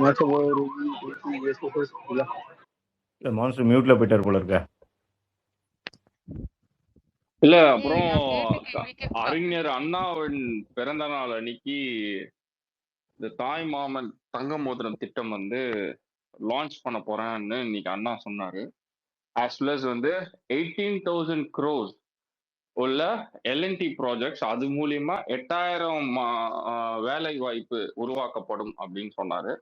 மாசம் ஒரு இல்ல. இல்ல மான்ஸ்டர் மியூட்ல போயிட்டார் போல இருக்க. இல்ல அப்புறம் அறிஞர் அண்ணாவின் பிறந்த நாள் அன்னைக்கு இந்த தாய் மாமன் தங்க மோதிரம் திட்டம் வந்து லான்ச் பண்ண போறேன்னு இன்னைக்கு அண்ணா சொன்னாரு. ஆஸ் வெல் அஸ் வந்து 18,000 crores உள்ள எல்என்டி ப்ராஜெக்ட்ஸ், அது மூலியமா 8,000 வேலை வாய்ப்பு உருவாக்கப்படும் அப்படின்னு சொன்னாரு.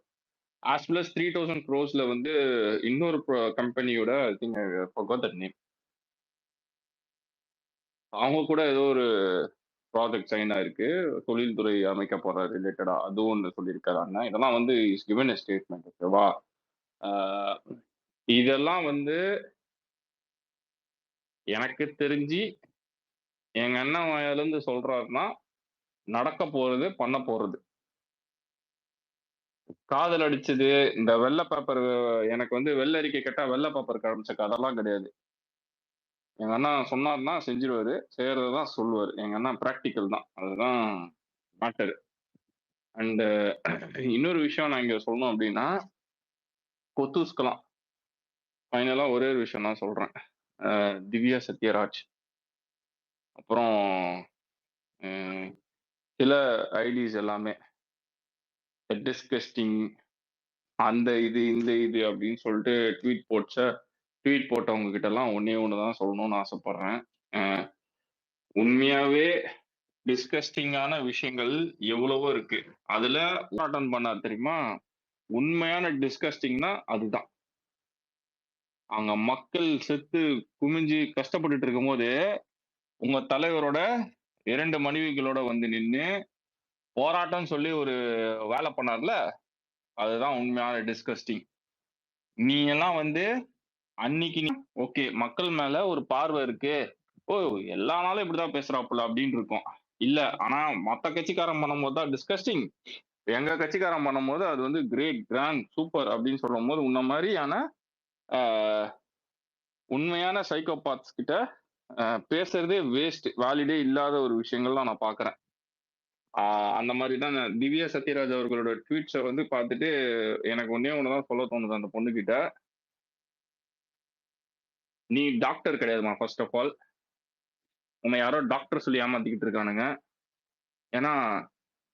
ஆஸ் வெல் அஸ் 3,000 crores வந்து இன்னொரு கம்பெனியோட நேம், அவங்க கூட ஏதோ ஒரு ப்ராஜெக்ட் சைன் ஆயிருக்கு, தொழில்துறை அமைக்க போற ரிலேட்டடா, அதுவும் ஒன்று சொல்லியிருக்காரு அண்ணா. இதெல்லாம் வந்து இஸ் கிவன் எ ஸ்டேட்மெண்ட். ஓகேவா? இதெல்லாம் வந்து எனக்கு தெரிஞ்சு எங்க அண்ணன் வாயிலிருந்து சொல்றாருன்னா நடக்க போறது, பண்ண போறது. காதல் அடிச்சது, இந்த வெள்ளை பேப்பர், எனக்கு வந்து வெள்ளை அறிக்கை கேட்டா வெள்ளை பேப்பர் காமிச்ச கதெல்லாம் கிடையாது. எங்க அண்ணா சொன்னார்னா செஞ்சிருவாரு, செய்யறதுதான் சொல்லுவாரு. எங்க அண்ணா பிராக்டிக்கல் தான், அதுதான் மேட்டர். அண்ட் இன்னொரு விஷயம் நான் இங்க சொல்லணும் அப்படின்னா, கொத்தூஸ்கலாம் ஃபைனலா ஒரே ஒரு விஷயம் நான் சொல்றேன். திவ்யா சத்யராஜ், அப்புறம் சில ஐடிஸ் எல்லாமே டிஸ்கஸ்டிங், அந்த இது இந்த இது அப்படின்னு சொல்லிட்டு ட்வீட் போட்டவங்க கிட்ட எல்லாம் ஒன்னே ஒண்ணுதான் சொல்லணும்னு ஆசைப்படுறேன். உண்மையாவே டிஸ்கஸ்டிங்கான விஷயங்கள் எவ்வளவோ இருக்கு. அதுல அட்டன் பண்ணா தெரியுமா, உண்மையான டிஸ்கஸ்டிங்னா அதுதான். அங்க மக்கள் செத்து குமிஞ்சு கஷ்டப்பட்டுட்டு இருக்கும் போது உங்க தலைவரோட 2 மனைவிகளோட வந்து நின்று போராட்டம் சொல்லி ஒரு வேலை பண்ணார்ல, அதுதான் உண்மையான டிஸ்கஸ்டிங். நீ எல்லாம் வந்து அன்னைக்கு ஓகே மக்கள் மேல ஒரு பார்வை இருக்கு, ஓ எல்லா நாளும் இப்படிதான் பேசுறாப்புல அப்படின்னு இருக்கும். இல்ல ஆனா மத்த கட்சிக்காரன் பண்ணும்போது தான் டிஸ்கஸ்டிங், எங்க கட்சிக்காரன் பண்ணும்போது அது வந்து கிரேட், கிராண்ட், சூப்பர் அப்படின்னு சொல்லும் போது உன்ன மாதிரியான உண்மையான சைக்கோபாத்ஸ் கிட்ட பேசுறதே வேஸ்ட், வேலிடே இல்லாத ஒரு விஷயங்கள்லாம் நான் பாக்குறேன். அந்த மாதிரி தான் திவ்யா சத்யராஜ் அவர்களோட ட்வீட்ஸை வந்து பார்த்துட்டு எனக்கு ஒன்னே ஒண்ணுதான் சொல்ல தோணுது அந்த பொண்ணு கிட்ட, நீ டாக்டர் கிடையாதுமா. ஃபர்ஸ்ட் ஆஃப் ஆல் உன்னை யாரோ டாக்டர் சொல்லி ஏமாத்திக்கிட்டு இருக்கானுங்க. ஏன்னா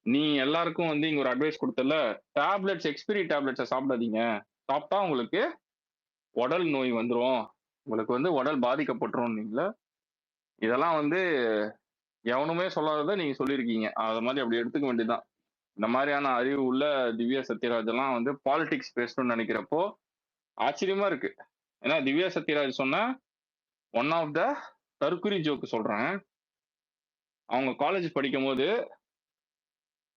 நீ எல்லாருக்கும் வந்து இங்க ஒரு அட்வைஸ் கொடுத்தல, டேப்லெட்ஸ், எக்ஸ்பிரி டேப்லெட்ஸை சாப்பிடாதீங்க, சாப்பிட்டா உங்களுக்கு உடல் நோய் வந்துடும், உங்களுக்கு வந்து உடல் பாதிக்கப்பட்டுரும். நீங்கள இதெல்லாம் வந்து எவனுமே சொல்லாததை நீங்க சொல்லியிருக்கீங்க. அது மாதிரி அப்படி எடுத்துக்க வேண்டியதுதான். இந்த மாதிரியான அறிவு உள்ள திவ்யா சத்யராஜ் எல்லாம் வந்து பாலிடிக்ஸ் பேசணும்னு நினைக்கிறப்போ ஆச்சரியமா இருக்கு. ஏன்னா திவ்யா சத்யராஜ் சொன்ன ஒன் ஆஃப் த தற்குறி ஜோக்கு சொல்றேன். அவங்க காலேஜ் படிக்கும் போது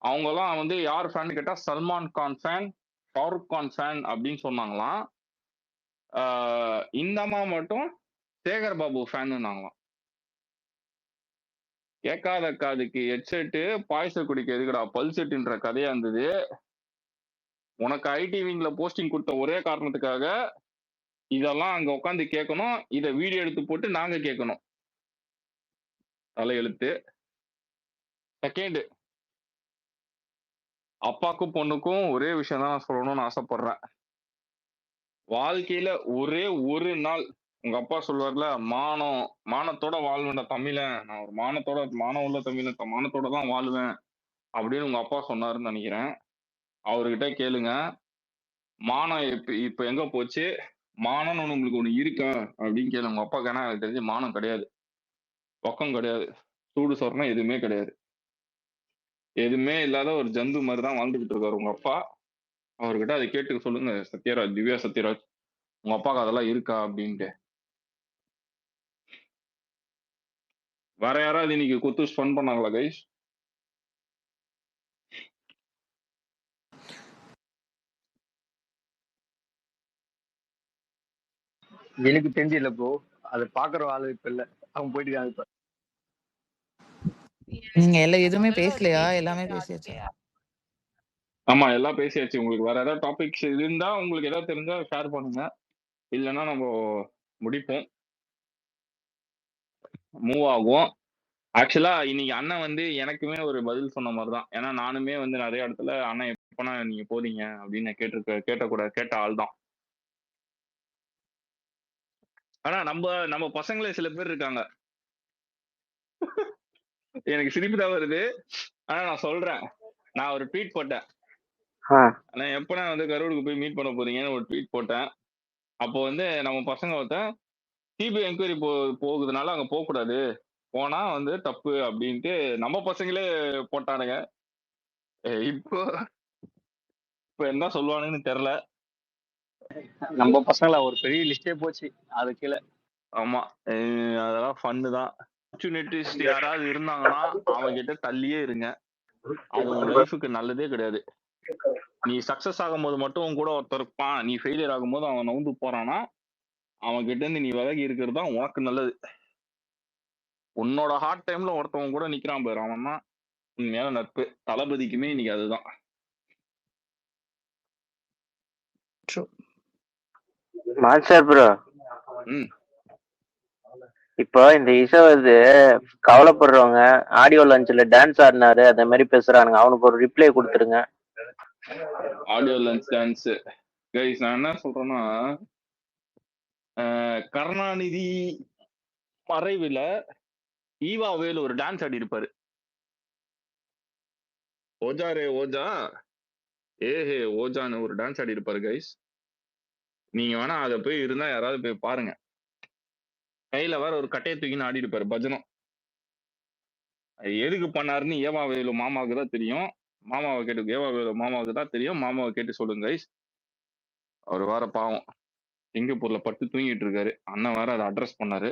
அவங்கெல்லாம் வந்து யார் ஃபேன் கேட்டா சல்மான் கான் ஃபேன், ஷாருக் கான் ஃபேன் அப்படின்னு சொன்னாங்களாம். இந்த அம்மா மட்டும் சேகர் பாபு ஃபேன்னுனாங்களாம். கேட்காத காதுக்கு ஹெட்செட்டு, பாய்ச குடிக்க எதுக்குடா பல்செட்டுன்ற கதையா இருந்தது. உனக்கு ஐடி விங்ல போஸ்டிங் கொடுத்த ஒரே காரணத்துக்காக இதெல்லாம் அங்க உட்காந்து கேட்கணும், இதை வீடியோ எடுத்து போட்டு நாங்க கேட்கணும். தலையெழுத்து. செகண்ட், அப்பாக்கும் பொண்ணுக்கும் ஒரே விஷயம் தான் நான் சொல்லணும்னு ஆசைப்படுறேன். வாழ்க்கையில ஒரே ஒரு நாள் உங்க அப்பா சொல்வார்ல, மானத்தோட வாழ்வேன் தமிழன், நான் ஒரு மானம் உள்ள தமிழன், மானத்தோட தான் வாழ்வேன் அப்படின்னு உங்க அப்பா சொன்னாருன்னு நினைக்கிறேன். அவர்கிட்ட கேளுங்க, மானம் இப்ப எங்க போச்சு, மானம்னு உங்களுக்கு ஒண்ணு இருக்கா அப்படின்னு கேளுங்க உங்க அப்பாக்கு. ஏன்னா எனக்கு தெரிஞ்சு மானம் கிடையாது, பக்கம் கிடையாது, சூடு சொரணம் எதுவுமே கிடையாது. எதுவுமே இல்லாத ஒரு ஜந்து மாதிரி தான் வாழ்ந்துகிட்டு இருக்காரு உங்க அப்பா. அவர்கிட்ட அதை கேட்டு சொல்லுங்க சத்யராஜ், திவ்யா சத்யராஜ், உங்க அப்பாவுக்கு அதெல்லாம் இருக்கா அப்படின்ட்டு. வேற யாராவது இன்னைக்கு குத்து ஃபன் பண்ணாங்களா கைஸ்? எனக்கு தெரிஞ்சு இல்ல ப்ரோ, அது பாக்குற ஆளு இப்ப இல்ல, அவங்க போயிட்டு இருக்காங்க இப்ப. நீங்க எல்லாம் எதுவுமே பேசலையா? எல்லாமே பேசியாச்சு. ஆமா எல்லாம் பேசியாச்சு. உங்களுக்கு வேற ஏதாவது டாபிக்ஸ் இருந்தா உங்களுக்கு ஏதாவது தெரிஞ்சா ஷேர் பண்ணுங்க, இல்லைன்னா நம்ம முடிப்போம், மூவ் ஆகும். ஆக்சுவலா இன்னைக்கு அண்ணன் வந்து எனக்குமே ஒரு பதில் சொன்ன மாதிரி தான். ஏன்னா நானுமே வந்து நிறைய இடத்துல அண்ணன் எப்பனா நீங்க போறீங்க அப்படின்னு நான் கேட்ட ஆள் தான். ஆனா நம்ம பசங்களே சில பேர் இருக்காங்க, எனக்கு சிரிப்பு தான் வருது. ஆனா நான் சொல்றேன், நான் ஒரு ட்வீட் போட்டேன். ஆனா எப்பனா வந்து கரூருக்கு போய் மீட் பண்ண போறீங்கன்னு ஒரு ட்வீட் போட்டேன். அப்போ வந்து நம்ம பசங்க ஒருத்தன் சிபிஐ என்கொயரி போகுதுனால அங்க போக கூடாது, போனா வந்து தப்பு அப்படின்ட்டு நம்ம பசங்களே போட்டானுங்க. இப்போ இப்ப என்ன சொல்லுவானுன்னு தெரியல. நம்ம பசங்களா ஒரு பெரிய லிஸ்டே போச்சு அது கீழே. ஆமா, அதெல்லாம் ஃபன்னு தான். ஆப்பர்ச்சுனிட்டிஸ்ட் யாராவது இருந்தாங்கன்னா அவங்க கிட்ட தள்ளியே இருங்க. அது உன் லைஃபுக்கு நல்லதே கிடையாது. நீ சக்சஸ் ஆகும்போது மட்டும் உன் கூட ஒருத்தர் இருப்பான், நீ ஃபெயிலியர் ஆகும்போது அவன் நவுந்து போறானா அவன் கிட்ட இருந்து நீ விலகி இருக்கிறது தான் உனக்கு நல்லது. உன்னோட ஹார்ட் டைம்ல ஒருத்தவங்க கூட நிக்கிறான் பாரு, அவன் தான் உண்மையான நட்பு. தளபதிக்குமே இன்னைக்கு அதுதான். ட்ரூ. மாஸ்டர் ப்ரோ, ம் இப்போ இந்த இசை வந்து கவலைப்படுறவங்க ஆடியோ லான்ச்ல டான்ஸ் ஆடினாரு அந்த மாதிரி பேசுறானுங்க, அவனுக்கு ஒரு ரிப்ளை கொடுத்துருங்க. ஆடியோ லஞ்ச் டான்ஸ் கைஸ், நான் என்ன சொல்றேன்னா, கருணாநிதி மறைவுல ஈவா வேலு ஒரு டான்ஸ் ஆடி இருப்பாரு. ஓஜா ரே ஓஜா ஏஹே ஓஜான்னு ஒரு டான்ஸ் ஆடி இருப்பாரு கைஸ். நீங்க வேணா அதை போய் இருந்தா யாராவது போய் பாருங்க. கையில வேற ஒரு கட்டையை தூக்கின்னு ஆடி இருப்பாரு பஜனம். அது எதுக்கு பண்ணாருன்னு ஏவா வேலு மாமாவுக்கு தான் தெரியும். மாமாவை கேட்டு ஏவா வேலு மாமாவுக்கு தான் தெரியும். மாமாவை கேட்டு சொல்லுங்க கைஸ். அவர் வேற பாவம் சிங்கப்பூர்ல பட்டு தூங்கிட்டு இருக்காரு. அண்ணன் வேற அதை அட்ரஸ் பண்ணாரு.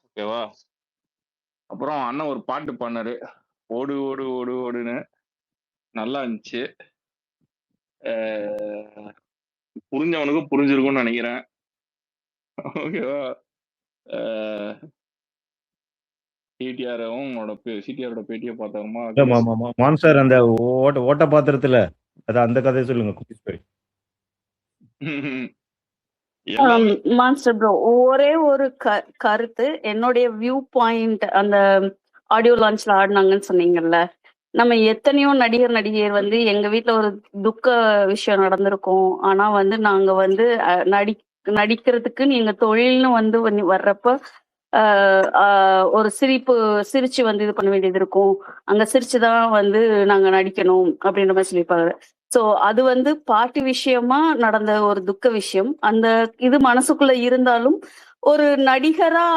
ஓகேவா? அப்புறம் அண்ணன் ஒரு பாட்டு பண்ணாரு, ஓடு ஓடு ஓடு ஓடுன்னு. நல்லா இருந்துச்சு. புரிஞ்சவனுக்கு புரிஞ்சிருக்கும்னு நினைக்கிறேன். ஓகேவா? சிடிஆரோட பேட்டியை பார்த்தாருமா? மான் சார் அந்த ஓட்ட பாத்திரத்துல அந்த கதையை சொல்லுங்க. குட்டி ஸ்டோரி. மாஸ்டர் ப்ரோ, ஒரே ஒரு கருத்து, என்னுடைய வியூ பாயிண்ட். அந்த ஆடியோ லான்ச்ல ஆடினாங்கன்னு சொன்னீங்கல்ல, நம்ம எத்தனையோ நடிகர் வந்து எங்க வீட்டுல ஒரு துக்க விஷயம் நடந்திருக்கும். ஆனா வந்து நாங்க வந்து நடிக்கிறதுக்கு எங்க தொழில்னு வந்து வர்றப்ப ஒரு சிரிச்சு வந்து இது பண்ண வேண்டியது இருக்கும். அங்க சிரிச்சுதான் வந்து நாங்க நடிக்கணும் அப்படின்ற மாதிரி சொல்லியிருப்பாங்க. சோ அது வந்து பார்ட்டி விஷயமா நடந்த ஒரு துக்க விஷயம். அந்த இது மனசுக்குள்ள இருந்தாலும் ஒரு நடிகரா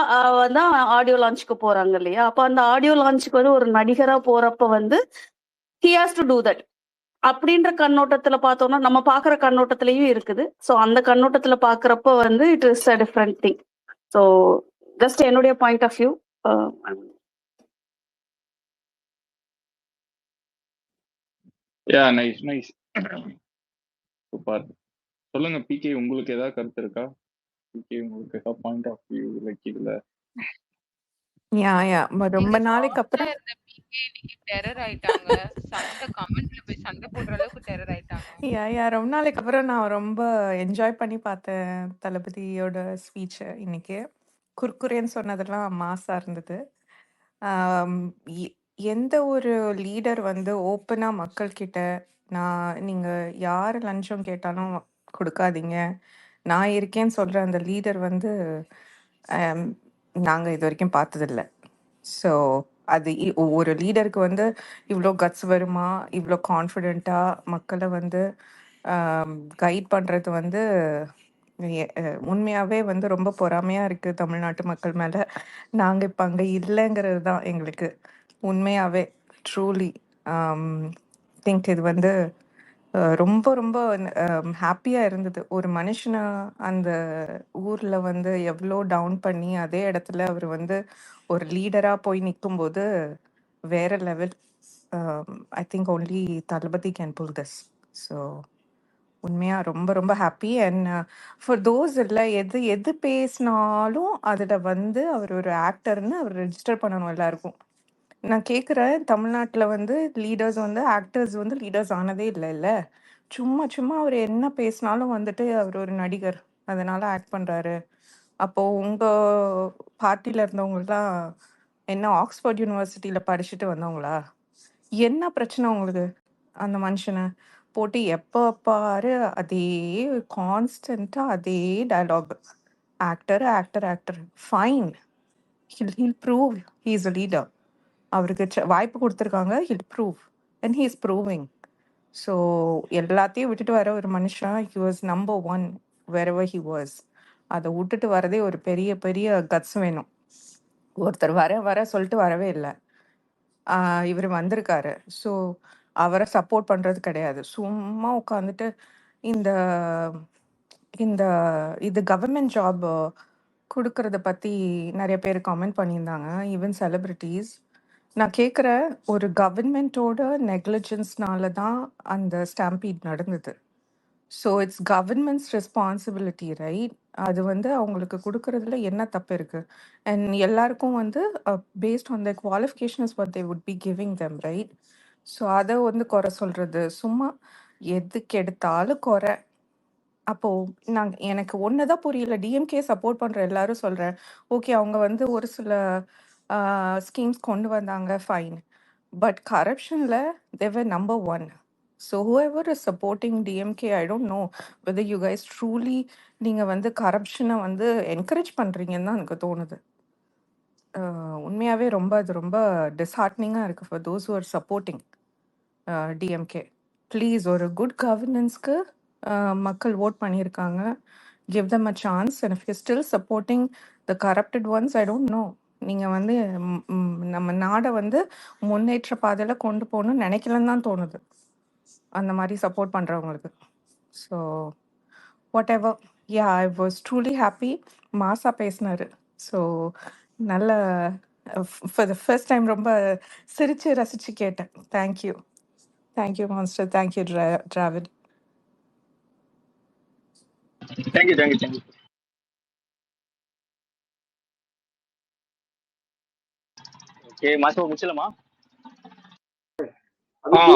தான் ஆடியோ லான்ச்சுக்கு போறாங்க இல்லையா? அப்ப அந்த ஆடியோ லான்ச்சுக்கு வந்து ஒரு நடிகரா போறப்ப வந்து he has to do that அப்படின்ற கண்ணோட்டத்துல பார்த்தோம்னா, நம்ம பாக்குற கண்ணோட்டத்திலயும் இருக்குது. சோ அந்த கண்ணோட்டத்துல பாக்குறப்ப வந்து it is a different thing. So just என்னுடைய point of view. Nice nice, super. சொல்லுங்க பிகே, உங்களுக்கு ஏதாவது கருத்து இருக்கா? பிகே, உங்களுக்கு ஏதாவது பாயிண்ட் ஆஃப் வியூ லைக் இதுல? ரொம்ப நாளைக்கு அப்புறம் டெரர் ஆயிட்டாங்க. சண்டை கமெண்ட்ல போய் சண்டை போடுற அளவுக்கு டெரர் ஆயிட்டாங்க. ரொம்ப நாளைக்கு அப்புறம் நான் ரொம்ப என்ஜாய் பண்ணி பார்த்தேன் தளபதியோட ஸ்பீச் இன்னைக்கு. குர்குரேன்னு சொன்னதெல்லாம் மாசா இருந்தது. எந்த ஒரு லீடர் வந்து ஓப்பனா மக்கள் கிட்ட நீங்க யார் லஞ்சம் கேட்டாலும் கொடுக்காதீங்க, நான் இருக்கேன்னு சொல்ற அந்த லீடர் வந்து நாங்க இது வரைக்கும் பார்த்ததில்ல. ஸோ அது ஒரு லீடருக்கு வந்து இவ்வளோ கட்ஸ் வருமா, இவ்வளோ கான்ஃபிடென்ட்டாக மக்களை வந்து கைட் பண்ணுறது வந்து உண்மையாகவே வந்து ரொம்ப பொறாமையாக இருக்குது தமிழ்நாட்டு மக்கள் மேலே. நாங்கள் இப்போ அங்கே இல்லைங்கிறது தான் எங்களுக்கு உண்மையாகவே ட்ரூலி திங்க். இது வந்து ரொம்ப ரொம்ப ஹாப்பியாக இருந்தது. ஒரு மனுஷனை அந்த ஊரில் வந்து எவ்வளோ டவுன் பண்ணி அதே இடத்துல அவர் வந்து ஒரு லீடராக போய் நிற்கும்போது வேற level. I think only Thalapathy can pull this. So உண்மையாக ரொம்ப ரொம்ப ஹாப்பி. அண்ட் ஃபார் தோஸ் இல்லை எது எது பேசினாலும் அதில் வந்து அவர் ஒரு ஆக்டர்னு அவர் ரெஜிஸ்டர் பண்ணணும் எல்லாருக்கும். நான் கேட்குறேன், தமிழ்நாட்டில் வந்து லீடர்ஸ் வந்து ஆக்டர்ஸ் வந்து லீடர்ஸ் ஆனதே இல்லை. சும்மா அவர் என்ன பேசினாலும் வந்துட்டு அவர் ஒரு நடிகர், அதனால ஆக்ட் பண்ணுறாரு. அப்போது உங்கள் பார்ட்டியில் இருந்தவங்களாம் என்ன ஆக்ஸ்ஃபோர்ட் யூனிவர்சிட்டியில் படிச்சுட்டு வந்தவங்களா? என்ன பிரச்சனை உங்களுக்கு அந்த மனுஷனை போட்டு எப்போ பாரு அதே கான்ஸ்டண்ட்டாக அதே dialogue. Actor fine. He'll prove he is a leader. அவருக்கு வாய்ப்பு கொடுத்துருக்காங்க. He'll prove and he is proving. So எல்லாத்தையும் விட்டுட்டு வர ஒரு மனுஷன், he was number one wherever he was. அதை விட்டுட்டு வரதே ஒரு பெரிய பெரிய கட்ஸ் வேணும். ஒருத்தர் வர சொல்லிட்டு வரவே இல்லை. இவர் வந்திருக்காரு. ஸோ அவரை சப்போர்ட் பண்ணுறது கிடையாது. சும்மா உட்காந்துட்டு இந்த இந்த இது கவர்மெண்ட் ஜாப் கொடுக்கறத பற்றி நிறைய பேர் கமெண்ட் பண்ணியிருந்தாங்க, ஈவன் செலிபிரிட்டிஸ். நான் கேட்குறேன், ஒரு கவர்மெண்ட்டோட நெக்லிஜென்ஸ்னால தான் அந்த ஸ்டாம்பீட் நடந்தது. So it's governments responsibility, right? அது வந்து அவங்களுக்கு கொடுக்கறதுல என்ன தப்பு இருக்கு? அண்ட் எல்லாருக்கும் வந்து based on the qualifications what they would be giving them, right? So அதை வந்து குறை சொல்றது சும்மா எதுக்கு எடுத்தாலும் குறை. அப்போ எனக்கு ஒண்ணுதான் புரியல. டிஎம்கே சப்போர்ட் பண்ற எல்லாரும் சொல்றேன், ஓகே அவங்க வந்து ஒரு சில ஸ்கீம்ஸ் கொண்டு வந்தாங்க, ஃபைன். பட் கரப்ஷன்ல they're number one. So whoever is supporting DMK, I don't know whether you guys truly நீங்க வந்து கரப்ஷனை வந்து என்கரேஜ் பண்றீங்கன்னு தான் எனக்கு தோணுது. உண்மையாவே அது ரொம்ப டிஸ்ஹார்ட்னிங்காக இருக்கு for those who are supporting DMK. Please, ஒரு குட் கவர்னன்ஸ்க்கு மக்கள் ஓட் பண்ணியிருக்காங்க. Give them a chance, and if you're still supporting the corrupted ones, I don't know. நீங்கள் வந்து நம்ம நாடை வந்து முன்னேற்ற பாதையில் கொண்டு போகணும்னு நினைக்கலன்னு தான் தோணுது அந்த மாதிரி சப்போர்ட் பண்ணுறவங்களுக்கு. So what ever, yeah, I was truly happy. மாசா பேசினார். ஸோ நல்ல ஃபார் த ஃபர்ஸ்ட் டைம் ரொம்ப சிரித்து ரசித்து கேட்டேன். Thank you master, thank you Dravid. Thank you. Okay மாசம் முடிச்சலாமா?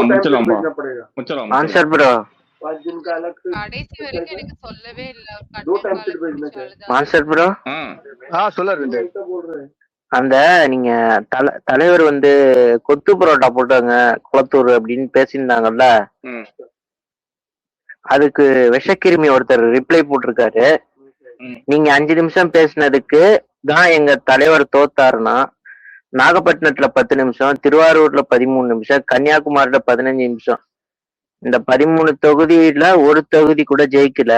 முச்சலாம். Answer bro. கடைசி வரைக்கும் எனக்கு சொல்லவே இல்ல. ஒரு கட்டல் கால பிடிச்சு அழுதாரு. Answer bro. சொல்லுங்க. அந்த நீங்க தலைவர் வந்து கொத்து பரோட்டா போட்டாங்க குளத்தூர் அப்படின்னு பேசியிருந்தாங்கல்ல, அதுக்கு விஷக்கிருமி ஒருத்தர் ரிப்ளை போட்டிருக்காரு, நீங்க 5 நிமிஷம் பேசினதுக்கு தான் எங்க தலைவர் தோத்தாருன்னா நாகப்பட்டினத்துல 10 நிமிஷம், திருவாரூர்ல 13 நிமிஷம், கன்னியாகுமரியில 15 நிமிஷம், இந்த 13 தொகுதியில ஒரு தொகுதி கூட ஜெயிக்கல.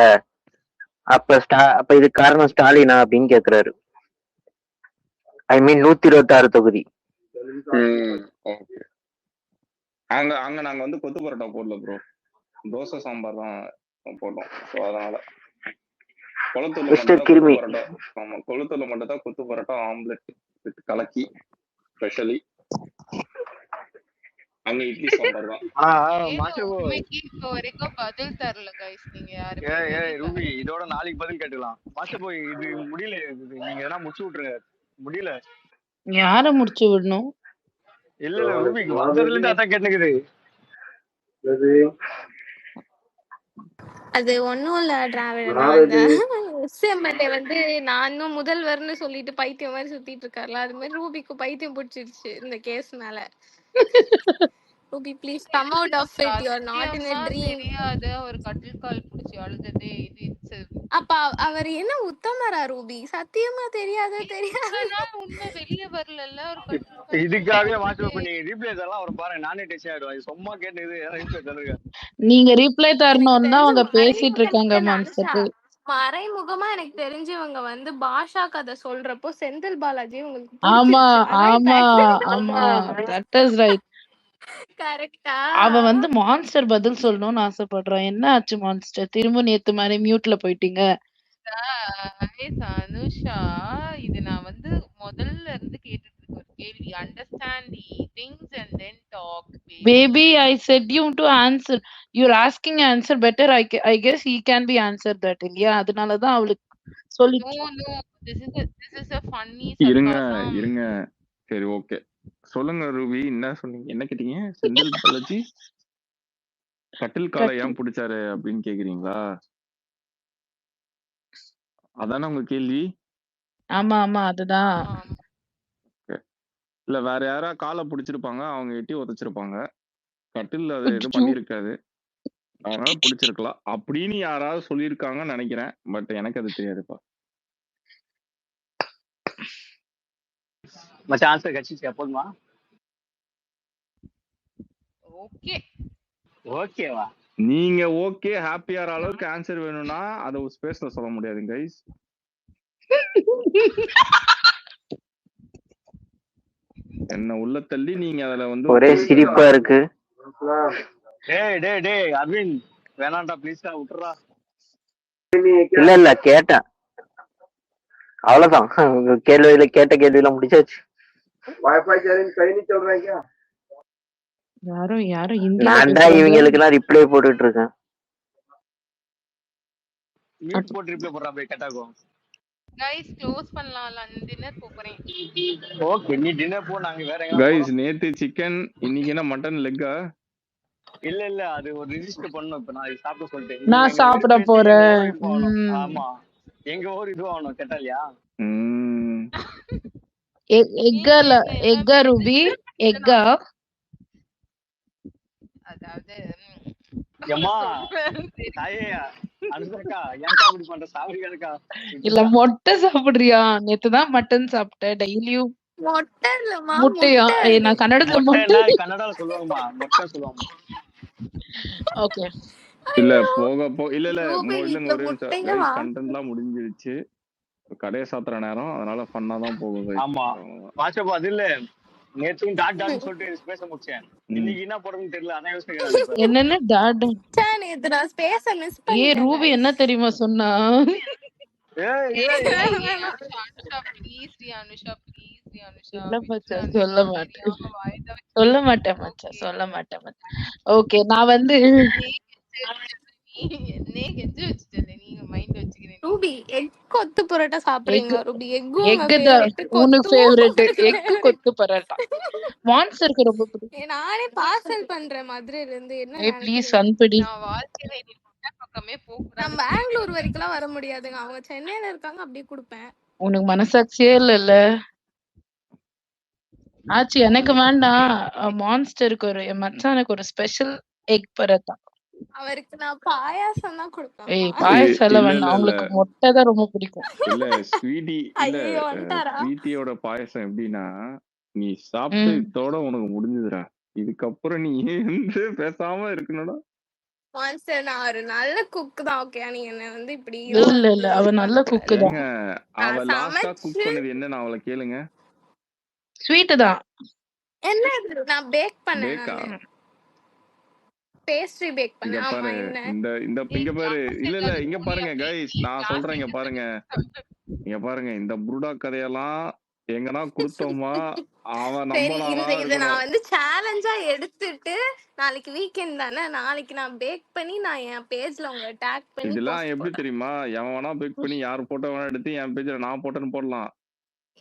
அப்ப இது காரணம் ஸ்டாலினா அப்படின்னு கேக்குறாரு. ஐ மீன் 126 தொகுதி. அங்க நாங்க வந்து கொத்து பரோட்டா போடல ப்ரோ, தோசை சாம்பார் தான் போட்டோம். ஸோ அதனால கொளுத்தூர்ல மட்டும் தான் கொத்து பரோட்டா ஆம்லெட் வித் கலக்கி ஸ்பெஷலி. அங்க இட்லி சாம்பார் தான். இப்போ வரைக்கும் பதில் தரல கைஸ். நீங்க யாருமே ரூபி, இதோட நாளைக்கு பதில் கேட்டுக்கலாம். மாஸ்டர் போய் இது முடியல, நீங்க எதனா முடிச்சு விட்டுருங்க. முடியல. யார முடிச்சு விடணும்? இல்ல ரூபி வந்ததுல இருந்து அதான் கேட்டுக்குது. அது ஒண்ணும் இல்ல டிராவிட். எஸ்எம்எல்ஏ வந்து நானும் முதல்வர்னு சொல்லிட்டு பைத்தியம் மாதிரி சுத்திட்டு இருக்காருல, அது மாதிரி ரூபிக்கு பைத்தியம் பிடிச்சிருச்சு இந்த கேஸ் மேல. Ruby please come out of it. You are not in a dream. தெரியாது அவர் கட்டில் கால் பிடிச்சு அழுததே இது. அப்ப அவர் என்ன உத்தமரா ரூபி? சத்தியமா தெரியாது. உண்மை வெளியே வரல. ஒரு இதுக்காகவே மாஸ்டர் பண்ணி ரீப்ளேஸ் எல்லாம் ஒரு பாருங்க, நானே டென்ஷன் ஆயிடுவேன். சும்மா கேட்டது ரீப்ளேஸ் தருங்க. நீங்க ரீப்ளை தரணும்னு தான் அவங்க பேசிட்டு இருக்காங்க மாஸ்டர். மறைமுகமா எனக்கு தெரிஞ்சவங்க வந்து பாஷா கதை சொல்றப்போ செந்தில் பாலாஜி உங்களுக்கு ஆமா தட் இஸ் ரைட். கரெக்ட்டா? அவ வந்து மான்ஸ்டர் பதில் சொல்லணும்னு ஆசைப்படுறான். என்ன ஆச்சு மான்ஸ்டர்? திரும்ப நேத்து மாதிரி மியூட்ல போயிட்டீங்க. அனுஷா, இது நான் வந்து முதல்ல இருந்து கேட்டுட்டு இருக்க ஒரு கேள்வி. Understand the things and then talk. Baby, I said you to answer. You're asking answer better. I guess he can be answered that. இல்லையா? அதனால தான் அவளுக்கு சொல்லி. No, this is a funny. இருங்க. சரி ஓகே. சொல்லுங்க ரூபி, என்ன சொன்னீங்க? என்ன கேட்டீங்க? செந்தில் பாலாஜி கட்டில் காலை ஏன் பிடிச்சாரு அப்படின்னு கேக்குறீங்களா? அதானே உங்க கேள்வி? ஆமா அதுதான். இல்ல வேற யாரா காலை பிடிச்சிருப்பாங்க, அவங்க எட்டி உதைச்சிருப்பாங்க. கட்டில் அது எதுவும் அச்சோ. பண்ணியிருக்காது. அதனால பிடிச்சிருக்கலாம் அப்படின்னு யாராவது சொல்லியிருக்காங்கன்னு நினைக்கிறேன். பட் எனக்கு அது தெரியாதுப்பா. மச்சான் ஆன்சர் கட்சிச்சு போதுமா? ஓகே. ஓகேவா? நீங்க ஓகே ஹாப்பியார அளவுக்கு ஆன்சர் வேணும்னா அதை ஒரு ஸ்பேஸ்ல சொல்ல முடியாது கைஸ். என்ன உள்ள தள்ளி நீங்க அதுல வந்து ஒரே சிரிப்பா இருக்கு. டேய் அரவிந்த் வேணாம்டா ப்ளீஸ்டா விட்டுறா. இல்ல கேட்டேன், அவ்வளவுதான். கேட்ட கேள்வியெல்லாம் முடிச்சாச்சு. யாரோ நான் தான் இவங்களுக்கு எல்லாம் ரிப்ளை போட்டுட்டு இருக்கேன். மியூட் போட்டு ரிப்ளை போடுறா அப்படியே கட்டாகும். கைஸ் க்ளோஸ் பண்ணலாம்ல, டின்னர் போறேன். ஓகே நீ டின்னர் போ, நாங்க வேற எங்க கைஸ் நேத்து சிக்கன், இன்னைக்கு என்ன மட்டன் லெக்கா? இல்ல அது ஒரு ரெஜிஸ்டர் பண்ணனும். இப்ப நான் சாப்பிட சொல்லிட்டேன். நான் சாப்பிட போறேன். ஆமா எங்க ஊர் இது ஆகணும் கேட்டாலியா? எக்கா ரூபி எக்கா. அதாவது ஏம்மா தாயே அனுசக்கா ஏன்டா இப்படி பண்ற? சாப்பிடுறீங்கக்கா. இல்ல மொட்டை சாப்பிடுறியா? நேத்துதான் மட்டன் சாப்பிட்டேன். டெய்லியும் மொட்டை இல்லம்மா, முட்டையா? நான் கன்னடத்துல மொட்டை கன்னடால சொல்லுவாங்கம்மா, மொட்டை சொல்லுவாங்க. ஓகே இல்ல போக இல்ல ரூபி இல்லங்க வீட்ல ஒரே முட்டைங்களா? கண்டென்ட்லாம் முடிஞ்சிருச்சு. கடையை சாத்துற நேரம், அதனால ஃபன்னா தான் போகுது. ஆமா வாட்ஸ்அப் அது இல்ல, நேத்தும் டாட் சொல்லிட்டு பேச முடிச்சேன். இன்னைக்கு என்ன போறதுன்னு தெரியல, அதான் யோசிக்கிறேன். என்னன்னு டாட்? நேத்து நான் ஸ்பேஸ மிஸ் ஏ பண்ணிட்டேன். ரூபி என்ன தெரியுமா சொன்னா? அனுஷா ப்ளீஸ் டி அனுஷா ப்ளீஸ் டி அனுஷா. இல்ல மச்சான் சொல்ல மாட்டேன் மச்சான், சொல்ல மாட்டேன் மச்சான். ஓகே நான் வந்து என்னே கெஞ்சு வச்சிட்டேன், நீங்க மைண்ட் வச்சுக்கிறீங்க. ரூபி எக் கொத்து பரோட்டா சாப்பிடுறீங்களா? ரூபி எக் தான் உனக்கு ஃபேவரட். எக் கொத்து பரோட்டா மான்ஸ்டருக்கு ரொம்ப பிடிக்கும். நானே பார்சல் பண்ற மாதிரி இருந்து என்ன ஏய் ப்ளீஸ் அன்படி. நான் வாழ்க்கையில இனி முட்டை பக்கமே போகக்கூடாது. நான் பெங்களூர் வரைக்கும்லாம் வர முடியாதுங்க. அவங்க சென்னையில இருக்காங்க, அப்படியே கொடுப்பேன். உனக்கு மனசாட்சியே இல்லல்ல? ஆச்சு எனக்கு வேண்டாம். மான்ஸ்டருக்கு ஒரு என் மச்சானுக்கு ஒரு ஸ்பெஷல் எக் பரோட்டா. அவருக்கு நான் பாயாசம் தான் கொடுப்பேன். ஏய் பாயாசம் எல்லாம் வேண்டாம், அவங்களுக்கு மொட்டை தான் ரொம்ப பிடிக்கும். இல்ல ஸ்வீட்டி ஐயோ வந்துட்டாரா? ஸ்வீட்டியோட பாயசம் எப்படின்னா, நீ சாப்பிட்டு இதோட உனக்கு முடிஞ்சதுடா, இதுக்கப்புறம் நீ வந்து பேசாம இருக்கணும்டா. மான்ஸ்டர் நான் ஒரு நல்ல குக் தான். ஓகே நீங்க என்ன வந்து இப்படி இல்ல அவ நல்ல குக்கு தான். அவ லாஸ்டா குக் பண்ணது என்ன அவளை கேளுங்க. ஸ்வீட் தான். என்ன நான் பேக் பண்ணேன். பேஸ்ட்ரி பேக் பண்ணேன். ஆமா என்ன இந்த இங்க பாரு. இல்ல இங்க பாருங்க கைஸ், நான் சொல்றேன் இங்க பாருங்க இந்த புருடா கதையெல்லாம் எங்கனா குடுத்தோமா அவன் நம்பலாம். இத நான் வந்து சேலஞ்சா எடுத்துட்டு நாளைக்கு வீக்கெண்ட் தானே, நாளைக்கு நான் பேக் பண்ணி நான் என் பேஜ்ல உங்களை டாக் பண்ணி. இதெல்லாம் எப்படி தெரியுமா, எவன் வேணா பேக் பண்ணி யார் போட்டோ வேணா எடுத்து என் பேஜ்ல நான் போட்டேன்னு போடலாம்.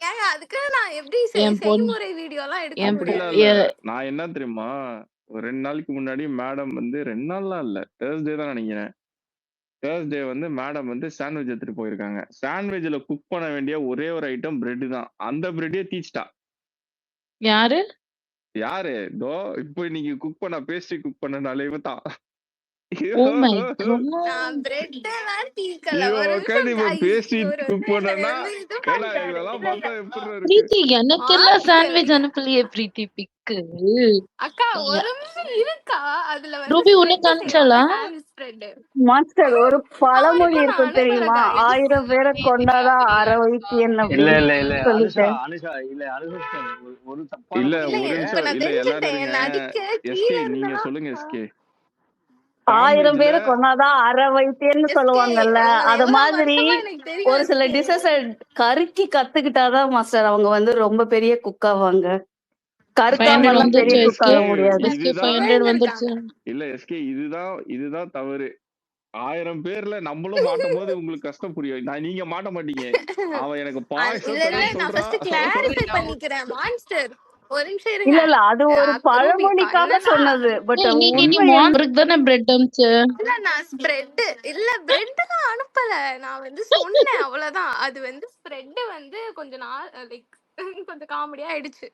ஏங்க அதுக்கு நான் எப்படி செய்முறை வீடியோ எல்லாம் எடுக்க முடியாது? நான் என்ன தெரியுமா, ஒரு 2 நாளைக்கு முன்னாடி மேடம் வந்து 2 நாள்லாம் இல்ல, தேர்ஸ்டே தான் நினைக்கிறேன். தேர்ஸ்டே வந்து மேடம் வந்து சாண்ட்விச் எடுத்துட்டு போயிருக்காங்க. சாண்ட்விச்ல குக் பண்ண வேண்டிய ஒரே ஒரு ஐட்டம் பிரெட் தான். அந்த பிரெட்டே தீச்சிட்டா. யாரு தோ இப்போ இன்னைக்கு குக் பண்ண பேஸ்ட்ரி குக் பண்ணனால இவதான். நான் பிரெட் எல்லாம் தீக்கல. பேஸ்ட்ரி குக் பண்ணனா இதெல்லாம் பார்த்தா எப்படி இருக்கு? பிரீத்தி எனக்கெல்லாம் சாண்ட்விச் அனுப்பலையே பிரீத்தி பிக்கு. அக்கா ஒரு நிமிஷம் இருக்கா? அதுல வந்து ரூபி உனக்கு அனுப்பிச்சாளா? மாஸ்டர் ஒரு பழமொழி இருக்கு தெரியுமா, 1000 பேரை கொண்டாதான் அரை வயிற்று என்ன. இல்ல அனுஷா இல்ல அனுஷா ஒரு தப்பா இல்ல ஒரு நிமிஷம் இல்ல எல்லாரும் எஸ்கே நீங்க சொல்லுங்க எஸ்கே. 1000 பேரை கொண்டாதான் அரை வயிற்றுன்னு சொல்லுவாங்கல்ல, அது மாதிரி ஒரு சில டிஷஸ் கருக்கி கத்துக்கிட்டாதான் மாஸ்டர் அவங்க வந்து ரொம்ப பெரிய குக் ஆவாங்க. கருக்காமலாம் பெரிய குக் ஆக முடியாது. இல்ல எஸ்கே இதுதான் தவறு. 1000 பேர்ல நம்மளும் மாட்டும் போது உங்களுக்கு கஷ்டம் புரியும். நீங்க மாட்ட மாட்டீங்க. அவன் எனக்கு பாயசம் பண்ணிக்கிறேன் மான்ஸ்டர். ஒரு நிமிஷம் இருங்க. இல்ல அது ஒரு பழமொழிக்காக சொன்னது. பட் தானே பிரெட் அனுப்பிச்சு. இல்ல நான் ஸ்ப்ரெட் இல்ல பிரெட் நான் அனுப்பல. நான் வந்து சொன்னேன் அவ்வளவுதான். அது வந்து ஸ்ப்ரெட் வந்து கொஞ்ச நாள் லைக் கொஞ்சம் காமெடியா ஆயிடுச்சு.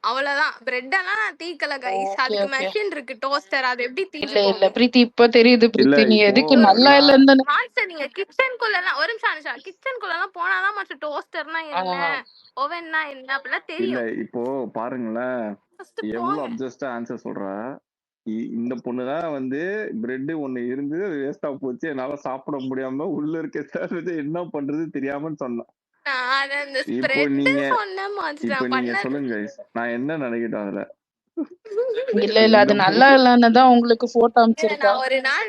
அவ்வளவுதான். பிரெட் எல்லாம் நான் தீக்கல கைஸ். ஓகே அதுக்கு ஓகே. மெஷின் இருக்கு, டோஸ்டர். அது எப்படி இல்ல தீஞ்சு இல்ல போகும்? பிரீத்தி, இப்ப தெரியுது இல்ல பிரீத்தி நீ இப்போ எதுக்கு ஒரு நல்லா நான் இல்லன்னு. மாஸ்டர், நீங்க கிச்சனுக்குள்ள எல்லாம் ஒரு நிமிஷம் அனுஷா, கிச்சனுக்குள்ள எல்லாம் போனாதான் மாஸ்டர் டோஸ்டர்னா என்ன, ஓவன்னா என்ன அப்படிலாம் இல்ல தெரியும். இப்போ பாருங்களேன், ஃபர்ஸ்ட் எவ்வளவு போங்க. அப்ஜஸ்டா ஆன்சர் சொல்றா. இந்த பொண்ணுதான் வந்து பிரெட் ஒண்ணு இருந்து வேஸ்டா போச்சு, என்னால சாப்பிட முடியாம உள்ள இருக்க சாண்ட்விச் என்ன பண்றது தெரியாமன்னு சொன்னேன். நான் அத அந்த இப்போ ஸ்ப்ரெட் நீங்க சொன்னேன் மாஸ்டர். இப்போ நான் நீங்க பண்ணது சொல்லுங்க guys, நான் என்ன நினைக்கிட்டோம் அதுல. இல்ல இல்ல அது இந்த நல்லா இல்லன்னு தான் உங்களுக்கு போட்டோ இல்ல, அனுப்பிச்சிருக்கா. நான் ஒரு நாள்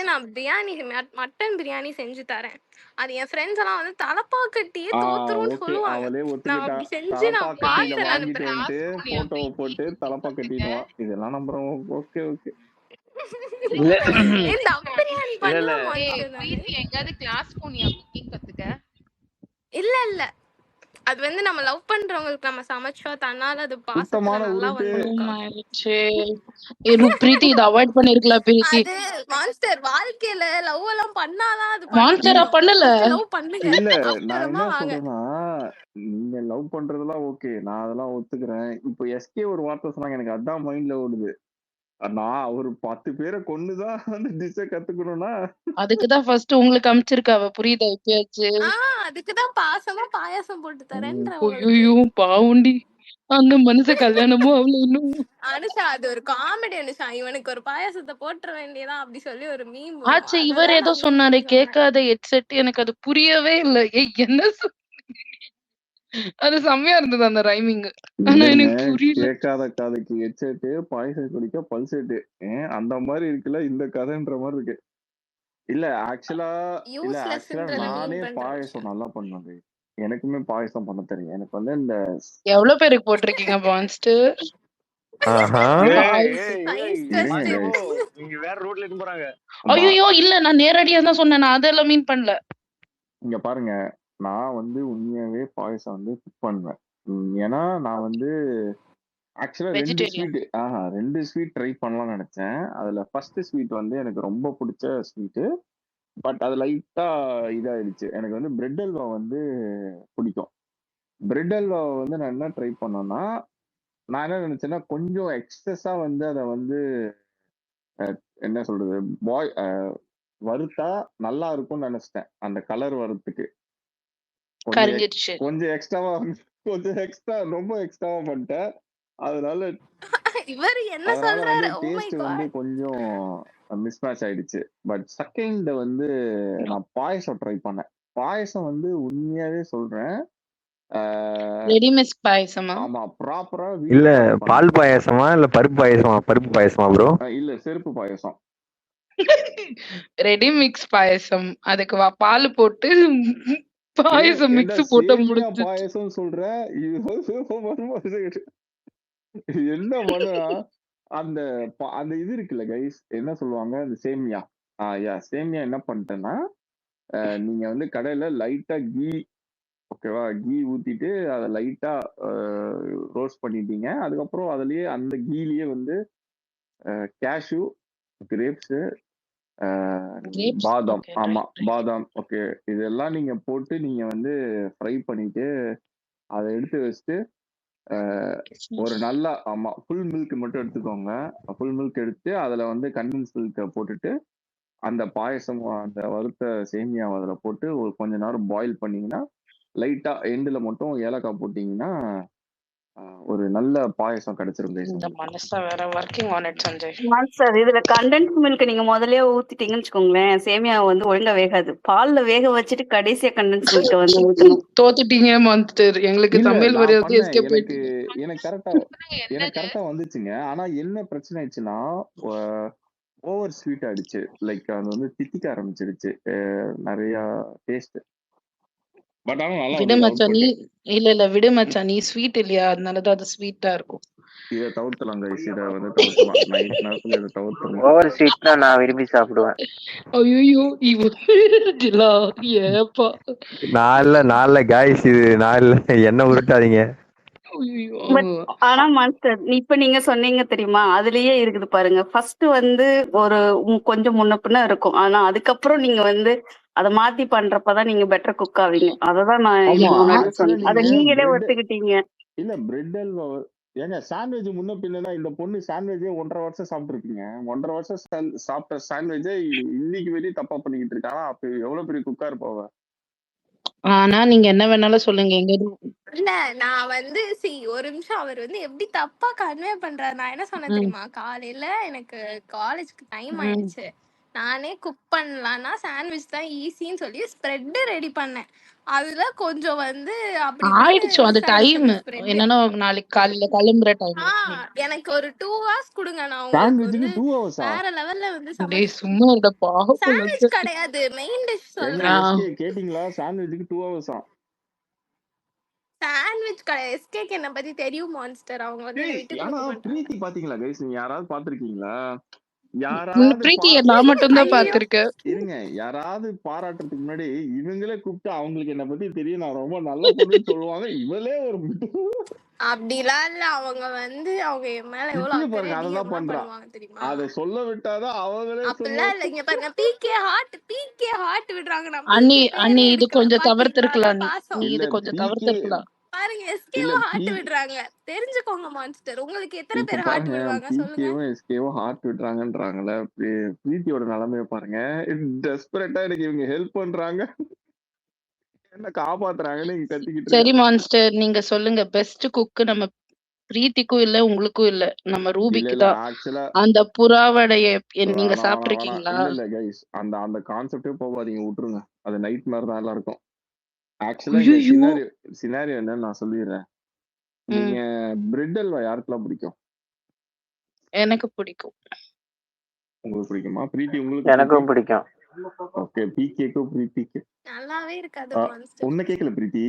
நான் பிரியாணி, மட்டன் பிரியாணி செஞ்சு தரேன். அது என் ஃப்ரெண்ட்ஸ் எல்லாம் வந்து தலப்பா கட்டியே தோத்துரும்னு ஓகே, சொல்லுவாங்க. அவளே நான் ஒத்துக்கிட்டா. அப்படி செஞ்சு தலப்பா நான் கட்டியில பார்சல் வாங்கிட்டு அனுப்புறேன். வந்துட்டு லாஸ்ட் போனியா போட்டோவை போட்டு பிரீத்தி தலப்பா கத்துக்க? கட்டிடுவான். இதெல்லாம் நம்புறோம். Okay okay. இல்ல ஏய், தம் பிரியாணி இல்ல இல்ல பண்ணுவேன் ஏய் மாஸ்டர் நானு. பிரீத்தி எங்காவது கிளாஸ் போனியா குக்கிங் கத்துக்க? இல்ல இல்ல, அது வந்து நம்ம லவ் பண்றவங்களுக்கு நம்ம சமைச்சா தன்னால அது பாசத்துல சுத்தமான நல்லா உருட்டு. வந்துருக்கா. ஆயிடுச்சு. பிரீத்தி இதை அவாய்ட் பண்ணிருக்கலாம் பிரீத்தி. அது மாஸ்டர் வாழ்க்கையில லவ் எல்லாம் பண்ணாதான் அது பண்ண மான்ஸ்டரா தெரியும். பண்ணல. ஃபர்ஸ்ட் லவ் பண்ணுங்க, இல்ல நான் அப்புறமா என்ன வாங்க. சொல்றேன்னா, நீங்க லவ் பண்றதெல்லாம் ஓகே, நான் அதெல்லாம் ஒத்துக்கிறேன். இப்போ எஸ்கே ஒரு வார்த்தை சொன்னாங்க, எனக்கு அதான் மைண்ட்ல ஓடுது. நான் ஒரு 10 பேரை கொண்டுதான் அந்த டிஷ்ஷை கத்துக்கணும்னா அதுக்குதான் ஃபர்ஸ்ட் உங்களுக்கு அனுப்பிச்சிருக்காவ, புரியுதா இப்பயாச்சு? அதுக்குதான் பாசமா பாயாசம் போட்டு தரேன்ற உங்களுக்கு. ஐயோ பாவுண்டி, அந்த மனுஷ கல்யாணமும் அவ்வளவு இன்னும். அனுஷா, அது ஒரு காமெடி அனுஷா. இவனுக்கு ஒரு பாயாசத்தை போட்டுற வேண்டியதான் அப்படி சொல்லி ஒரு மீம் ஆச்சு. இவர் ஏதோ சொன்னாரு கேட்காத ஹெட்செட், எனக்கு அது புரியவே இல்லை. ஏய் என்ன அது செம்மையா இருந்தது அந்த ரைமிங். ஆனா எனக்கு புரியல. கேட்காத காதுக்கு ஹெட்செட்டு, பாயசம் குடிக்க பல்செட்டு, அந்த மாதிரி இருக்குல்ல இந்த கதைன்ற மாதிரி இருக்கு. இல்ல ஆக்சுவலா நானே பாயசம் நல்லா பண்ணுவேன். எனக்குமே பாயசம் பண்ண தெரியும். எனக்கு வந்து இந்த எவ்வளவு பேருக்கு போட்டிருக்கீங்க பான்ஸ்டர்? நீங்க வேற ரோட்ல இருந்து போறாங்க. ஐயோ இல்ல, நான் நேரடியா தான் சொன்னேன், நான் அதெல்லாம் மீன் பண்ணல. இங்க பாருங்க, நான் வந்து உண்மையாவே பாயசம் வந்து குக் பண்ணுவேன். ஏன்னா நான் வந்து ஆக்சுவலா ரெண்டு ஸ்வீட் ட்ரை பண்ணலாம்னு நினைச்சேன். அதுல ஃபர்ஸ்ட் ஸ்வீட் வந்து எனக்கு ரொம்ப பிடிச்ச ஸ்வீட்டு, பட் அது லைட்டா இதாயிடுச்சு. எனக்கு வந்து பிரெட் அல்வா வந்து பிடிக்கும். பிரெட் அல்வா வந்து நான் என்ன ட்ரை பண்ணேன்னா, நான் என்ன நினைச்சேன்னா கொஞ்சம் எக்ஸஸா வந்து அதை வந்து என்ன சொல்றது, வறுத்தா நல்லா இருக்கும்னு நினைச்சிட்டேன். அந்த கலர் வரத்துக்கு கொஞ்சம் எக்ஸ்ட்ரா ரொம்ப எக்ஸ்ட்ராவா பண்ணிட்டேன். அதனால டேஸ்ட் வந்து கொஞ்சம் மிஸ்மேட்ச் ஆயிடுச்சு. பட் செகண்ட் வந்து நான் பாயசம் ட்ரை பண்ணேன். பாயசம் வந்து உண்மையாவே சொல்றேன், ரெடிமிக்ஸ் பாயசமா? ஆமா ப்ராப்பரா. இல்ல பால் பாயசமா இல்ல பருப்பு பாயசமா? பருப்பு பாயசமா ப்ரோ? இல்ல செருப்பு பாயசம். ரெடிமிக்ஸ் பாயசம், அதுக்கு பால் போட்டு பாயசம் மிக்ஸ் போட்டு முடிச்சு. பாயசம் சொல்ற என்ன பண்ணா அந்த இது இருக்குல்ல கைஸ், என்ன சொல்லுவாங்க, அந்த சேமியா. சேமியா என்ன பண்ணிட்டேன்னா, நீங்க வந்து கடையில லைட்டா கீ, ஓகேவா, கீ ஊத்திட்டு அதை லைட்டா ரோஸ்ட் பண்ணிட்டீங்க. அதுக்கப்புறம் அதுலயே அந்த கீலயே வந்து கேஷ்யூ, கிரேப்ஸ், பாதாம், ஆமா பாதாம், ஓகே, இதெல்லாம் நீங்க போட்டு நீங்க வந்து ஃப்ரை பண்ணிட்டு அதை எடுத்து வச்சுட்டு ஒரு நல்ல ஃபுல் மில்க் மட்டும் எடுத்துக்கோங்க. ஃபுல் மில்க் எடுத்து அதுல வந்து கண்டென்ஸ் மில்க போட்டுட்டு அந்த பாயசம், அந்த வறுத்த சேமியா அதுல போட்டு ஒரு கொஞ்ச நேரம் பாயில் பண்ணீங்கன்னா, லைட்டா எண்டுல மட்டும் ஏலக்காய் போட்டீங்கன்னா ஒரு நல்ல பாயசம் கிடைச்சிரும். இந்த மனசா வேற working on it Sanjay. Master, இதுல கண்டென்ஸ் மில்க் நீங்க முதல்லயே ஊத்திட்டீங்கன்னு வச்சுக்கோங்களேன், சேமியா வந்து ஒழுங்கா வேகாது. பால்ல வேக வச்சுட்டு கடைசியா கண்டென்ஸ் மில்க் வந்து ஊத்தணும். தோத்துட்டீங்க மாஸ்டர், எங்களுக்கு சமையல் வரையாது எஸ்கேப் ஆயிட்டு. எனக்கு கரெக்டா வந்துச்சுங்க. ஆனா என்ன பிரச்சனை ஆயிடுச்சுன்னா, ஓவர் ஸ்வீட் ஆயிடுச்சு. லைக் அது வந்து தித்திக்க ஆரம்பிச்சிருச்சு நிறைய டேஸ்ட். பட் ஆனா நல்லா விடு மச்சான், நீ இல்ல விடு மச்சான், நீ ஸ்வீட் இல்லையா, அதனாலதான் அது ஸ்வீட்டா இருக்கும். இதை தவிர்த்தலாம் கைஸ், இதை வந்து தவிர்த்தலாம். நைட் நேரத்துல இதை தவிர்த்தலாம். ஓவர் ஸ்வீட் தான் நான் விரும்பி சாப்பிடுவேன். ஐயோ ஏப்பா நான் இல்ல கைஸ், இது நான் இல்ல, என்ன உருட்டாதீங்க. பட் ஆனா மாஸ்டர் இப்ப நீங்க சொன்னீங்க தெரியுமா, அதுலயே இருக்குது பாருங்க. ஃபர்ஸ்ட் வந்து ஒரு கொஞ்சம் முன்ன பின்ன இருக்கும். ஆனா அதுக்கப்புறம் நீங்க வந்து அத மாத்தி பண்றப்பதான் நீங்க பெட்டர் குக் ஆவீங்க. அததான் நான் ஆமா இதுக்கு முன்னாடி ஆக்சுவலா சொன்னேன். அத நீங்க நீங்களே பிரெட் ஒத்துக்கிட்டீங்க. இல்ல பிரெட் அல்வா ஏங்க சாண்ட்விச் முன்ன பின்னா இந்த பொண்ணு சாண்ட்விச்சே 1.5 வருஷம் சாப்பிட்டுருக்கீங்க. 1.5 வருஷம் சாப்பிட்ட சாண்ட்விச்சே இன்னைக்கு வெளியே தப்பா பண்ணிக்கிட்டு இருக்காங்க. அப்ப எவ்வளவு பெரிய குக்கா இருப்பாவ. ஆனா நீங்க என்ன வேணாலும் சொல்லுங்க. எங்க இல்ல நான் வந்து ஒரு நிமிஷம் அவர் வந்து எப்படி தப்பா கன்வே பண்றாரு. நான் என்ன சொன்னேன் ம், தெரியுமா, காலையில எனக்கு காலேஜ்க்கு டைம் ம். ஆயிடுச்சு, நானே குக் பண்ணலாம்னா சாண்ட்விச் தான் ஈஸின்னு சொல்லி ஸ்ப்ரெட் ரெடி பண்ணேன். அதுல கொஞ்சம் வந்து அப்படி இப்படின்னு ஆயிடுச்சு அது மிஸ் ஆயிடுச்சு டைம். அந்த ஸ்ப்ரெட். என்னன்னா நாளைக்கு காலையில கிளம்புற டைம். எனக்கு ஒரு 2 hours கொடுங்க, நான் உங்களுக்கு சாண்ட்விச்சுக்கு வந்து 2 ஹவர்ஸா? வேற லெவல்ல வந்து டேய் சமைச்சு. சும்மா இருட பாவம். சாண்ட்விச் கிடையாது, மெயின் டிஷ் ஏங்க சொல்றேன். எஸ்கே கேட்டிங்களா? சாண்ட்விச்சுக்கு 2 ஹவர்ஸா? சாண்ட்விச் கிடையாது. எஸ்கேக்கு என்ன பத்தி தெரியும் மான்ஸ்டர், அவங்க வந்து என்ன விட்டு ஆனா கொடுக்க மாட்டாங்க. பிரீத்தி பாத்தீங்களா கைஸ்? நீங்க யாராவது பாத்திருக்கீங்களா? யாராவது பிரீத்தியை நான் மட்டும் தான் ஐயோ பாத்திருக்கேன். இருங்க, யாராவது பாராட்டுறதுக்கு முன்னாடி இவங்களே கூப்பிட்டு அவங்களுக்கு என்ன பத்தி தெரியும், நான் ரொம்ப நல்ல பொண்ணுன்னு சொல்லுவாங்க. இவளே ஒரு அப்படிலாம் இல்ல. அவங்க வந்து அவங்க என் மேல எவ்வளவு இப்பயே பாருங்க அக்கறை அததான் பண்றா. பண்ணுவாங்க தெரியுமா. அத சொல்ல விட்டாதான் அவங்களே அப்படிலாம் இல்ல. இங்க பாருங்க, பிகே ஹார்ட் விடுறாங்க. நான் அண்ணி பிகே பேரே அண்ணி இது எடுக்கல கொஞ்சம் பாத்தீங்களா, தவிர்த்திருக்கலாம். அதான் நீ பாசம். நீ இது இல்ல கொஞ்சம் பிகே தவிர்த்திருக்கலாம். பாருங்க, இல்ல எஸ்கேவும் ஹார்ட் விடுறாங்க. தெரிஞ்சுக்கோங்க மான்ஸ்டர், உங்களுக்கு எத்தனை இப்ப பேர் ஹார்ட் பாருங்க விடுவாங்க சொல்லுங்க. பிகேவும் எஸ்கேவும் ஹார்ட் விடுறாங்கன்றாங்கல்ல. பிரீத்தியோட நிலைமைய பாருங்க. டெஸ்பரேட்டா எனக்கு இவங்க ஹெல்ப் பண்றாங்க, என்ன காப்பாத்துறாங்கன்னு இங்க கத்திக்கிட்டு சரி இருக்கா. மான்ஸ்டர் நீங்க சொல்லுங்க. பெஸ்ட் குக் நம்ம பிரீத்திக்கும் இல்ல உங்களுக்கும் இல்ல, நம்ம இல்ல ரூபிக்கு இல்ல தான். ஆக்சுவலா அந்த புறாவடைய நீங்க வேணாம் வேணாம் வேணாம். சாப்பிட்டிருக்கீங்களா? இல்ல கைஸ், அந்த அந்த கான்செப்டே போகாதீங்க, விட்டுருங்க. அது நைட் மாதிரி தான் எல்லாம் இருக்கும். ஆக்சுவலா இங்க ஐயோ. சினாரியோ என்னன்னு நான் சொல்லிடுறேன். நீங்க பிரெட் அல்வா யாருக்கெல்லாம் பிடிக்கும்? எனக்கு பிடிக்கும். உங்களுக்கு பிடிக்குமா? பிரீத்தி உங்களுக்கு? எனக்கும் பிடிக்கும். ஓகே, பிகேக்கும் பிரீத்திக்கு நல்லாவே இருக்காது மான்ஸ்டர். ஒண்ணு கேக்கல பிரீத்தி,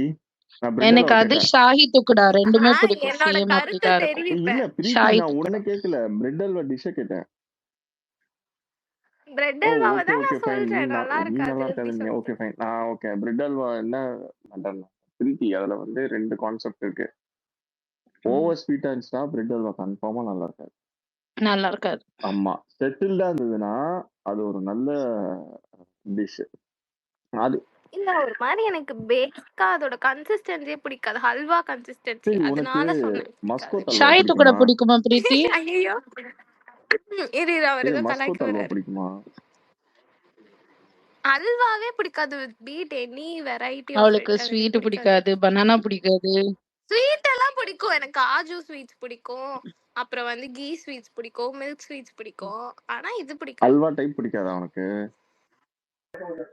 நான் பிரெட் எனக்கு அல்வா அது கேட்டேன். ஷாஹி துக்குடா ரெண்டுமே பிடிக்கும். என்னோட சேம் கருத்து அப்படிதான் இருக்கும். தெரிவிப்பேன். இல்ல பிரீத்தி, ஷாஹி நான் துக்குடா. உடனே கேக்கல, பிரெட் அல்வா டிஷ்ஷ கேட்டேன். பிரெட் ஓ அல்வாவை ஓகே தான் ஓகே நான் ஃபைன். சொல்றேன், நல்லா நீ நல்லா இருக்காது அப்படி இருக்காதுங்க. ஓகே சொல்லிட்டு. ஃபைன். ஓகே பிரெட் அல்வா என்ன பண்றேன் பிரீத்தி, அதுல வந்து 2 கான்செப்ட் இருக்கு. ஓவர் ஸ்வீட்டா இருந்துச்சுன்னா பிரெட் அல்வா கன்ஃபார்மா நல்லா இருக்காது. நல்லா இருக்காது. ஆமா, செட்டில்டா இருந்ததுன்னா அது ஒரு நல்ல டிஷ். அது இல்ல, ஒரு மாதிரி எனக்கு பேசிக்கா அதோட கன்சிஸ்டன்சியே பிடிக்காது, ஹல்வா கன்சிஸ்டன்சி. சரி, உனக்கு அதனால சொன்னேன் மஸ்கோத் பிடிக்காது. அல்வா ஷாஹி துக்குடா பிடிக்குமா? பிடிக்குமா பிரீத்தி? ஐயோ இரு அவர் சரி, ஏதோ மஸ்கோத் கலாய்க்க அல்வா வர்றாரு. பிடிக்குமா? அல்வாவே பிடிக்காது, பீட் எனி வெரைட்டி ஆஃப் அவளுக்கு இட் எனக்கு ஸ்வீட் பிடிக்காது. பிடிக்காது, பனானா பிடிக்காது. ஸ்வீட் எல்லாம் பிடிக்கும் எனக்கு, காஜு ஸ்வீட்ஸ் பிடிக்கும், அப்புறம் வந்து கீ ஸ்வீட்ஸ் பிடிக்கும், மில்க் ஸ்வீட்ஸ் பிடிக்கும். ஆனா இது பிடிக்காது. அல்வா டைப் பிடிக்காதா உனக்கு?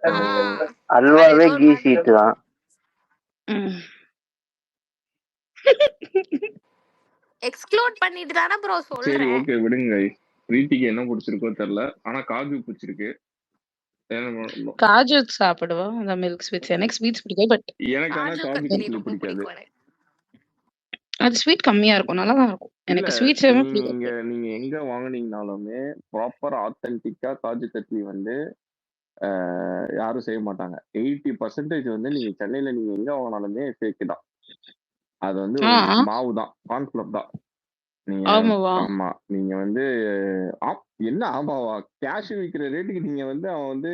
ஆஹ் அது அல்வாவே ஏதோ ஒரு கீ மாதிரி சீட்டு தான். எக்ஸ்க்ளூட் பண்ணிட்டு தானே ப்ரோ சரி சொல்றேன். ஓகே விடுங்க. பிரீத்திக்கு என்ன பிடிச்சிருக்கோ தெரியல, ஆனா காஜு பிடிச்சிருக்கு. காஜு சாப்பிடுவா, அந்த மில்க் ஸ்வீட்ஸ். எனக்கு ஸ்வீட்ஸ் பிடிக்கும், பட் எனக்கு ஆனா காஜு காஜு கட்லி கட்லி ரொம்ப பிடிக்காது. பிடிக்கும் எனக்கு. அது ஸ்வீட் கம்மியா இருக்கும், நல்லா தான் இருக்கும். இல்ல, எனக்கு ஸ்வீட்ஸ் நீங்க பிடிக்காது. நீங்க எங்க வாங்குனீங்கனாலுமே ப்ராப்பர் ஆத்தென்டிக்கா காஜு கட்லி வந்து யாரும் செய்ய மாட்டாங்க. 80% வந்து நீங்க சென்னையில நீங்க எங்க வாங்கினாலுமே ஃபேக் தான். அது வந்து ஒரு மாவு தான், கார்ன்ஃபிளவர் தான். நீங்க ஆமாவா? ஆமா, நீங்க வந்து என்ன ஆமாவா, கேஷ் விக்கிற ரேட்டுக்கு நீங்க வந்து அவன் வந்து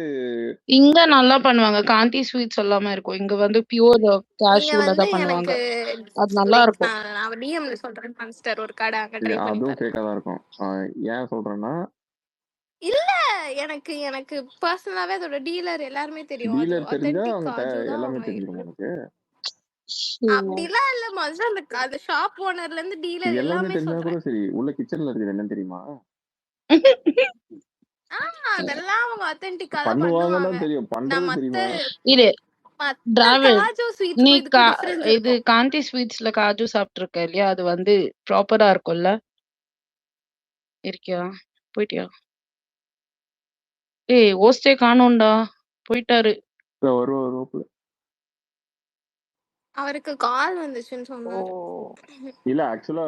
இங்க நல்லா பண்ணுவாங்க. காந்தி ஸ்வீட்ஸ் எல்லாமே இருக்கும். இங்க வந்து பியூர் நீங்க கேஷ்யூல வந்து தான் பண்ணுவாங்க. எனக்கு அது நல்லா லைக் இருக்கும். நான் டிஎம்ல சொல்றேன் மான்ஸ்டர், ஒரு கடை அங்க ட்ரை பண்ணி அதுவும் பாருங்க. ஃபேக்கா தான் இருக்கும். ஏன் சொல்றேன்னா, இல்ல, எனக்கு எனக்கு பர்சனலாவே அதோட டீலர் எல்லாருமே தெரியும். அது டீலர் தெரிஞ்சா ஆத்தென்டிக் அவங்க காஜு தான் எல்லாமே அவங்க. தெரிஞ்சிடும் உனக்கு. அப்படிலாம் இல்ல மாஸ்டர், அந்த ஷாப் ஓனர்ல இருந்து டீலர் எல்லாமே எல்லாமே தெரிஞ்சா கூட சொல்றேன். சரி, உள்ள கிச்சன்ல இருக்குது என்னன்னு தெரியுமா? அதெல்லாம் அவங்க ஆத்தென்டிக்கா தான் பண்ணுவாங்கன்னு பண்ணுவாங்க. தெரியும், நான் பண்றது மத்த தெரியுமா? இரு மத்த டிராவல். காஜு நீ ஸ்வீட்ஸ்க்கும் இதுக்கும் டிஃபரன்ஸ் இது இருக்கும். காந்தி ஸ்வீட்ஸ்ல காஜு சாப்பிட்டிருக்க இல்லையா? அது வந்து ப்ராப்பரா இருக்கும்ல? இருக்கியா? போயிட்டியா? ஏய் ஓஸ்டே காணோம்டா, போயிட்டாரு. வருவாப்புல. அவருக்கு கால் வந்துச்சுன்னு சொன்னாரு. இல்ல ஆக்சுவலா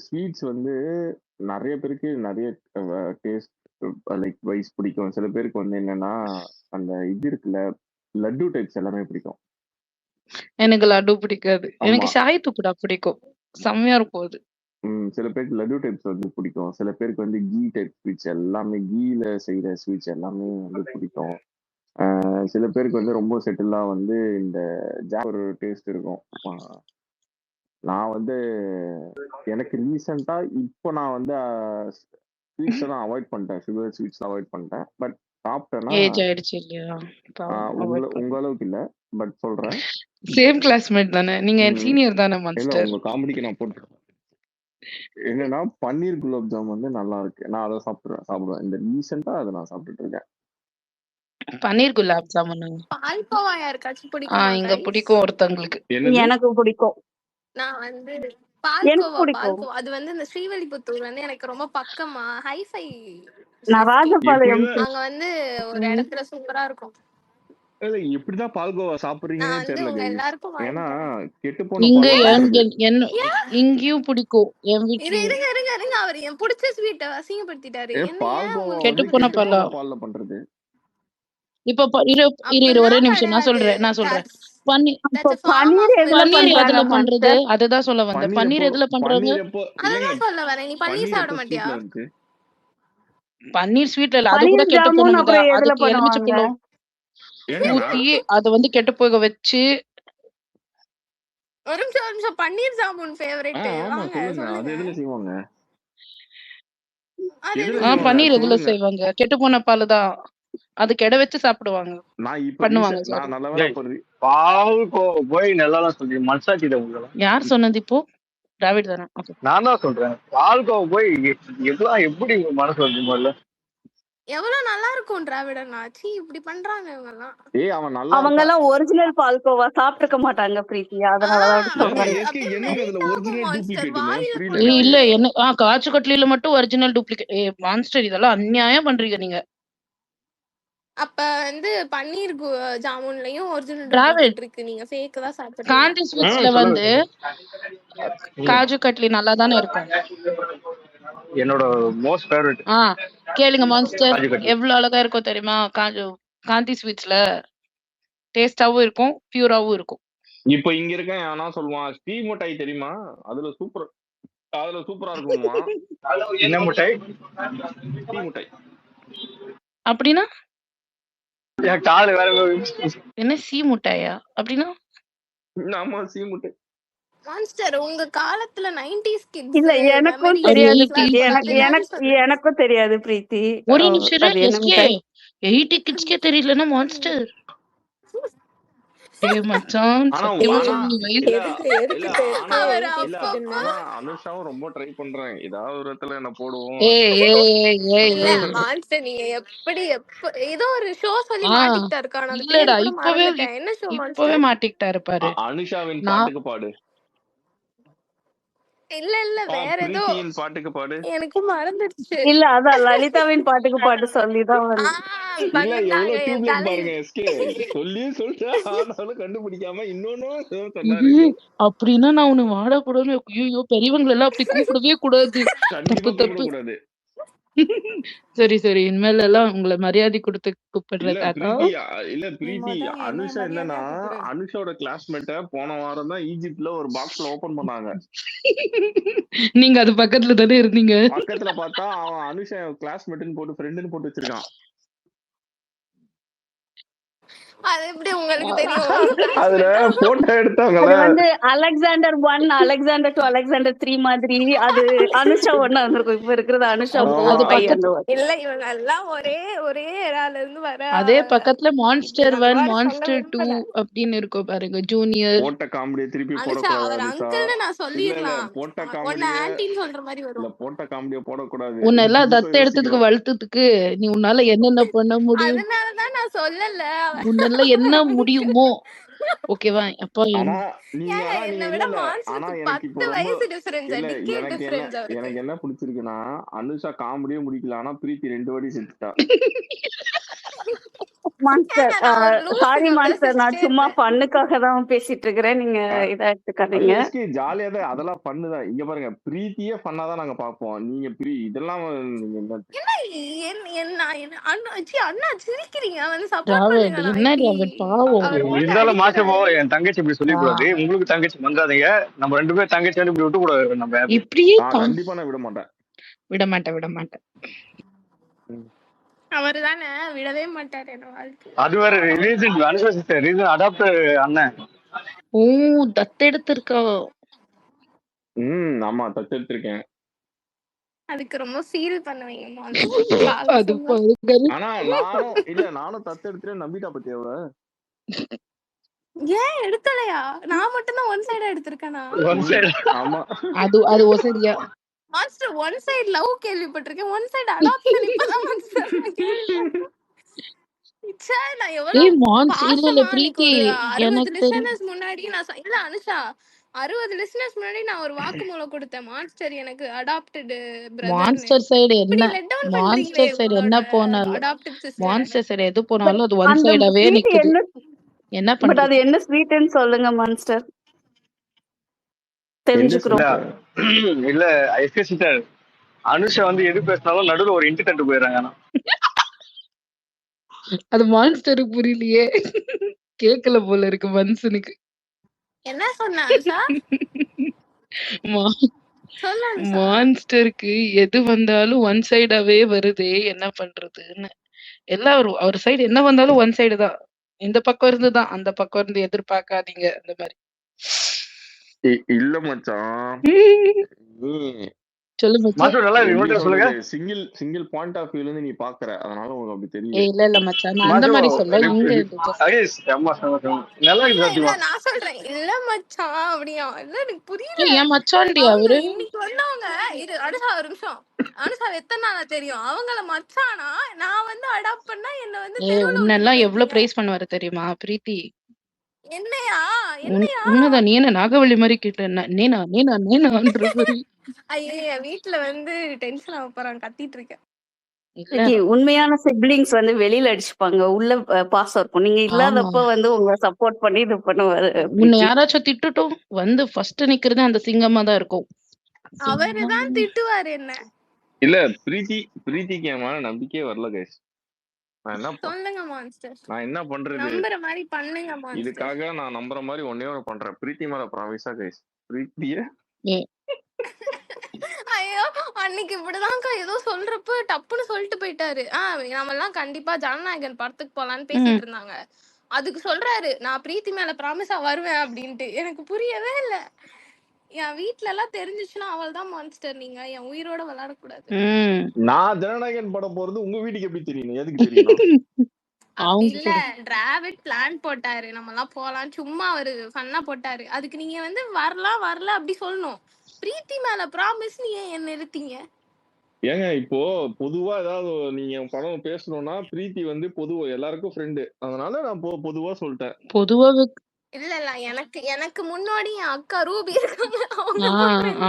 ஸ்வீட்ஸ் வந்து நிறைய பேருக்கு நிறைய டேஸ்ட் லைக் வைஸ் பிடிக்கும். சில பேருக்கு வந்து என்னன்னா அந்த இது இருக்குல்ல, லட்டு டைப்ஸ் எல்லாமே பிடிக்கும். எனக்கு லட்டு பிடிக்காது. எனக்கு ஆமா. ஷாஹி துக்குடா பிடிக்கும். செம்மையா இருக்கும் அது. சில பேருக்கு லட்டு டைப்ஸ் வந்து பிடிக்கும். சில பேருக்கு வந்து கீ டைப் ஸ்வீட்ஸ் எல்லாமே கீல செய்யற ஸ்வீட்ஸ் எல்லாமே வந்து பிடிக்கும். சில பேருக்கு வந்து ரொம்ப செட்டிலா வந்து இந்த ஒரு டேஸ்ட் இருக்கும். நான் வந்து எனக்கு ரீசெண்டா இப்போ நான் வந்து ஸ்வீட்ஸ் தான் அவாய்ட் பண்ணிட்டேன். சுகர் ஸ்வீட்ஸ் அவாய்ட் பண்ணிட்டேன். பட் சாப்பிட்டேன்னா ஏஜ் ஆயிடுச்சு இல்லையா? உங்க அளவுக்கு இல்ல. பட் சொல்றேன். சேம் கிளாஸ்மேட் தானே நீங்க? என் சீனியர் தானே இல்ல மான்ஸ்டர்? உங்க காமெடிக்கு நான் போட்டு என்னன்னா பன்னீர் குலாப் ஜாம் வந்து நல்லா இருக்கு. நான் அதை சாப்பிடுவேன். இந்த ரீசெண்டா அதை நான் சாப்பிட்டுட்டு இருக்கேன். பன்னீர் குலாப் ஜாமுன் பால்கோவா யாருக்காச்சும் பிடிக்குமா இங்க guys? பிடிக்கும் ஒருத்தவங்களுக்கு. எனக்கு பிடிக்கும். நான் வந்து எனக்கு பால்கோவா பிடிக்கும். அது வந்து இந்த ஸ்ரீவில்லிபுத்தூர் வந்து எனக்கு ரொம்ப பக்கமா ஹைஃபை நான் ராஜபாளையம் அங்க வந்து ஒரு இடத்துல சூப்பரா இருக்கும். இல்ல எப்படிதான் பால்கோவா நான் சாப்பிடுறீங்கன்னு வந்து தெரியல உங்க guys. எல்லாருக்கும் வாங்கி ஏன்னா தரேன். கெட்டு போன இங்க பால் பண்றது. இங்கேயும் பிடிக்கும் என் இது வீட்லயும். இருங்க அவர் என் பிடிச்ச ஸ்வீட்டை அசிங்கப்படுத்திட்டாரு. என்ன ஏன் பால்கோவா உங்களுக்கு கெட்டு வந்து போன கெட்டு பாலா? போன பால்ல பண்றது. இப்ப இரு ஒரே அப்படிலாம் நிமிஷம் நான் கிடையாது. சொல்றேன். பன்னீர் இப்போ That's a form paneer of எதுல பன்னீர் milk. எதுல பண்றாங்க பண்றது? மாஸ்டர்? அததான் சொல்ல வந்தேன். பன்னீர் எதுல பண்றாங்க? பன்னீர் எப்போ இல்லைங்க அததான் சொல்ல வரேன். நீ பன்னீர் பன்னீர் சாப்பிட எப்போ மாட்டியா? ஸ்வீட்ல வந்துச்சு. பன்னீர் ஸ்வீட்ல இல்ல, அது கூட பன்னீர் கெட்டு ஜாமுன் போனதுதான். அப்புறம் எதுல அதுக்கு எலுமிச்சை பண்ணுவாங்க? பழம் ஏங்க ஊத்தி அதை வந்து கெட்டு போக வச்சு. ஒரு நிமிஷம் பன்னீர் ஜாமுன் ஃபேவரட். ஆமா வாங்க சொல்லுங்க. அது சொல்லுங்க. எதுல செய்வாங்க? அது எதுல எதுல செய்வாங்க? பன்னீர் எதுல சொல்லுங்க. செய்வாங்க? கெட்டு போன பால் தான். அது கெட வச்சு சாப்பிடுவாங்க. நான் இப்ப பண்ணுவாங்க நான் sorry. நல்ல வேலை அப்ப பால்கோவா போய் நல்லா சொல்லி மனசாட்சி உங்களுக்கு. யார் சொன்னது இப்போ? டிராவிட் தானே? Okay. நான் தான் சொல்றேன். பால்கோவா போய் எப்படி உங்க மனசு வந்து முதல்ல? எவ்வளவு நல்லா இருக்கும் டிராவிடன் ஆச்சு. இப்படி பண்றாங்க இவங்க எல்லாம். அவன் நல்லா அவங்க இருக்கான். எல்லாம் ஒரிஜினல் பால்கோவா சாப்பிட்டுருக்க மாட்டாங்க பிரீத்தி, அதனாலதான் அப்படி ஏங்க சொல்றாங்க. எஸ்கே என்னங்க அதுல ஒரிஜினல் டூப்ளிகேட் வாயில புரியல இல்ல எனக்கு. என்ன காய்ச்சி கட்லியில மட்டும் ஒரிஜினல் டூப்ளிகேட். மான்ஸ்டர் இதெல்லாம் அநியாயம் பண்றீங்க நீங்க. அப்ப வந்து பன்னீர் ஜாமுன்லயும் ஒரிஜினல் டிராவிட் டூப்ளிகேட் இருக்கு. நீங்க ஃபேக் தான் சாப்பிடுறீங்க. காந்தி ஸ்வீட்ஸ்ல வந்து காஜு கட்லி நல்லா தானே இருக்கும். என்னோட மோஸ்ட் ஃபேவரட் கேளுங்க மான்ஸ்டர், காஜு கட்லி. எவ்வளவு அழகா இருக்கும் தெரியுமா? காந்தி ஸ்வீட்ஸ்ல டேஸ்டாவும் இருக்கும், பியூராவும் இருக்கும். இப்ப இங்க இருக்கேன் ஆனா சொல்லுவான் ஸ்ரீ மிட்டாய் தெரியுமா? அதுல சூப்பரா இருக்குமா? என்ன மிட்டாய்? ஸ்ரீ மிட்டாய். அப்படின்னா என் காலு வேற என்ன சி முட்டாயா? அப்படின்னா ஆமா ஸ்ரீ மிட்டாய். மான்ஸ்டர் உங்க காலத்துல 90s கிட்ஸ் இல்ல எனக்கும் தெரியாது. எனக்கும் தெரியாது பிரீத்தி. ஒரு நிமிஷம் அது என்ன மிட்டாய்? 80 கிட்ஸ்க்கே தெரியலன்னா மான்ஸ்டர். மச்சான் அனுஷாவும் ரொம்ப ட்ரை பண்றேன். ஏதாவது ஒரு இடத்துல என்ன போடுவோம். நீங்க எப்படி ஏதோ ஒரு ஷோ சொல்லி மாட்டிக்கிட்டாரு. இல்லடா இப்பவே மாட்டிக்கிட்டாரு பாரு. அனுஷாவின் பாட்டுக்கு பாடு. இல்ல வேற ஏதோ பாட்டுக்கு பாடு. எனக்கு மறந்துடுச்சு. இல்ல அதான் லலிதாவின் பாட்டுக்கு பாட்டு சொல்லிதான் கண்டுபிடிக்காம இன்னொன்னு அப்படின்னா நான் உன்னை வாட கூடாது. ஐயோ பெரியவங்களை எல்லாம் அப்படி கூப்பிடவே கூடாது. தப்பு சரி இனிமேல எல்லாம் உங்களை மரியாதை கொடுத்து கூப்பிடுறதா? இல்ல பிரீத்தி, அனுஷா என்னன்னா அனுஷாவோட கிளாஸ்மேட்ட போன வாரம் தான் ஈஜிப்ட்ல ஒரு பாக்ஸ்ல ஓபன் பண்ணாங்க. நீங்க அது பக்கத்துல தானே இருந்தீங்க. பக்கத்துல பார்த்தா அவன் அனுஷா கிளாஸ்மேட்னு போட்டு ஃப்ரெண்டுன்னு போட்டு வச்சிருக்கான். அது எப்படி உங்களுக்கு தெரியும்? அதுல போட்டோ எடுத்தாங்கல. அது வந்து அலெக்சாண்டர் 1 அலெக்சாண்டர் 2 அலெக்சாண்டர் 3 மாதிரி. அது அனுஷா 1 வந்திருக்கும். இப்ப இருக்கிறது அனுஷா 4 இல்ல இவங்க எல்லாம் ஒரே ஏரால இருந்து வர. அதே பக்கத்துல மான்ஸ்டர் 1 மான்ஸ்டர் 2 அப்படின்னு இருக்கும் பாருங்க. ஜூனியர் போட்ட காமெடியை திருப்பி போடக்கூடாது. அவர் அங்கிள்னு நான் சொல்லிரலாம். போட்ட உன்னை ஆன்ட்டின்னு சொல்ற மாதிரி வரும். இல்ல போட்ட காமெடியை போடக்கூடாது. உன்னை எல்லாம் தத்த எடுத்ததுக்கு வளர்த்ததுக்கு நீ உன்னால என்னென்ன பண்ண முடியும்? அதனாலதான் நான் சொல்லல. உன்னால என்ன முடியுமோ ஓகேவா? அப்பா எனக்கு என்ன பிடிச்சிருக்குன்னா அனுஷா காமெடியும் முடிக்கல. ஆனா பிரீத்தி 2 வாட்டி செத்துட்டா. மாஸ்டர் சாரி மாஸ்டர், நான் சும்மா பண்ணுக்காக தான் பேசிட்டு இருக்கிறேன். நீங்க இதை எடுத்துக்காதீங்க. ஜாலியா தான் அதெல்லாம் பண்ணுதான். இங்க பாருங்க பிரீத்தியே பண்ணாதான் நாங்க பாப்போம். நீங்க இதெல்லாம் அண்ணா சிரிக்கிறீங்க வந்து சப்போர்ட் டிராவிட் பண்ணுங்கண்ணா என்ன இப்படி டிராவிட் பாவம் அவர் போட்டு இருந்தாலும் மாசமோ அடிக்கிறாரு. என் தங்கச்சி இப்படி சொல்லக்கூடாது. உங்களுக்கு தங்கச்சி பண்றாதீங்க. நம்ம 2 பேரும் தங்கச்சி வந்து இப்படி விட்டு கூடாது. நம்ம happy. இப்படியே கண்டிப்பா நான் விட மாட்டேன். விட மாட்டேன். அவரு தானே விடவே மாட்டாரு என்ன வாழ்க்கை. அது வேற reason Anusha sister reason adopt அண்ணன். ஓ தத்தெடுத்திருக்கா. ஆமா தத்தெடுத்திருக்கேன். அதுக்கு ரொம்ப ஃபீல் பண்ணுவீங்க. அது பாருங்க. ஆனா நானும் தத்தெடுத்துட்டு நம்பிட்டா பத்தி அவ ஏன் எடுக்கலையா? நான் மட்டும் தான் ஒன் சைடா எடுத்திருக்கேனா? ஆமா அது ஒசரியா மாஸ்டர் ஒன் சைடு லவ் கேள்விப்பட்டிருக்கேன். ஒன் சைடு அடாப்ஷன் இப்பதான் மாஸ்டர் நான் கேள்விப்பட்டேன். ச்சே, நான் எவ்வளவு பாசமா பிரீத்தி ஒரு 60 எனக்கு லிசனர்ஸ் முன்னாடி நான் இல்ல அனுஷா 60 லிசனர்ஸ் முன்னாடி நான் ஒரு வாக்குமூலம் கொடுத்தேன். மாஸ்டர் எனக்கு அடாப்டட் பிரதர். மான்ஸ்டர் சைடு என்ன லெட் டவுன் மான்ஸ்டர் சைடு என்ன போனாலும் அடாப்டட் சிஸ்டர். மான்ஸ்டர் சைடு எது பட் போனாலும் அது ஒன் அந்த சைடாவே ஸ்வீட் நிக்குது. என்ன என்ன பட் அது பண்றது? என்ன ஸ்வீட்னு சொல்லுங்க மான்ஸ்டர், தெரிஞ்சுக்கிறோம். இல்ல எஸ்கே சிஸ்டர் அனுஷா வந்து எது பேசினாலும் நடுவுல ஒரு இன்ட்டு தட்டு போயிடுறாங்க. ஆனா அது மான்ஸ்டருக்கு புரியலையே. கேக்கல போல இருக்கு மனுஷனுக்கு. என்ன சொன்ன அனுஷா? சொல்லு அனுஷா. மான்ஸ்டருக்கு எது வந்தாலும் ஒன் சைடாவே வருதே என்ன பண்றதுன்னு. எல்லாம் அவர் சைடு என்ன வந்தாலும் ஒன் சைடு தான். இந்த பக்கம் இருந்து தான் அந்த பக்கம் இருந்து எதிர்பார்க்காதீங்க அந்த மாதிரி. இல்ல மச்சான் சொல்லு மச்சான். மாஸ்டர் நல்லா இவன்ட்ட சொல்லுங்க. சிங்கிள் பாயிண்ட் ஆஃப் வியூல இருந்து நீ பாக்குற, அதனால உங்களுக்கு அப்படி தெரியும். இல்ல மச்சான் நான் அந்த மாதிரி சொல்ல. இங்க அகேஷ் அம்மா நல்லா இருக்கு இல்ல சத்தியமா. நான் சொல்றேன் இல்ல மச்சான் அப்படியா? இல்ல எனக்கு புரியல. ஏன் மச்சான்டி அவரு இன்னைக்கு வந்தவங்க இரு அனுஷா ஒரு நிமிஷம். அனுஷா எத்தனை நாளா தெரியும் அவங்கள மச்சானா? நான் வந்து அடாப்ட் பண்ணா என்ன வந்து தெருவுல உன்னெல்லாம் விட்டுட்டு எவ்வளவு போயிட்டீங்க. பிரைஸ் பண்ணுவாரு தெரியுமா பிரீத்தி? என்னையா உண்மைதான். நீ என்ன நாகவள்ளி மாதிரி கேட்ட நேனா நேனான்ற மாதிரி. ஐயே என் வீட்டுல வந்து டென்ஷன் ஆக போறாங்க, கத்திட்டு இருக்கேன். விக்கி, உண்மையான சிப்ளிங்ஸ் வந்து வெளியில அடிச்சுப்பாங்க, உள்ள பாசம் இருக்கும். நீங்க இல்லாதப்ப வந்து உங்களை சப்போர்ட் பண்ணி இது பண்ணுவாரு. உன்னை யாராச்சும் திட்டுட்டும் வந்து ஃபர்ஸ்ட் நிக்கிறது அந்த சிங்கமா தான் இருக்கும். அவருதான் திட்டுவாரு என்ன. இல்ல பிரீத்திக்கு என் மேல நம்பிக்கையே வரல கைஸ். சொல்லுங்க மான்ஸ்டர். நான் என்ன பண்றது? நம்புற மாதிரி பண்ணுங்க மான்ஸ்டர். இதுக்காக நான் நம்புற மாதிரி ஒன்னே ஒண்ணு பண்றேன். பிரீத்தி மேல ப்ராமிஸா கைஸ். பிரீத்திய ஐயோ அன்னைக்கு இப்படிதான்க்கா ஏதோ சொல்றப்ப டப்புன்னு சொல்லிட்டு போயிட்டாரு. நம்ம எல்லாம் கண்டிப்பா ஜனநாயகன் படத்துக்கு போலான்னு பேசிட்டு இருந்தாங்க. அதுக்கு சொல்றாரு நான் பிரீத்தி மேல ப்ராமிஸா வருவேன் அப்படின்ட்டு. எனக்கு புரியவே இல்ல. என் வீட்ல எல்லாம் தெரிஞ்சிச்சுன்னா அவள் தான் மான்ஸ்டர். நீங்க என் உயிரோட விளையாடக்கூடாது. நான் ஜனநாயகன் படம் போறது உங்க வீட்டுக்கு எப்படி தெரியும்? எதுக்கு தெரியும்? இல்ல டிராவிட் பிளான் போட்டாரு நம்ம எல்லாம் போலாம், சும்மா ஒரு ஃபன்னா போட்டாரு. அதுக்கு நீங்க வந்து வரல அப்படி சொல்லணும். பிரீத்தி மேல ப்ராமிஸ் நீ ஏன் நிறுத்தீங்க? ஏங்க இப்போ பொதுவா ஏதாவது நீங்க படம் பேசணும்னா பிரீத்தி வந்து பொதுவா எல்லாருக்கும் ஃப்ரெண்டு, அதனால நான் பொதுவா சொல்லிட்டேன். பொதுவா இல்ல எனக்கு முன்னாடி என் அக்கா ரூபி இருக்காங்க, அவங்க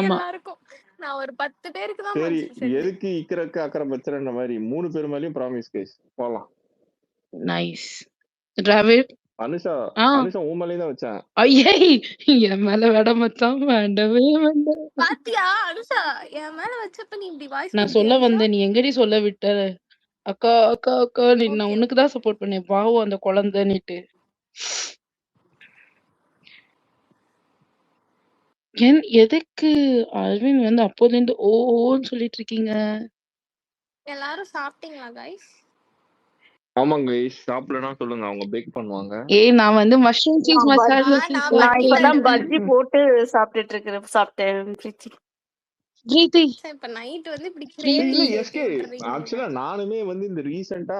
எல்லாருக்கும் நான் ஒரு 10 பேருக்கு தான். சரி எதுக்கு இக்கறக்கு அக்கறை பச்சறன்ற மாதிரி 3 பேர் மேலயும் ப்ராமிஸ் கேஸ் போலாம். நைஸ் டிராவிட். அனுஷா உன் மேலயே தான் வச்சேன். ஐயே என் மேல வேட மச்சான் வேண்டவே வேண்டாம். பாத்தியா அனுஷா என் மேல வச்சப்ப நீ இப்படி வாய்ஸ் நான் சொல்ல வந்தேன், நீ எங்கடி சொல்ல விட்ட? அக்கா அக்கா அக்கா நான் உனக்கு தான் சப்போர்ட் பண்ணேன். பாவம் அந்த குழந்தைன்னுட்டு. எதுக்கு அல்வின் வந்து அப்போதுல இருந்து ஓன்னு சொல்லிட்டு இருக்கீங்க? எல்லாரும் சாப்பிட்டீங்களா கைஸ்? ஆமாங்க கைஸ், சாப்பிடலனா சொல்லுங்க, அவங்க பேக் பண்ணுவாங்க. நான் வந்து மஷ்ரூம் சீஸ் மசாலா நான் இப்பதான் பஜ்ஜி போட்டு சாப்பிட்டேன் பிரீத்தி. இப்ப நைட் வந்து இப்படி ஆக்சுவலா நானுமே வந்து இந்த ரீசெண்டா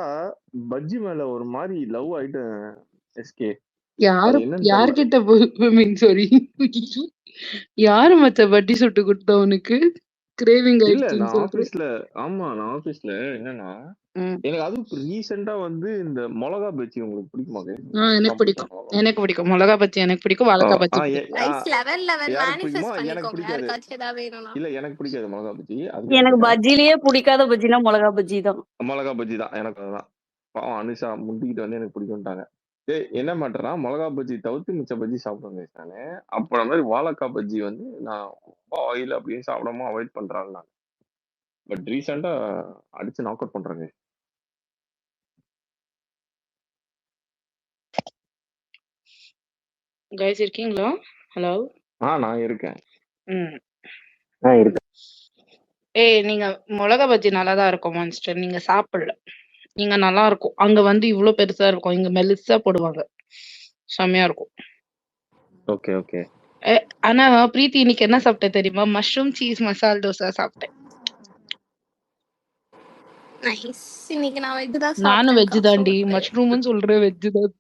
பஜ்ஜி மேல ஒரு மாதிரி லவ் ஆயிட்டேன். எஸ்கே யார்கிட்ட சாரி யாரு மச்ச வட்டி சுட்டு கொடுத்தா உனக்கு கிரேவிங் ஆயிடுச்சுன்னு சொல்லிட்டு? நான் ஆபீஸ்ல என்னன்னா எனக்கு அது ரீசெண்டா வந்து இந்த மிளகா பஜ்ஜி உங்களுக்கு பிடிக்குமா? எனக்கு பிடிக்கும் மிளகா பஜ்ஜி, எனக்கு பிடிக்கும் வாழைக்காய் பஜ்ஜி. இல்ல எனக்கு பிடிக்காது மிளகா பஜ்ஜி. எனக்கு பஜ்ஜிலேயே பிடிக்காத பஜ்ஜினா மிளகா பஜ்ஜி தான். மிளகா பஜ்ஜி தான் எனக்கு. அதுதான் பாவம் அனுஷா முந்திக்கிட்டு வந்து எனக்கு பிடிக்கும்ட்டாங்க. என்ன மாட்டேன்னா மிளகா பஜ்ஜி தவிர்த்து மிச்ச பஜ்ஜி சாப்பிடுவேன் நானு. அப்புறம் மாதிரி வாழைக்காய் பஜ்ஜி வந்து நான் ஆயில் அப்படின்னு சாப்பிடாம அவாய்ட் பண்றாங்க நான். பட் ரீசெண்டா அடிச்சு நாக் அவுட் பண்றாங்க. கைஸ் இருக்கீங்களா? ஹலோ. நான் இருக்கேன். ம். இருக்கு. ஏய் நீங்க மிளகா பஜ்ஜி நல்லா தான் இருக்கும் மான்ஸ்டர். நீங்க சாப்பிடல. நீங்க நல்லா இருக்கும். அங்க வந்து இவ்ளோ பெருசா இருக்கும். இங்க மெலிசா போடுவாங்க. செம்மையா இருக்கும். Okay okay. ஆனா பிரீத்தி இன்னைக்கு என்ன சாப்பிட்டேன் தெரியுமா? மஷ்ரூம் சீஸ் மசால் தோசை சாப்பிட்டேன். நைஸ். இன்னைக்கு நான் வெஜ் தான் நானும் வெஜ் சாப்பிட்டேன்க்கா. தாண்டி. சூப்பர். மஷ்ரூம்னு சொல்றேன் வெஜ் தான்.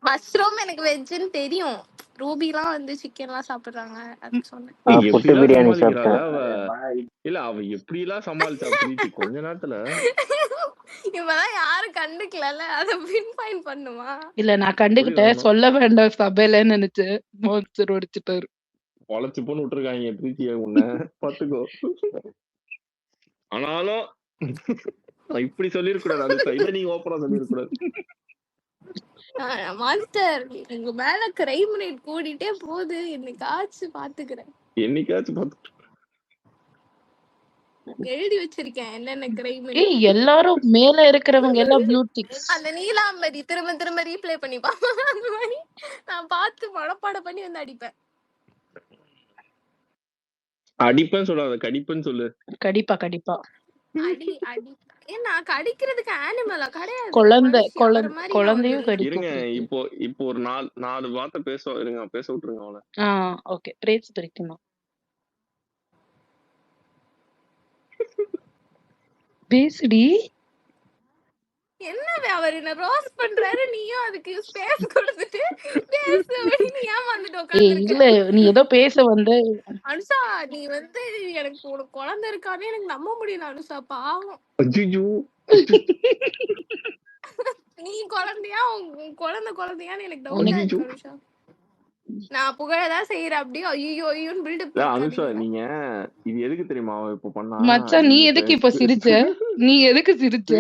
மஷ்ரூம் எனக்கு வெஜ்ஜுன்னு தெரியும். ரூபிலாம் வந்து சிக்கன்லாம் சாப்பிடுறாங்க. அதுக்கு சொன்னேன். புட்டு எப்படிலாம் பிரியாணி சமாளிக்கிறாள சாப்பிட்டேன். அவ. இல்ல அவ எப்படிலாம் சமாளிச்சா பிரீத்தி கொஞ்ச நேரத்துல. இப்பதான் யாரும் கண்டுக்கலல்ல, அத பின் பாயிண்ட் பண்ணுமா? இல்ல நான் கண்டுகிட்டேன். சொல்ல வேண்டாம் சபையிலன்னு நினைச்சேன். மான்ஸ்டர் ஒடிச்சிட்டாரு. பொழைச்சு போன்னு விட்டுருக்காங்க பிரீத்திய உன்ன பாத்துக்கோ. ஆனாலும் இப்படி சொல்லிருக்கூடாது. அது இதை நீங்க ஓப்பனா சொல்லிருக்கூடாது. மாஸ்டர் உங்க மேல கிரைம் ரேட் கூடிட்டே போகுது. என்னைக்காச்சும் பாத்துக்கிறேன். என்னைக்காச்சும் பாத்து எழுதி வச்சிருக்கேன் என்னென்ன கிரைம். ஏய் எல்லாரும் மேல இருக்கிறவங்க எல்லாம் பியூட்டிக்ஸ். அந்த நீலாம்பரி திரும்ப திரும்ப ரீப்ளே பண்ணி பாப்பேன். அந்த மாதிரி நான் பார்த்து மனப்பாடம் பண்ணி வந்து அடிப்பேன். அடிப்பேன்னு சொல்லாத, கடிப்பேன்னு சொல்லு. கடிப்பா கடிப்பா. அடி அடி ஏன்னா கடிக்கிறதுக்கு ஆனிமலா கிடையாது. குழந்தை மனுஷி அவர மாதிரி நான் குழந்தையும் ஒரு கடிக்கும். இருங்க பிரீத்தி. இப்போ ஒரு நாலு வார்த்தை இருங்க பேச விட்டுருங்க அவளை. ஓகே பிரேட்ஸ் பிரிக்கணும். பேசுடி. என்னவே அவர் என்ன ரோஸ் பண்றாரு. நீயும் அதுக்கு ஸ்பேஸ் கொடுத்துட்டு பேசு அப்படின்னு ஏமாந்துட்டு ஏய் இல்ல உட்காந்துருக்க. நீ ஏதோ பேச வந்த. அனுஷா நீ வந்து எனக்கு உனக்கு குழந்தை இருக்கானே எனக்கு நம்ப முடியல அனுஷா. பாவம். ஐயோ நீ குழந்தையா உன் குழந்தையான்னு எனக்கு டவுட்டா உனக்கு இருக்கு அனுஷா. நான் புகழதான் செய்யறேன். அப்படியே ஐயோ ஐயோன்னு பில்டப் அனுஷா கொடுக்காதீங்க. நீங்க இது எதுக்கு தெரியுமா அவ இப்ப பண்ணா? மச்சான் நீ நீங்க எதுக்கு இப்ப சிரிச்ச? நீ எதுக்கு சிரிச்ச?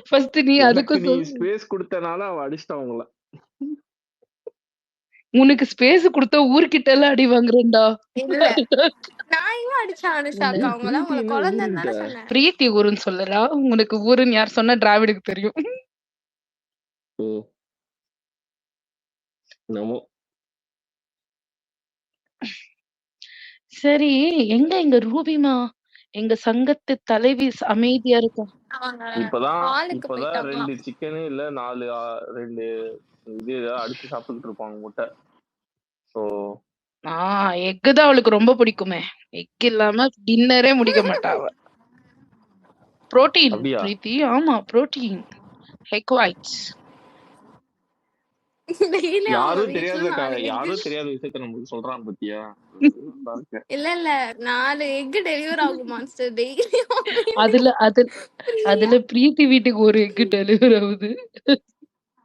ஃபர்ஸ்ட் நீ எனக்கு அதுக்கு நீ சொல்லு. ஸ்பேஸ் கொடுத்தனால அவ அடிச்சிட்டா உங்கள. உனக்கு ஸ்பேஸ் கொடுத்தா ஊர்கிட்ட எல்லாம் அடி வாங்குறேன்டா. இல்ல நான் எங்க அடிச்சேன் அனுஷாக்கா? அவங்களாம் உங்களை என்ன குழந்தைன்னு தானே ஊருட்ட? சொன்னேன். பிரீத்தி ஊருன்னு சொல்லலா. உனக்கு ஊருன்னு யார் சொன்னா டிராவிடுக்கு தெரியும். ஓ நமோ. சரி எங்க ரூபிமா எங்க சங்கத்து தலைவி அமைதியா இருக்கா. அவங்க இப்பதான் ஹாலுக்கு போயிட்டாங்களாம். 2 சிக்கனு இல்ல 2 இது அடிச்சு சாப்பிட்டுட்டு இருப்பாங்க முட்டை. ஸோ எக்கு தான் அவளுக்கு ரொம்ப பிடிக்குமே. எக் இல்லாம டின்னரே முடிக்க மாட்டா அவ. புரோட்டீன் அப்படியா? பிரீத்தி. ஆமா புரோட்டீன். Egg whites. டெய்லி அவங்க யாரும் வீட்டுல தெரியாத 4 யாரும் எக். தெரியாத விஷயத்த நமக்கு சொல்றான் பத்தியா? இல்ல 4 எக் டெலிவர் ஆகும் மாஸ்டர் டெய்லி. அதுல அதுல பிரீத்தி வீட்டுக்கு ஒரு எக் டெலிவரி ஆகுது.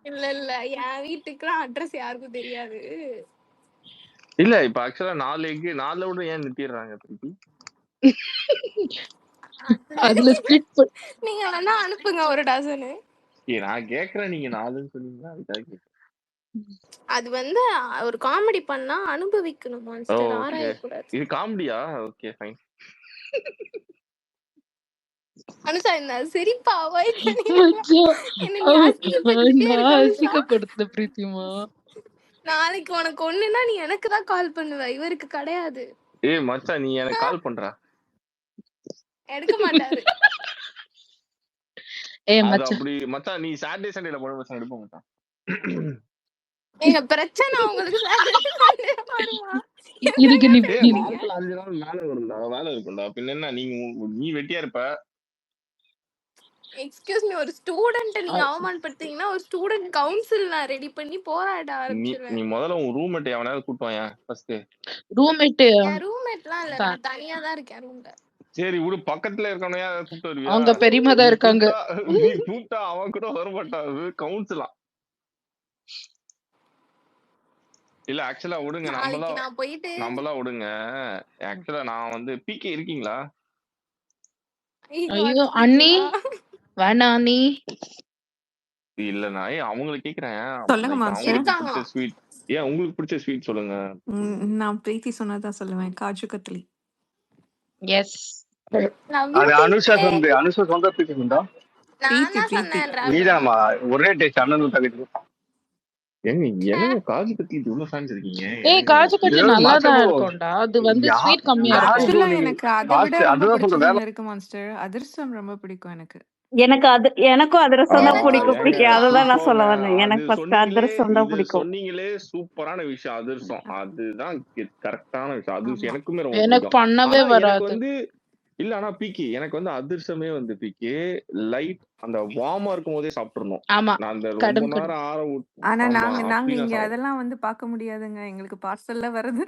இல்ல என் வீட்டுக்குலாம் அட்ரஸ் யாருக்கும் தெரியாது. இல்ல இப்ப ஆக்சுவலா 4 எக் 4 விட ஏன் நிறுத்திடுறாங்க பிரீத்தி? அதுல ஸ்பிளிட் நீங்க வேணா அனுப்புங்க ஒரு டசனு. நான் கேக்குறேன், நீங்க 4ன்னு சொன்னீங்களா அதுக்காக கேக்குறேன். அது வந்து ஒரு காமெடி பண்ணா அனுபவிக்கணும் மாஸ்டர். ஓகே ஆராயக்கூடாது. இது காமெடியா? Okay fine. அனுஷா இந்த சிரிப்பா அவாய்ட் மச்சான் எனக்கு அசிங்கப்பட்டுட்டே நான் இருக்கு அனுஷா. அசிங்கப்படுத்த பிரீத்திமா. நாளைக்கு உனக்கு ஒண்ணுன்னா நீ எனக்கு தான் கால் பண்ணுவ, இவருக்கு கிடையாது. ஏய் மச்சான் நீ எனக்கு கால் பண்ற. எடுக்க மாட்டாரு. ஏய் அது மச்சான் அப்படி மச்சான் நீ சாட்டர்டே சண்டேல போட மச்சான் எடுப்போம் மச்சான். எங்க பிரச்சனை உங்களுக்கு Saturday, Sunday வருமா? இதுக்கு நீ ஏய் வாரத்துல 5 நாள் மேல வரும்டா, வேலை இருக்கும்டா. பின்ன என்ன நீ வெட்டியா இருப்ப. எக்ஸ்கியூஸ் மீ, ஒரு ஸ்டூடெண்ட் நீங்க அவமானப்படுத்தீங்கன்னா ஒரு ஸ்டூடெண்ட் கவுன்சில் நான் ரெடி பண்ணி போராட நீ ஆரம்பிச்சிருவேன். நீ முதல்ல உன் ரூம்மேட் எவனாவது கூட்டு வாயா ஃபர்ஸ்ட். ரூம்மேட் என் ரூம்மேட்லாம் இல்ல, நான் தனியா தான் இருக்கேன் ரூம்ல. சரி விடு, பக்கத்துல இருக்கவனையா கூப்பிட்டு வருவியா? அவங்க பெரியமா தான் இருக்காங்க. நீ கூப்பிட்டா அவன் கூட வர மாட்டான். கவுன்சிலா இல்ல ஆக்சுவலா விடுங்க, நாளைக்கு நான் போயிட்டு நம்மளா விடுங்க. ஆக்சுவலா நான் வந்து பிகே இருக்கீங்களா? ஐயோ அண்ணி வேணா நீ இல்ல நான் அவங்களை கேக்குறேன். சொல்லுங்க மாஸ்டர். பிடிச்ச ஸ்வீட் ஏன் உங்களுக்கு பிடிச்ச ஸ்வீட் சொல்லுங்க. நான் பிரீத்தி சொன்னதான் சொல்லுவேன். காஜு கத்லி. எஸ் அது அனுஷா சொந்த பிடிச்சிருந்தா நான் தான் சொன்னேன். நீதாமா ஒரே டேஸ்ட் அண்ணனும் தகுதி. என்னங்க காஜு கட்லி இவ்வளவு ஃபேன்ஸ் இருக்கீங்க? காஜு கட்லி இதெல்லாம் நல்லா மாஸ்டர் தான் ப்ரோ, இருக்கும்டா. அது வந்து ஸ்வீட் கம்மியா யாரு இருக்கும். ப்ரோ ஆக்சுவலா நீங்க? எனக்கு அதை விட காசு ரொம்ப அதுதான் பிடிச்சது சொல்றேன். வேற ஒண்ணு இருக்கு மாஸ்டர். அதிர்ஷ்டம் ரொம்ப பிடிக்கும் எனக்கு. எனக்கும் அதிரசம் தான் பிடிக்கும் ஏங்க பிடிக்கும். அதுதான் நான் சூப்பர்ங்க. சொல்ல வந்தேன். அது எனக்கு ஃபர்ஸ்ட் சொன்னீங்களே, அதிரசம் தான் இது பிடிக்கும். சொன்னீங்களே சூப்பரான விஷயம் அதிர்ஷ்டம். அதுதான் கரெக்டான விஷயம். அதிர்ஷ்டம் ஆமா. எனக்குமே ரொம்ப எனக்கு பிடிக்கும். பண்ணவே ஆனா எனக்கு வராது. வந்து இல்ல ஆனா பிகே எனக்கு வந்து அதிர்ஷ்டமே வந்து பிகே லைட் அந்த வார்மா இருக்கும் போதே சாப்பிட்டுறணும். ஆமா, நான் அந்த ரொம்ப கடும் கடும். நேரம் ஆற விட்டு ஆனா ஆமா நாங்க நாங்க அப்படிதான் இங்க சாப்பிடுவேன். அதெல்லாம் வந்து பார்க்க முடியாதுங்க. எங்களுக்கு பார்சல்ல வர்றது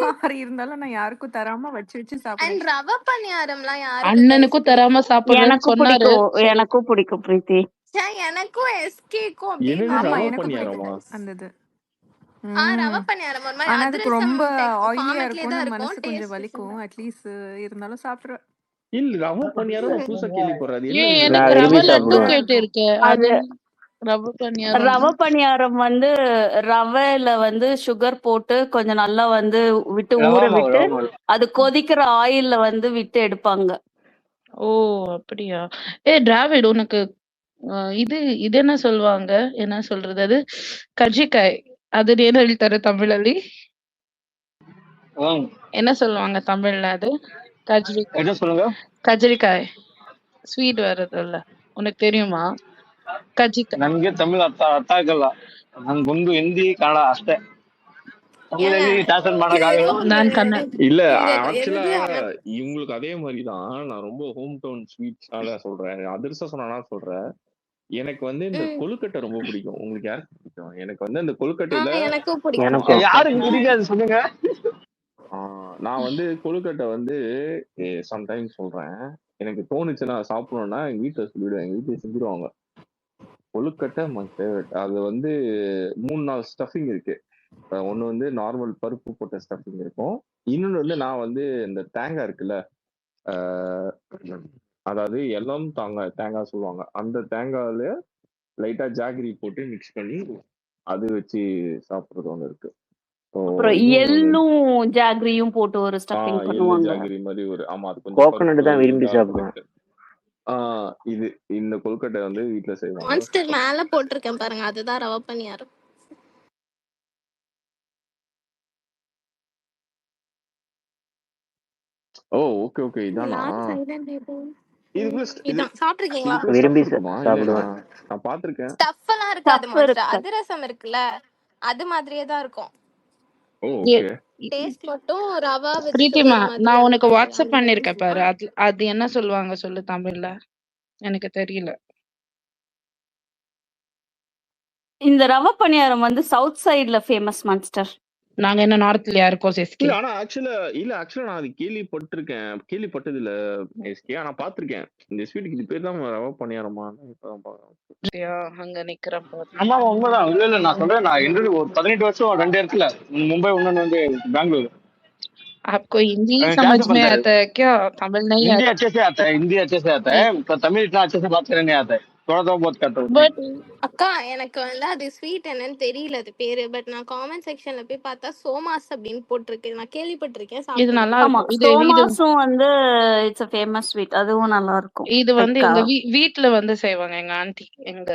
ஆறு இருந்தாலும் நான் யாருக்கும் தராம வச்சு வச்சு அண்ட் சாப்பிடுவேன். ரவ பணியாரம்லாம் யாருக்கு கைஸ் அண்ணனுக்கும் தராம பிடிக்கும்? சாப்பிடுறேன்னு எனக்கும் சொன்னாரு. பிடிக்கும். சரி, எனக்கும் பிடிக்கும் பிரீத்தி. ச்சே, எனக்கும் எஸ்கேக்கும் அப்படியே என்னது ஆமா நிறைய ரவா எனக்கும் பிடிக்கும் பண்ணியாரமா? பிடிக்கும் கைஸ். அந்த இது. ரவ ம். பணியாரம் ஒரு மாதிரி ஆனா அதுக்கு அதிரசம் ரொம்ப ஆயிலியா ஃபார்மட்லயே இருக்கும்னு தான் இருக்கும். மனசு கொஞ்சம் டேஸ்ட் வலிக்கும். டிஃபரெண்டா. அட்லீஸ்ட் இருந்தாலும் சாப்பிடுவேன். இல்ல ரவா பண்ணியாரம் நான் புதுசா கேள்விப்படுறேன். அது ஏன் என்னது? நான் எனக்கு விரும்பி ரவ லட்டு சூப்பரா சாப்பிடுவேன். இருக்கும். கேட்டிருக்கேன். அது அது ரவ பணியாரம் ரவை பணியாரம் வந்து ரவையில வந்து சுகர் போட்டு கொஞ்சம் நல்லா வந்து விட்டு ஊற ரவா மாவு, விட்டு ரவா மாவு. அது கொதிக்கிற ஆயில்ல வந்து விட்டு எடுப்பாங்க. ஓ அப்படியா? டிராவிட் உனக்கு இது இது என்ன சொல்லுவாங்க? என்ன சொல்றது அது? கர்ஜிக்காய். அது ಏನು ಹೇಳ್ತಾರೆ தமிழಲ್ಲಿ? என்ன சொல்லுவாங்க தமிழ்ல அது? கஜ்ரிக்காய். என்ன சொல்லுங்க? கஜ்ரிக்காய். ಸ್ವೀಟ್ ಬರುತ್ತಲ್ಲ. ಉನಗೆ தெரியுமா? ಕಜ್ಜಿಕಾಯಿ. ನನ್ಗೆ ತಮಿಳ್ ಅರ್ಥ ಆಗಲ್ಲ. ನನ್ಗೊಂದು ಹಿಂದಿ ಕನ್ನಡ ಅಷ್ಟೇ. ತಮಿಳಲ್ಲಿ ಟ್ರಾನ್ಸ್ಲೇಟ್ ಮಾಡಕ್ಕಾಗಲ್ಲ. நான் கண்ண இல்ல இங்க ஆக்சுவலா எழுது இவங்களுக்கு அதே மாதிரிதான் நான் ரொம்ப ஹோம் டவுன் ஸ்வீட்ஸால சொல்றேன். அதிர்ஷ்டம் சொன்னா சொல்றேன். எனக்கு வந்து இந்த கொழுக்கட்டை ரொம்ப பிடிக்கும். உங்களுக்கு யாருக்கு பிடிக்கும்? எனக்கு வந்து இந்த கொழுக்கட்டையில எனக்கும் பிடிக்கும். எனக்கும் யாருக்கு பிடிக்காது சொல்லுங்க. நான் வந்து கொழுக்கட்டை வந்து சம்டைம்ஸ் சொல்றேன். எனக்கு தோணுச்சுன்னா சாப்பிடணும்னா எங்க வீட்டுல சொல்லிவிடுவேன். எங்க வீட்டுல செஞ்சிருவாங்க. கொழுக்கட்டை மை ஃபேவரட். அது வந்து 3-4 ஸ்டஃபிங் இருக்கு. ஒண்ணு வந்து நார்மல் பருப்பு போட்ட ஸ்டஃபிங் இருக்கும். இன்னொன்னு வந்து நான் வந்து இந்த தேங்காய் இருக்குல்ல, ஆஹ் அதாவது எல்லாம் தேங்காய் சொல்லுவாங்க. அந்த தேங்காயில லைட்டா ஜாகரி போட்டு மிக்ஸ் பண்ணி அது வச்சு சாப்பிடுறது ஒண்ணு இருக்கு. அப்புறம் எள்ளும் ஜாகரியும் போட்டு ஒரு ஸ்டஃபிங் எள்ளு பண்ணுவாங்க. ஜாகரி மாதிரி ஒரு ஆமா அது கொஞ்சம் கோகோனட் தான் விரும்பி சாப்பிடுவேன். இது இந்த கொழுக்கட்டை வந்து வீட்டுல செய்வாங்க. மான்ஸ்டர் மேல போட்டிருக்கேன் பாருங்க, அதுதான் ரவ பணியாரம். ஓ ஓகே ஓகே இதானா? யார் சைலண்ட் ஆயிட்டு? இதுக்குள்ள இதான் சாப்பிட்டிருக்கீங்களா? இதுக்குள்ள விரும்பி stuff இருக்குமா? இல்ல சாப்பிடுவேன். நான் பாத்திருக்கேன். ஸ்டஃப் எல்லாம் இருக்காது ஸ்டஃப் மாஸ்டர். இருக்கு. அதிரசம் இருக்குல்ல, அது மாதிரியே தான் இருக்கும். ஓ ஓகே. டேஸ்ட் மட்டும் ரவா வித் பிரீத்திமா, சுகர் மாதிரி நான் அந்த உனக்கு மாதிரி வாட்ஸ்அப் அந்த மாதிரி பண்ணிருக்கேன் பாரு. இருக்கும். அது அது என்ன சொல்லுவாங்க சொல்லு தமிழ்ல? எனக்கு தெரியல. இந்த ரவை பணியாரம் வந்து சவுத் சைடுல ஃபேமஸ் மான்ஸ்டர். நாங்க என்ன நார்த்லயா இருக்கோம் செஸ்கி? இல்ல ஆனா ஆக்சுவலா நான் அது கேள்விப்பட்டது இல்ல எஸ்கே. ஆனா பாத்திருக்கேன். இந்த ஸ்வீட்டுக்கு இது பேர் தான் ரவா பணியாரமா? இப்பதான் பாக்குறேன். அங்க நிக்கிறேன் பாரு. ஆமா உண்மைதான். இல்ல நான் சொல்றேன். நான் என்னது ஒரு 18 வருஷம் 2 இடத்துல, மும்பை, இன்னொன்னு வந்து பெங்களூர். आपको हिंदी क्या समझ से में बनता है? आता है क्या? तमिल नहीं हिंदी आता? अच्छे से आता है, हिंदी अच्छे से आता है, पर तमिल इतना अच्छे से बात करने नहीं आता है. थोड़ा थोड़ा बहुत करता हूँ. பட் அக்கா, எனக்கு வந்து அது ஸ்வீட் என்னன்னு தெரியல அது பேரு. பட் நான் காமெண்ட் செக்ஷன்ல போய் பார்த்தா சோமாஸ் அப்படின்னு போட்டிருக்கு. நான் கேள்விப்பட்டிருக்கேன், இது சாப்பிட்டது நல்லா இல்ல. ஆமா, இருக்கும். இது இது சோமாஸும் வந்து இட்ஸ் a ஃபேமஸ் ஸ்வீட். அதுவும் நல்லா இருக்கும். இது வந்து லைக் எங்க வீட்ல வந்து செய்வாங்க எங்க ஆன்ட்டி. எங்க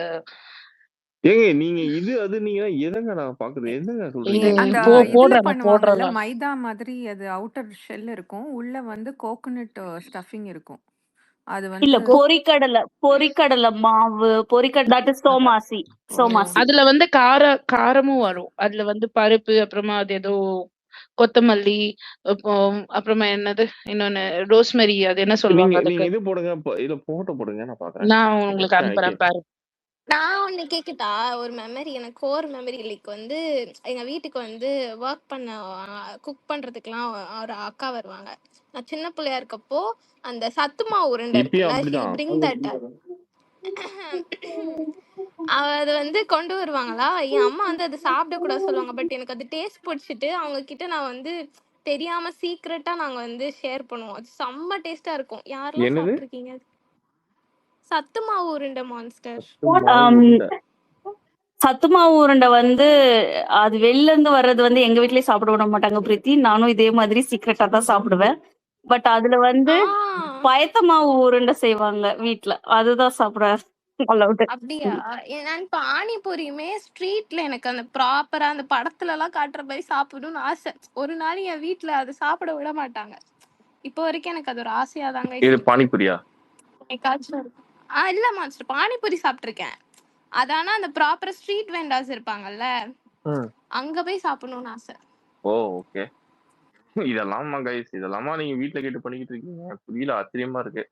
ஏங்க நீங்க இது அது நீங்க எதங்க நான் பாக்குறது? எதங்க இது சொல்றீங்க? அந்த இதுல போடுறேன் பண்ணுவாங்கல்ல, போடுறேன். மைதா மாதிரி அது அவுட்டர் ஷெல் இருக்கும். உள்ள வந்து கோகோனட் ஸ்டஃபிங் இருக்கும். அது இல்ல வந்து பொரிக்கடலை மாவு, தட் இஸ் சோமாசி. ஓ சோமாசி. அதுல வந்து காரமும் வரும். அதுல வந்து பருப்பு, அப்புறமா அது ஏதோ கொத்தமல்லி, அப்புறமா என்னது இன்னொன்னு ரோஸ்மெரி, அது என்ன சொல்லுவாங்க நீங்க அதுக்கு? இது போடுங்க. இதுல போட்டோ போடுங்க, நான் பாக்குறேன். நான் உங்களுக்கு அனுப்புறேன் பாரு. நான் ஒண்ணு கேக்குட்டா, ஒரு மெமரி, எனக்கு கோர் மெமரி. லைக் வந்து எங்க வீட்டுக்கு வந்து ஒர்க் பண்ண குக் பண்றதுக்குலாம் ஒரு அக்கா வருவாங்க. நான் சின்ன பிள்ளையா இருக்கப்போ அந்த சத்து மாவு உருண்டை இப்பயும் இருக்குல்ல, அப்படிதான். பிரிங் தட் அது வந்து கொண்டு வருவாங்களா. என் அம்மா வந்து அது சாப்பிடக்கூடாது சொல்லுவாங்க. பட் எனக்கு அது டேஸ்ட் பிடிச்சிட்டு அவங்க கிட்ட நான் வந்து தெரியாம சீக்ரெட்டா நாங்க வந்து ஷேர் பண்ணுவோம். அது செம்ம டேஸ்டா இருக்கும். யாரெல்லாம் என்னது? சாப்பிட்டுருக்கீங்க? சத்து மாவு உருண்டை மான்ஸ்டர். சத்து மாவு உருண்டை வந்து அது வெளில இருந்து வர்றது வந்து எங்க வீட்லயே சாப்பிட விட மாட்டாங்க பிரீத்தி. நானும் இதே மாதிரி சீக்ரெட்டா தான் சாப்பிடுவேன். பட் அதுல வந்து பயத்த மாவு உருண்டை செய்வாங்க வீட்ல. அதுதான் சாப்பிடுவேன். அலவுட். அப்படியா? நான் பானிபூரியுமே ஸ்ட்ரீட்ல எனக்கு அந்த ப்ராப்பரா அந்த படத்துல எல்லாம் காட்டுற மாதிரி சாப்பிடணும்னு ஆசை. ஒரு நாள் என் வீட்ல அது சாப்பிட விட மாட்டாங்க. இப்போ வரைக்கும் எனக்கு அது ஒரு ஆசையா தாங்க இது இருக்கு. பானிபூரியா? என்னைக்காச்சும் இருக்கும். இல்ல மாஸ்டர், பானிபூரி சாப்பிட்டிருக்கேன். அதானா அந்த ப்ராப்பர் ஸ்ட்ரீட் வெண்டார்ஸ் இருப்பாங்கல்ல, அங்க போய் சாப்பிடணும்னு ஆசை. ஓ ஓகே. இதெல்லாமா கைஸ், இதெல்லாமா நீங்க வீட்ல கேட்டு பண்ணிக்கிட்டு இருக்கீங்க? புரியல, ஆச்சரியமா இருக்கு.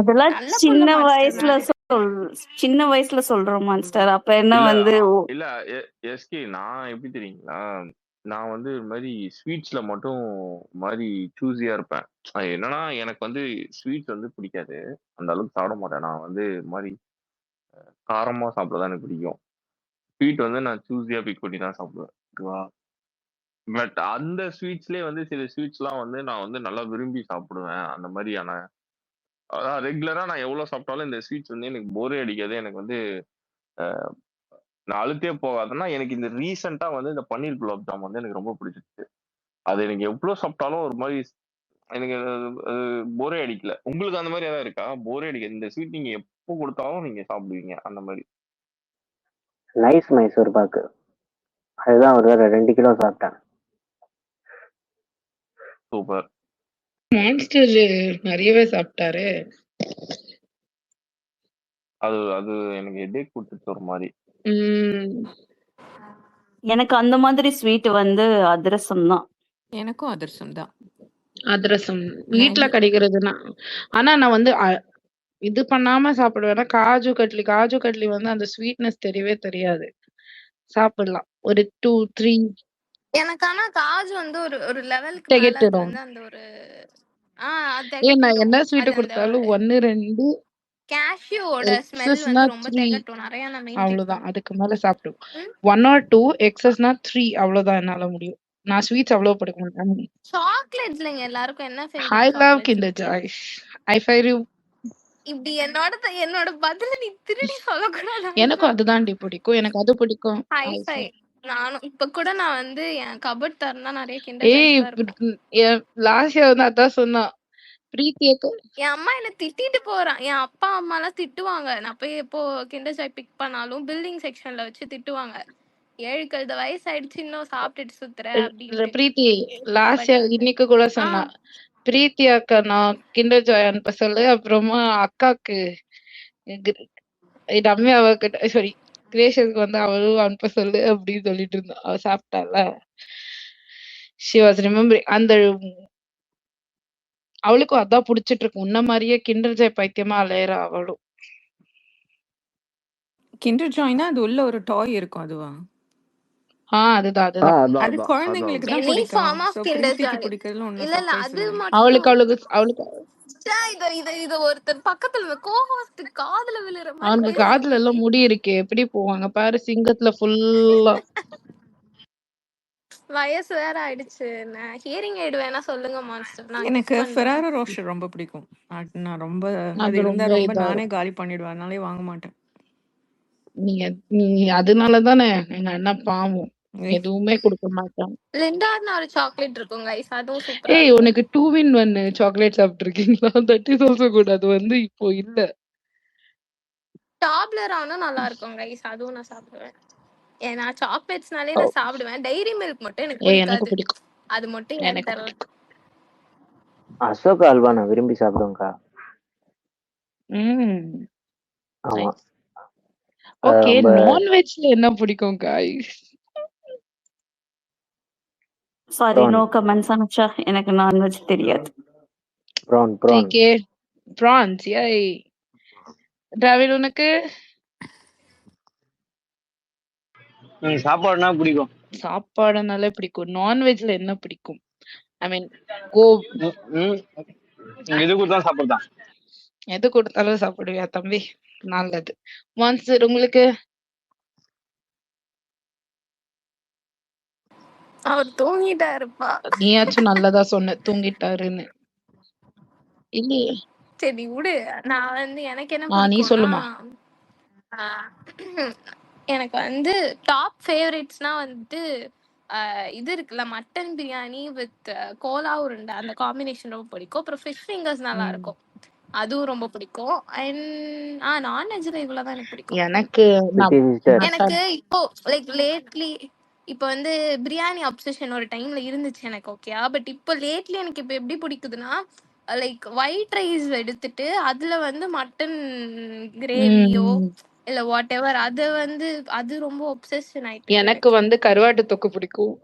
அதெல்லாம் நல்ல புள்ள சின்ன மாஸ்டர் வயசுல நானு. சின்ன வயசுல சொல்றோம் மாஸ்டர். அப்ப என்ன இல்ல வந்து இல்ல எஸ்கே, நான் எப்படி தெரியுங்களா, நான் வந்து இது மாதிரி ஸ்வீட்ஸ்ல மட்டும் மாதிரி சூஸியா இருப்பேன். என்னன்னா எனக்கு வந்து ஸ்வீட்ஸ் வந்து பிடிக்காது, அந்த அளவுக்கு சாப்பிட மாட்டேன். நான் வந்து இது மாதிரி காரமா சாப்பிட தான் எனக்கு பிடிக்கும். ஸ்வீட் வந்து நான் சூஸியா பிக் பண்ணி தான் சாப்பிடுவேன். ஓகேவா? பட் அந்த ஸ்வீட்ஸ்லயே வந்து சில ஸ்வீட்ஸ்லாம் வந்து நான் வந்து நல்லா விரும்பி சாப்பிடுவேன். அந்த மாதிரியான ரெகுலரா நான் எவ்வளவு சாப்பிட்டாலும் இந்த ஸ்வீட்ஸ் வந்து எனக்கு போரே அடிக்காது. எனக்கு வந்து அஹ், நான் அழுத்தே போகாதுன்னா, எனக்கு இந்த ரீசெண்டா வந்து இந்த பன்னீர் குலாப் ஜாம் வந்து எனக்கு ரொம்ப பிடிச்சிருக்கு. அது எனக்கு எவ்வளவு சாப்பிட்டாலும் ஒரு மாதிரி எனக்கு போரே அடிக்கல. உங்களுக்கு அந்த மாதிரி ஏதாவது இருக்கா? போரே அடிக்காது, இந்த ஸ்வீட் நீங்க எப்போ கொடுத்தாலும் நீங்க சாப்பிடுவீங்க அந்த மாதிரி? நைஸ் மைசூர் பாக்கு, அதுதான் ஒரு தடவை 2 கிலோ சாப்பிட்டேன். சூப்பர். மான்ஸ்டர் நிறையவே சாப்பிட்டாரு. அது அது எனக்கு ஹெட்டேக் கொடுத்துச்சு ஒரு மாதிரி. எனக்கு அந்த மாதிரி ஸ்வீட் வந்து அதிரசம் தான். எனக்கும் அதிரசம் தான். அதிரசம் நான் வீட்ல எங்க கிடைக்கிறதுனா, ஆனா நான் வந்து இது பண்ணாம சாப்பிடுவேன்னா காஜு கட்லி. காஜு கட்லி வந்து அந்த ஸ்வீட்னஸ் தெரியவே தெரியாது, சாப்பிடலாம் ஒரு 2 3 எனக்கு ஆனா காஜு வந்து ஒரு ஒரு லெவலுக்கு மேல அது திகட்டிடும். வந்து அந்த ஒரு நான் திகட்டிடும். என்ன ஸ்வீட் அது அந்த கொடுத்தாலும் 1 2 கேஷ்யூவோட ஸ்மெல் எக்ஸஸ்னா வந்து ரொம்ப 3 திகட்டும். நிறைய நான் மெயின்டைன் அவ்வளவுதான். பண்ணுவேன். அதுக்கு மேல சாப்பிடுவோம். 1 or 2 எக்ஸஸ்னா 3 அவ்வளவுதான் என்னால முடியும். நான் ஸ்வீட்ஸ் அவ்வளவு பிடிக்க மாட்டேன். சாக்லேட்ஸ்லங்க எல்லாருக்கும் என்ன I favourite love chocolates Kinder இருக்கு? Joy. I find you. இப்படி என்னோட பதில நீ திருடி சொல்லக்கூடாது. எனக்கும் அதுதான்டி பிடிக்கும். எனக்கு அது பிடிக்கும். ஹைஃபை. நானும் இப்ப கூட நான் வந்து என் கபட் திறந்தா நிறைய கிண்டர் ஏய் ஜாய்ஸ் தான் இருக்கும். லாஸ்ட் இயர் வந்து அதான் சொன்னா பிரீத்தியக்கு. என் அம்மா என்ன திட்டிட்டு போறான். என் அப்பா அம்மா எல்லாம் திட்டுவாங்க. நான் போய் எப்போ கிண்டர் ஜாய் பிக் பண்ணாலும் பில்டிங் செக்ஷன்ல வச்சு திட்டுவாங்க. 7 கழுத வயசு ஆயிடுச்சு, இன்னும் சாப்பிட்டுட்டு சுத்துற அப்படின்னு. பிரீத்தி லாஸ்ட் இயர் இன்னைக்கு கூட சொன்னா, பிரீத்தி அக்கா நான் கிண்டர் ஜாய் அனுப்ப சொல்லு, அப்புறமா அக்காக்கு ரம்யா அவகிட்ட சாரி கிரேஷனுக்கு வந்து அவளும் அனுப்ப சொல்லு அப்படின்னு சொல்லிட்டு இருந்தா. அவ சாப்பிட்டால, ஷி வாஸ் ரிமெம்பரிங். அந்த அவளுக்கும் அதான் புடிச்சிட்டு இருக்கு. உன்ன மாதிரியே கிண்டர் ஜாய் பைத்தியமா அலையறா அவளும். கிண்டர் ஜாய்னா அது உள்ள ஒரு டாய் இருக்கும், அதுவா? அதுதான் அது குழந்தைங்களுக்கு தான் Any பிடிக்கும். form of so Kinder பிரீத்திக்கு Joy. பிடிக்கிறதுல ஒன்னும் இல்ல இல்ல, சர்ப்ரைஸ் அது இல்ல. அவளுக்கு மட்டும் அவளுக்கு இத ஒருத்தர் பக்கத்துல இந்த கோஹோஸ்ட் காதுல விழுற மாதிரி அவனுக்கு காதுல எல்லாம் முடி இருக்கே, எப்படி போவாங்க பாரு சிங்கத்துல ஃபுல்லா. வயசு வேற ஆயிடுச்சு. நான் ஹியரிங் எய்ட் வேணா சொல்லுங்க மாஸ்டர், நான் எனக்கு gift பண்றேன். ஃபெராரோ ரோஷர் ரொம்ப பிடிக்கும். நான் ரொம்ப அது அது இருந்தா ரொம்ப ரொம்ப இதா நானே இருக்கும். காலி பண்ணிடுவேன், அதனாலே வாங்க மாட்டேன். நீ அதனாலதானே எங்க அண்ணன் பாவம் எதுவுமே கொடுக்க மாட்டான். லிண்டார்னு ஒரு சாக்லேட் இருக்கும் கைஸ், அதுவும் சூப்பரா ஏய், இருக்கும். உனக்கு 2-in-1 சாக்லேட் சாப்பிட்டுருக்கீங்களா? That is also good. அது வந்து இப்போ இல்ல. டாப்லர் ஆனா நல்லா இருக்கும் கைஸ், அதுவும் நான் சாப்பிடுவேன். ஏன்னா சாக்லேட்ஸ்னாலே நான் சாப்பிடுவேன். டைரி மில்க் மட்டும் எனக்கு எனக்கு பிடிக்காது. பிடிக்கும். அது மட்டும் ஏன் எனக்கு தெரியல. பிடிக்கும். அசோக் அல்வா நான் விரும்பி சாப்பிடுவேன்க்கா. ஆமா, ஓகே, ரொம்ப நான்வெஜ்ல என்ன பிடிக்கும் गाइस? Sorry, no comments அனுச்சா. எனக்கு நான்வெஜ் தெரியாது. PRAN okay, France. ஏய் டிராவிட், உனக்கு சாப்பாடுனா பிடிக்கும். சாப்பாடுனாலே பிடிக்கும். நான்வெஜ்ல என்ன பிடிக்கும்? ஐ மீன் கோ எது கொடுத்தாலும் சாப்பிடுதான். எது கொடுத்தாலும் சாப்பிடுவியா தம்பி? நல்லது. மான்ஸ்டர், உங்களுக்கு? அவர் தூங்கிட்டாருப்பா. நீயாச்சும் நல்லதா சொன்ன, தூங்கிட்டாருன்னு. இல்லையே. சரி விடு. நான் வந்து எனக்கு என்ன நீ பிடிக்கும்னா, சொல்லுமா. எனக்கு வந்து டாப் ஃபேவரட்ஸ்னா வந்து இது இருக்குல்ல, மட்டன் பிரியாணி வித் கோலா உருண்டை, அந்த காம்பினேஷன் ரொம்ப பிடிக்கும். அப்புறம் ஃபிஷ் ஃபிங்கர்ஸ் நல்லா இருக்கும். அதுவும் ரொம்ப பிடிக்கும். அண்ட் நான்வெஜ்ல இவ்வளவுதான் எனக்கு பிடிக்கும். எனக்கு நான் பிரித்தி சிஸ்டர் எனக்கு மட்டன் இப்போ லைக் லேட்லி இப்போ வந்து பிரியாணி அப்சஷன் ஒரு டைம்ல இருந்துச்சு எனக்கு, ஓகேயா. பட் இப்போ லேட்லி எனக்கு இப்போ எப்படி பிடிக்குதுன்னா, லைக் ஒயிட் ரைஸ் எடுத்துட்டு அதுல வந்து மட்டன் கிரேவியோ இல்ல வாட் எவர் அது வந்து அது ரொம்ப ஒப்சஷன் ஆயிட்டு இருக்கு எனக்கு எனக்கு. வந்து கருவாட்டு தொக்கு பிடிக்கும்.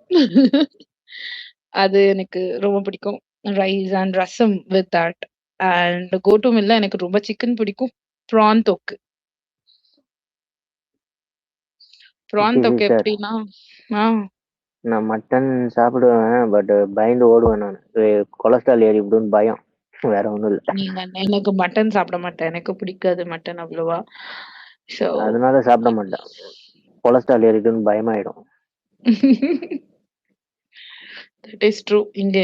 அது எனக்கு ரொம்ப பிடிக்கும். Rice and rasam with that. And கோட்டு மில்ல எனக்கு ரொம்ப சிக்கன் பிடிக்கும். ப்ரான் தொக்கு. ப்ரான் பிரித்தி தொக்கு சிஸ்டர் எப்படின்னா ஆ நான் மட்டன் சாப்பிடுவேன், பட் பயந்து ஓடுவேன் நான். கொலஸ்ட்ரால் ஏறி விடுன்னு பயம், வேற ஒண்ணும் இல்ல. நீங்க எனக்கு மட்டன் சாப்பிட மாட்டேன். எனக்கு பிடிக்காது மட்டன் அவ்வளவா. ஸோ அதனால சாப்பிட மாட்டேன். கொலஸ்ட்ரால் ஏறிடுன்னு பயமாயிடும். That is true. இங்க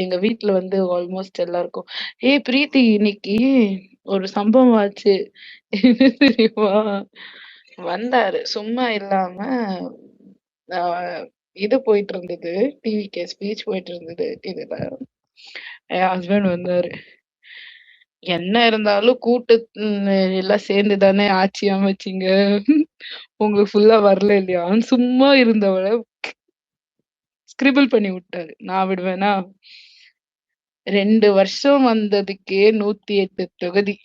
எங்க வீட்ல வந்து ஆல்மோஸ்ட் எல்லாருக்கும் பிரீத்தி இன்னைக்கு ஒரு சம்பவம் ஆச்சு. என்ன தெரியுமா? வந்தாரு சும்மா இல்லாம. இது போயிட்டு இருந்தது, டிவிக்கு ஸ்பீச் போயிட்டு இருந்தது இதுல. என் ஹஸ்பண்ட் வந்தாரு. என்ன இருந்தாலும் கூட்டு எல்லாம் சேர்ந்து தானே ஆட்சி அமைச்சிங்க, உங்களுக்கு ஃபுல்லா வரல இல்லையான்னு சும்மா இருந்தவள ஸ்கிரிபிள் பண்ணி விட்டாரு. நான் விடுவேனா? 2 வருஷம் வந்ததுக்கே 108 தொகுதி.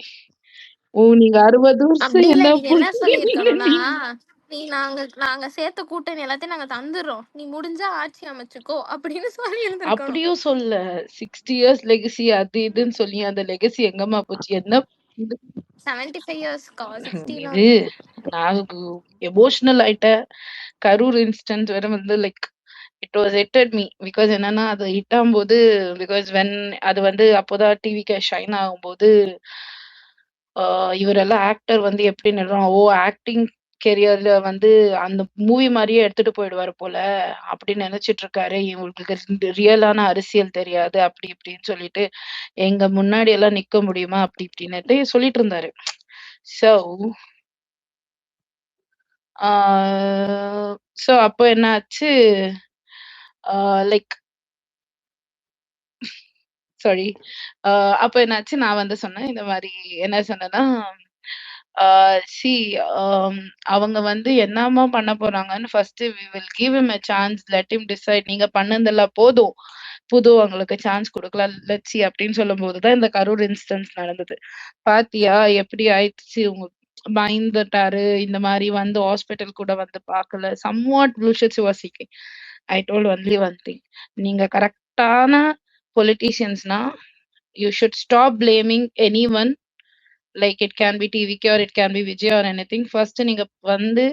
நீங்க 60 வருஷம் அப்படி இல்ல, என்ன நீங்க என்ன சொல்லியிருக்கணும்னா, பண்ணுவீங்க? நாங்க சேர்த்த கூட்டணி எல்லாத்தையும் நாங்க தந்துடுறோம், நீ முடிஞ்சா ஆட்சி அமைச்சுக்கோ அப்படின்னு சொல்லி இருந்திருக்கணும். அப்படியும் சொல்ல 60 இயர்ஸ் லெகசி அது இதுன்னு சொல்லி அந்த லெகசி எங்கம்மா போச்சு? என்ன இது? 75 இயர்ஸ்க்கா, 60 இது நான் எமோஷனல் ஆயிட்டேன். கரூர் இன்ஸ்டன்ட் வேற வந்து like it was hitted me. Because என்னன்னா அது ஹிட் ஆகும்போது, பிகாஸ் வென் அது வந்து அப்போதான் டிவிக்கு ஷைன் ஆகும்போது இவரெல்லாம் ஆக்டர் வந்து எப்படி ஆக்டிங் கெரியர்ல வந்து அந்த மூவி மாதிரியே எடுத்துட்டு போயிடுவாரு போல அப்படின்னு நினைச்சிட்டு இருக்காரு. இவங்களுக்கு ரியலான அரசியல் தெரியாது அப்படி இப்படின்னு சொல்லிட்டு எங்க முன்னாடி எல்லாம் நிக்க முடியுமா அப்படி இப்படின்னுட்டு சொல்லிட்டு இருந்தாரு. சோ சோ அப்போ என்ன ஆச்சு, லைக் சாரி அப்ப என்னாச்சு, நான் வந்து சொன்னேன் இந்த மாதிரி. என்ன சொன்னேன்னா, சி அவங்க வந்து என்னமா பண்ண போறாங்கன்னு first we will give him a chance, let him decide. நீங்க பண்ணதெல்லாம் போதும், புது அவங்களுக்கு சான்ஸ் கொடுக்கலாம், லெட்ஸ் see அப்படின்னு சொல்லும் போதுதான் இந்த கரூர் இன்ஸ்டன்ஸ் நடந்தது. பாத்தியா எப்படி ஆயிடுச்சு, உங்க பயந்துட்டாரு. இந்த மாதிரி வந்து ஹாஸ்பிட்டல் கூட வந்து பார்க்கல. somewhat bullshit was seeking. I told only one thing, நீங்க கரெக்டான பொலிட்டீஷியன்ஸ்னா you should stop blaming anyone, like it can be TVK or it can be Vijay or anything. First நீங்க வந்து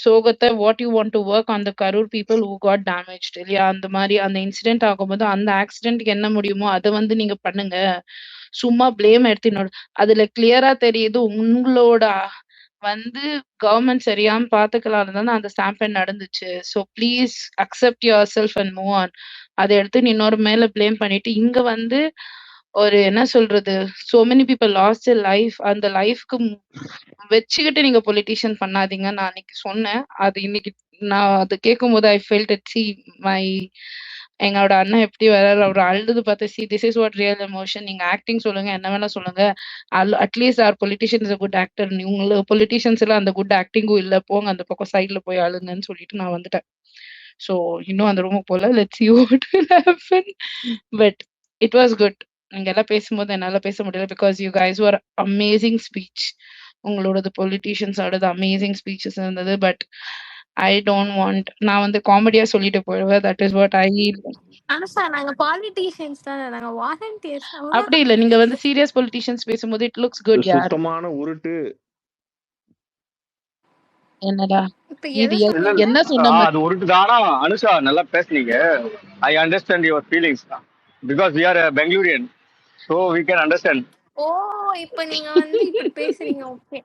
சோகத்தை what you want to work on the Karur people who got damaged இல்லையா? அந்த மாதிரி அந்த incident ஆகும்போது அந்த ஆக்சிடென்ட்க்கு என்ன முடியுமோ அதை வந்து நீங்க பண்ணுங்க. சும்மா பிளேம் எடுத்துனோட அதுல கிளியரா தெரியுது உங்களோட வந்து கவர்மெண்ட் சரியாம பாத்துக்கலாம் தான் அந்த ஸ்டாம்பேட் நடந்துச்சு. So please accept your self and move on. அதை எடுத்து இன்னொரு மேல பிளேம் பண்ணிட்டு இங்க வந்து ஒரு என்ன சொல்றது, சோ மெனி பீப்புள் லாஸ்ட் எ லைஃப். அந்த லைஃப்க்கு வச்சுக்கிட்டு நீங்க பொலிட்டிஷியன் பண்ணாதீங்க. நான் அன்னைக்கு சொன்னேன். அது இன்னைக்கு நான் அது கேட்கும் போது I felt it. See my எங்களோட அண்ணன் எப்படி வர்றாரு, அவர் அழுது பார்த்து see this is what real emotion. நீங்க ஆக்டிங் சொல்லுங்க, என்ன வேணா சொல்லுங்க, at least our politician is a good actor. உங்களுக்கு பொலிட்டிஷியன்ஸ் எல்லாம் அந்த குட் ஆக்டிங்கும் இல்ல, போங்க அந்த பக்கம் சைட்ல போய் அழுங்கன்னு சொல்லிட்டு நான் வந்துட்டேன். ஸோ இன்னும் அந்த ரூமுக்கு போல, let's see what will happen. But it was good. நீங்க எல்லாம் பேசும்போது என்னால பேச முடியல because you guys were amazing speech. உங்களோடது பொலிட்டீஷியன்ஸோடது அமேசிங் ஸ்பீச்சஸ் இருந்தது. பட் ஐ டோன்ட் வாண்ட், நான் வந்து காமெடியா சொல்லிட்டு போயிடுவேன். That is what I. Anusha, நாங்க பாலிட்டிஷியன்ஸ் தான், நாங்க வாலண்டியர்ஸ். அப்படி இல்ல, நீங்க வந்து சீரியஸ் பொலிட்டீஷியன்ஸ் பேசும்போது இட் லுக்ஸ் குட் யார். சுத்தமான உருட்டு. என்னடா இப்ப இது எது சொன்னீங்க? என்ன சொன்ன அது உருட்டுதானா? அனுஷா நல்லா பேசுனீங்க. I understand your feelings because we are Bangalorean, so we can understand. ஓ, இப்ப நீங்க வந்து இப்படி பேசுறீங்க. ஓகே,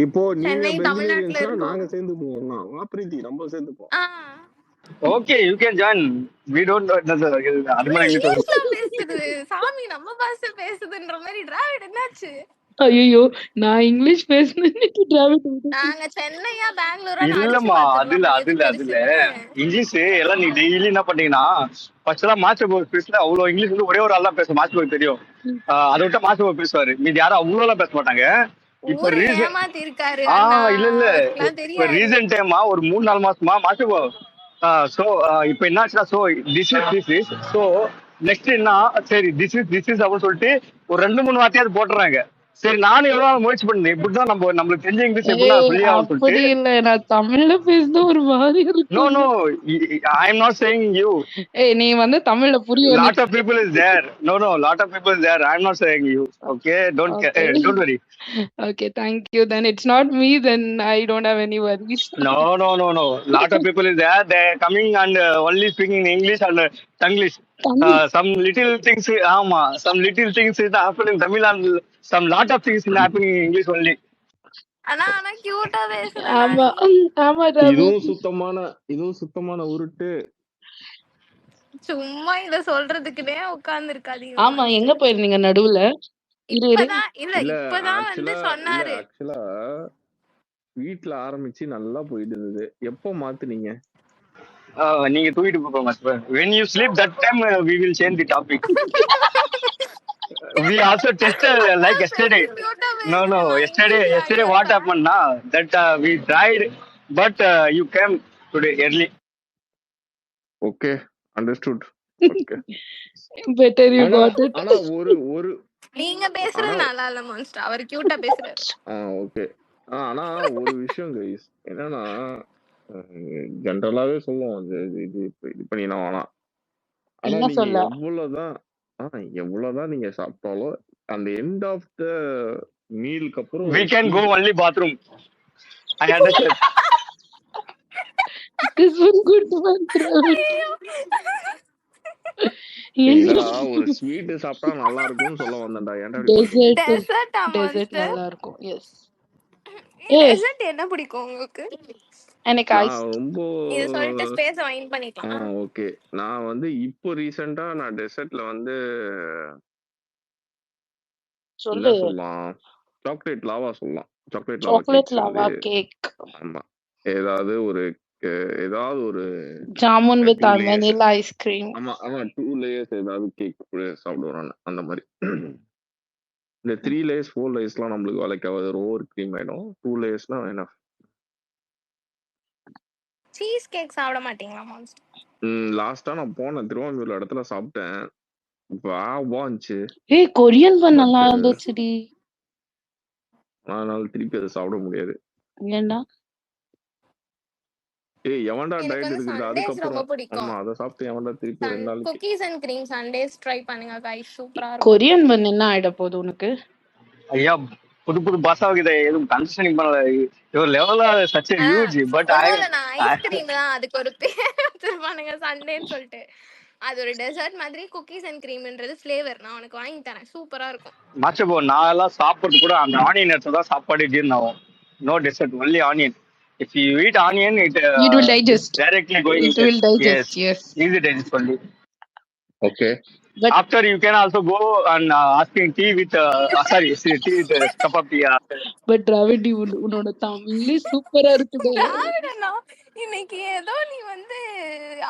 இப்போ நீங்க சென்னை தமிழ்நாட்டுல பெங்களூரியன்ஸ்னா இருக்கோம். நாங்க சேர்ந்து போவோம். வா பிரீத்தி, நம்ம சேர்ந்து போவோம். Okay, you can join. We don't அது மாதிரி இங்கிலீஷ்ல பேசுது சாமி, நம்ம பாஷை பேசுதுன்ற மாதிரி. டிராவிட் என்னாச்சு? ஐயோ, நான் இங்கிலீஷ் பேசுனேன். நாங்க சென்னையா பெங்களூரா இல்லம்மா, அதுல இங்கிலீஷ் எல்லாம் நீ டெய்லி என்ன பண்ணீங்கன்னா ஃபர்ஸ்ட் எல்லாம் மாஸ்டர் கோர்ஸ் பேசல, அவ்வளவு இங்கிலீஷ் வந்து ஒரே ஒரு ஆள் தான் பேச மாஸ்டர் கோர்ஸ் தெரியும். அதை விட்டா மாசம் பேசுவாரு, மீதி யாரும் அவ்வளோலாம் பேச மாட்டாங்க. இப்ப ஊரை ரீசன் ஏமாத்தி இருக்காரு அண்ணா, இல்ல இல்ல அவருக்குலாம் இப்ப தெரியாது. ரீசன்ட் டைமா ஒரு 3-4 மாசமா மாசம். சோ இப்ப என்னாச்சுன்னா, so this is so next என்ன, சரி திஸ் இஸ் அப்படின்னு சொல்லிட்டு ஒரு 2-3 வார்த்தையாவது போட்டுறாங்க. சரி நானும் எவ்வளவு நாள் முயற்சி பண்ணேன், இப்படிதான் நம்மளுக்கு தெரிஞ்ச இங்கிலீஷ் எப்படி நான் சொல்லி ஆகும் அப்படி சொல்லிட்டு. இல்ல, நான் தமிழ்ல பேசுறது ஒரு மாதிரி நோ இருக்கும். No I am not saying you. நீ வந்து தமிழ்ல புரிய Lot of people is there. No, lot of people is there. I'm not saying you. Okay, don't worry. Okay, thank you. Then it's not me. Then I don't have any worries. No. Lot of people is there. They're coming and only speaking English and Tanglish. Some little things, some little things is happening in Tamil and some lot of things is happening in English only. ஆனா கியூட்டா பேசுறேன். ஆமா ஆமா ரவி. இதுவும் சுத்தமான உருட்டு. சும்மா இத சொல்றதுக்குனே உட்கார்ந்து இருக்காதீங்க. ஆமா, எங்க போயிருந்தீங்க நடுவுல? இப்பதான் வந்து சொன்னாரு. ஆக்சுவலா வீட்ல ஆரம்பிச்சு நல்லா போயிட்டு இருந்தது. எப்போ மாத்துனீங்க? நீங்க தூக்கிட்டு போங்க. When you sleep that time we will change the topic. We also tested like yesterday. No. Yesterday what happened na, that we tried, but you came today early. Okay, understood. Okay. Better you got it. ஆனா ஒரு நீங்க பேசுறது நல்லா இல்ல monster, அவர் கியூட்டா பேசுறாரு. Okay. ஆனா ஒரு விஷயம் கைஸ், என்னன்னா ஜெனரலாவே சொல்லுவோம், இது பண்ணினா வேணாம். ஆனா நீங்க எவ்வளவுதான் நீங்க சாப்பிட்டாலும் அந்த எண்ட் ஆஃப் த மீலுக்கு அப்புறம் we can go only bathroom. I understand. This one good one. ஒரு ஸ்வீட் சாப்பிட்டா நல்லா இருக்கும்னு சொல்ல வந்தேன்டா. ஏன்டா டெசர்ட் நல்லா இருக்கும். எஸ். டெசர்ட் என்ன பிடிக்கும் உங்களுக்கு? எனக்கு ஐஸ். ரொம்ப இது சொல்லிட்டு ஸ்பேஸ் வைன் பண்ணிக்கலாம். ஓகே, நான் வந்து இப்போ ரீசன்ட்டா நான் டெசர்ட்ல வந்து சொல்லலாம், சாக்லேட் லாவா சொல்லலாம். Chocolate lava cake. ஆமா, ஏதாவது ஒரு ஜாமுன் வித் வெனிலா ஐஸ்கிரீம். ஆமா 2 லேயர்ஸ் ஏதாவது கேக் சாப்பிடுவாங்க அந்த மாதிரி. இந்த 3 லேயர்ஸ் 4 லேயர்ஸ்லாம் நம்மளுக்கு வளைக்காது, ஓவர் க்ரீம் ஆயிடும். 2 லேயர்ஸ்லாம் என்ன. சீஸ் கேக் சாப்பிட மாட்டீங்களா மான்ஸ்டர்? லாஸ்டா நான் போன திருவான்மியூர்ல இடத்துல சாப்பிட்டேன். வாவாச்சு. கொரியன் பன் நல்லா இருந்துச்சுடி. அதனால திருப்பி அதை சாப்பிட முடியாது. ஏன்னா எவன்டா டயட் இருக்குது அதுக்கப்புறம். ஆமா, அதை சாப்பிட்டு எவன்டா திருப்பி 2 நாளைக்கு. Cookies and cream Sundays try பண்ணுங்க गाइस, சூப்பரா இருக்கும். கொரியன் பன் என்ன ஆயிட போகுது உனக்கு? ஐயா, புது பாசாவுக்கு எதுவும் கன்செஷனிங் பண்ணல. Your level or such a huge, but ice cream தான் அதுக்கு ஒரு பேர் வச்சிருப்பானுங்க சண்டேன்னு சொல்லிட்டு. அது ஒரு டெசர்ட் மாதிரி, குக்கீஸ் அண்ட் கிரீம்ன்றது ஃப்ளேவர். நான் உனக்கு வாங்கி தரேன், சூப்பரா இருக்கும். மாச்சபோ நான் எல்லாம் சாப்பிடுறது கூட அந்த ஆனியன் எடுத்து தான் சாப்பாடு ஜீர்ணம் ஆகும். No dessert, only onion. If you eat onion, it will digest. Directly going. It will digest. Yes. Easy digest only. Okay. But after you can also go and asking tea with tea with cup of tea. But Dravid, உன்னோட தமிழ் சூப்பரா இருக்குடா. Dravidனா இன்னைக்கு ஏதோ நீ வந்து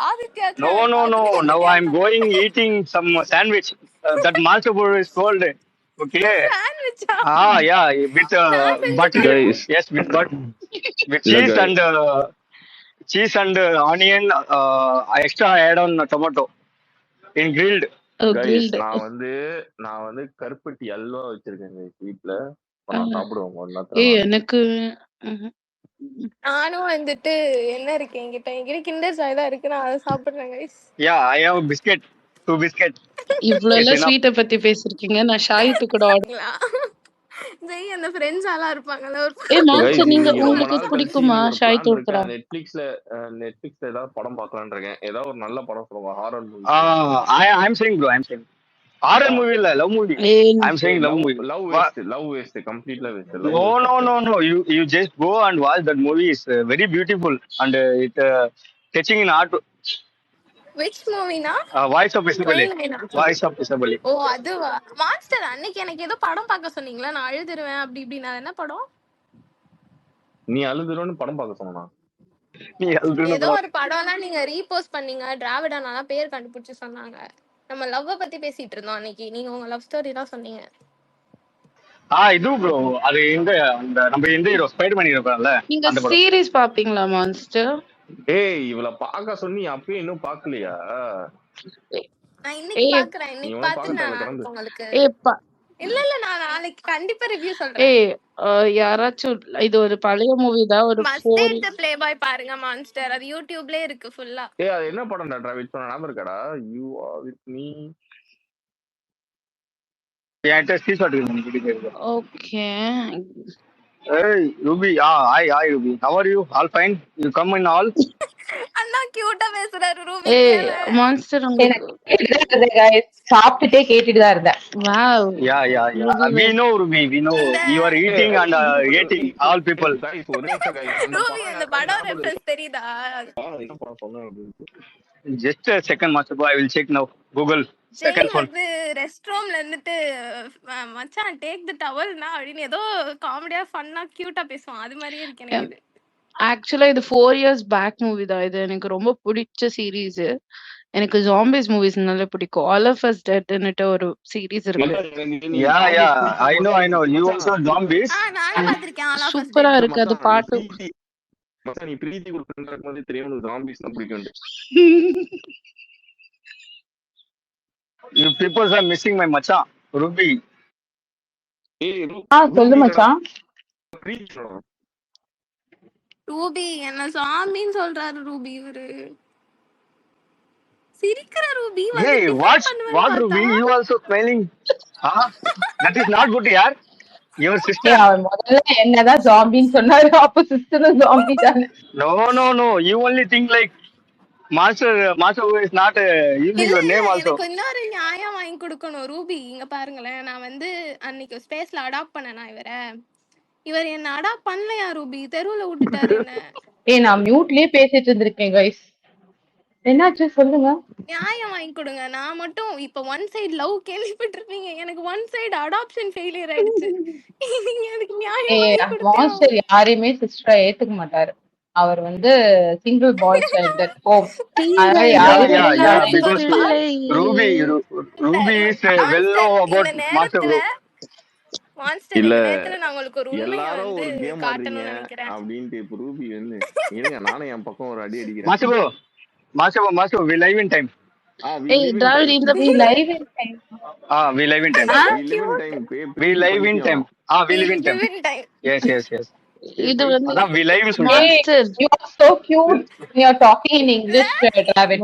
Aditya. No. Now I am going eating some sandwich that Malchapur is called. Okay. Sandwich. Yeah, with butter. Yes, with butter. With cheese and onion, extra add on tomato in grilled. நான் வந்து கருப்பட்டி அல்வா வச்சிருக்கேன் வீட்ல, நான் சாப்பிடுவேன் ஒரு நேரத்துல. எனக்கு நானும் வந்துட்டு என்ன இருக்கு என்கிட்ட கிண்டர் ஜாய் தான் இருக்கு, நான் அதை சாப்பிடுறேன் guys. I have a biscuit, 2 biscuit. இவ்வளவு ஸ்வீட்ட பத்தி பேசிருக்கீங்க. நான் ஷாயித்து கூட ஜெய் அந்த ஃப்ரெண்ட்ஸ் எல்லாம் இருப்பாங்கல. மான்ஸ்டர், நீங்க உங்களுக்கு பிடிக்குமா ஷாயித் உட்ரா? நெட்ஃபிளிக்ஸ்ல ஏதாவது படம் பார்க்கலாம்னு இருக்கேன். ஏதாவது ஒரு நல்ல படம் சொல்லுங்க, horror movie. I am saying bro, horror movie இல்ல, love movie. I am saying love movie. Love waste, completely waste. No. You just go and watch that movie. Is very beautiful and it touching in heart. Which movie na? Voice of Isabelle. ஓ அதுவா master? அன்னைக்கு எனக்கு ஏதோ படம் பார்க்க சொன்னீங்களா, நான் அழுதுருவேன் அப்படி இப்படி. நான் என்ன படம்? நீ அழுதுறன்னு படம் பார்க்க சொன்னா? ஏதோ ஒரு படம்னா நீங்க ரீபோஸ்ட் பண்ணீங்க, டிராவிடா நல்லா பேர் கண்டுபிடிச்சு சொன்னாங்க. நம்ம லவ்வ பத்தி பேசிட்டு இருந்தோம் அன்னைக்கு. நீங்க உங்க லவ் ஸ்டோரி தான் சொன்னீங்க. இது ப்ரோ அது அந்த நம்ம இந்த ஹீரோ ஸ்பைடர்மேன் ஹீரோ இருப்பான்ல நீங்க அந்த படம். சீரிஸ் பாப்பீங்களா மான்ஸ்டர்? ஏய் இவள பாக்க சொன்னி அப்பயும் இன்னும் பாக்கலையா? நான் இன்னைக்கு பாக்குறேன். இன்னைக்கு பார்த்து நான் உங்களுக்கு இல்ல நான் நாளைக்கு கண்டிப்பா ரிவ்யூ சொல்றேன். யாராச்சும் இது ஒரு பழைய மூவி தான், ஒரு மஸ்ட் ப்ளே பாய் பாருங்க மான்ஸ்டர். அது யூடியூப்ல இருக்கு ஃபுல்லா. அது என்ன படம்டா டிராவல் பண்ண ஞாபகம் இருக்காடா? You are with me. Okay. Hey Ruby, hi Ruby. How are you? All fine? You come in all? அண்ணா கியூட்டா பேசுறாரு ரூபி. மான்ஸ்டர் guys சாப்பிட்டுட்டே கேட்டிட்டு தான் இருந்தேன். Wow. Yeah. We know Ruby. We know you are eating and eating all people. Ruby அந்த படம் reference தெரியுதா? Just a second, Master Boy. I will check now. Google. Second phone. Rest ரூம்ல இருந்துட்டு மச்சான் take the டவல்னா அப்படின்னு ஏதோ காமெடியா ஃபன்னா கியூட்டா பேசுவான். அது மாதிரியே இருக்கு எனக்கு. ஆக்சுவலா இது 4 years பேக் மூவி தான். இது எனக்கு ரொம்ப பிடிச்ச சீரீஸ். எனக்கு ஜாம்பிஸ் மூவிஸ்னால பிடிக்கும். ஆல் ஆஃப் அஸ் டெட்னுட்டு ஒரு சீரிஸ் இருக்கு. Yeah. I know. You also zombies. நான் பாத்திருக்கேன் ஆல் ஆஃப் அஸ். சூப்பரா இருக்கு அது பாட்டு. மச்சான் நீ பிரீத்தி குடுக்குற மாதிரி தெரியும் ஜாம்பிஸ் தான் பிடிக்கும். You people are missing my macha Ruby. சொல்லு மச்சான். ரூபி என்ன சாமின்னு சொல்றாரு ரூபி இவரு. சிரிக்கிற Ruby. Hey, what Ruby? You also smiling? That is not good, yaar. Your sister. அவன் முதல்ல என்னதான் ஜாம்பின்னு சொன்னாரு, அப்ப சிஸ்டரும் ஜாம்பி தானே. No. You only think like Master is not using your name also. எனக்கு இன்னொரு நியாயம் வாங்கி கொடுக்கணும் ரூபி. இங்க பாருங்களேன், நான் வந்து அன்னைக்கு ஸ்பேஸ்ல அடாப்ட் பண்ணனா இவர் என்ன அடாப்ட் பண்ணலையா ரூபி? தெருவுல விட்டுட்டாரு என்ன. நான் மியூட்லயே பேசிட்டு இருந்திருக்கேன் guys. என்னாச்சு சொல்லுங்க. நியாயம் வாங்கி கொடுங்க. நான் மட்டும் இப்ப ஒன் சைடு லவ் கேள்விப்பட்டிருப்பீங்க. எனக்கு ஒன் சைடு அடாப்ஷன் ஃபெயிலியர் ஆயிடுச்சு. நீங்க எனக்கு நியாயம் வாங்கி கொடுங்க. மாஸ்டர் யாரையுமே சிஸ்டரா ஏத்துக்க மாட்டாரு. அவர் வந்து single bye child at home. Because Ruby is well know about Master Bro. இல்ல நான் உங்களுக்கு ஒரு உண்மையை எல்லாரும் ஒரு வந்து கேம் காட்டணும்னு ஆடுறீங்க நினைக்கிறேன். அப்படின்ட்டு இப்ப ரூபி வந்து இருங்க நானும் என் பக்கம் ஒரு அடி அடிக்கிறேன். Master, we live in time. We live in time. We live in time. We live in time. We live in time. Yes. இது வந்து அதான் we live in Monster. You are so cute. You are talking in English, Dravid.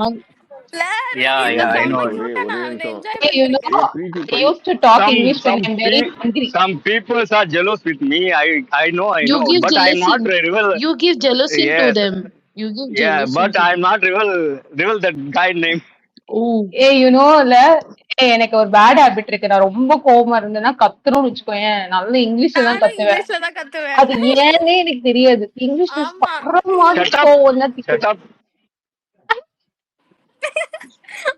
Yeah, I know. Hey, you know, I used to talk English when I'm very hungry. Some people are jealous with me. I know. You give But I'm not jealousy. rival. You give jealousy to Yes. them. You give Yeah, jealousy. but I'm not rival that guy name. Oh. ஏய் you know எனக்கு ஒரு bad habit இருக்கு. நான் ரொம்ப கோவமா இருந்தேன்னா கத்துறோம்னு வச்சுக்கோயேன், நல்ல இங்கிலீஷ்ல தான் கத்துவேன். இங்கிலீஷ்ல தான் கத்துவேன். அது ஏன்னே எனக்கு தெரியாது. இங்கிலீஷ்ல ஆமா. Shut up.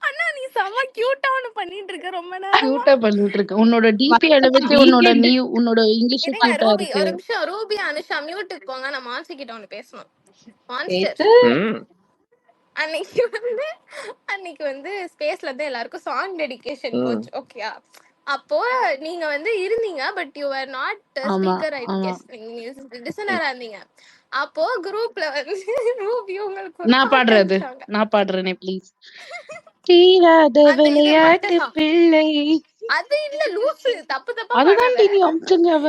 அண்ணா நீ செம கியூட்டா ஒன்னு பண்ணிட்டு இருக்க ரொம்ப நேரம். கியூட்டா பண்ணிட்டு இருக்க. உன்னோட டிபி அளவுக்கு உன்னோட இங்கிலீஷ் கியூட்டா ரூபி இருக்கு. ஒரு நிமிஷம். ரூபி அனுஷா மியூட்டுக்கு போங்க. நான் மான்சி கிட்ட ஒன்னு பேசணும். மான்ஸ்டர் அன்னைக்கு வந்து ஸ்பேஸ்ல இருந்து எல்லாருக்கும் சாங் டெடிகேஷன் போச்சு. ஓகேயா? அப்போ நீங்க வந்து இருந்தீங்க, but you are not speaker. I guess நீங்க லிசனரா இருந்தீங்க. அப்போ குரூப்ல வந்து ரூபி உங்களுக்கு நான் பாடுறேனே ப்ளீஸ். தீராத விளையாட்டு பிள்ளை. அது இல்ல லூசு, தப்பு தப்பா அதுதான் நீ அம்சுங்க அவ.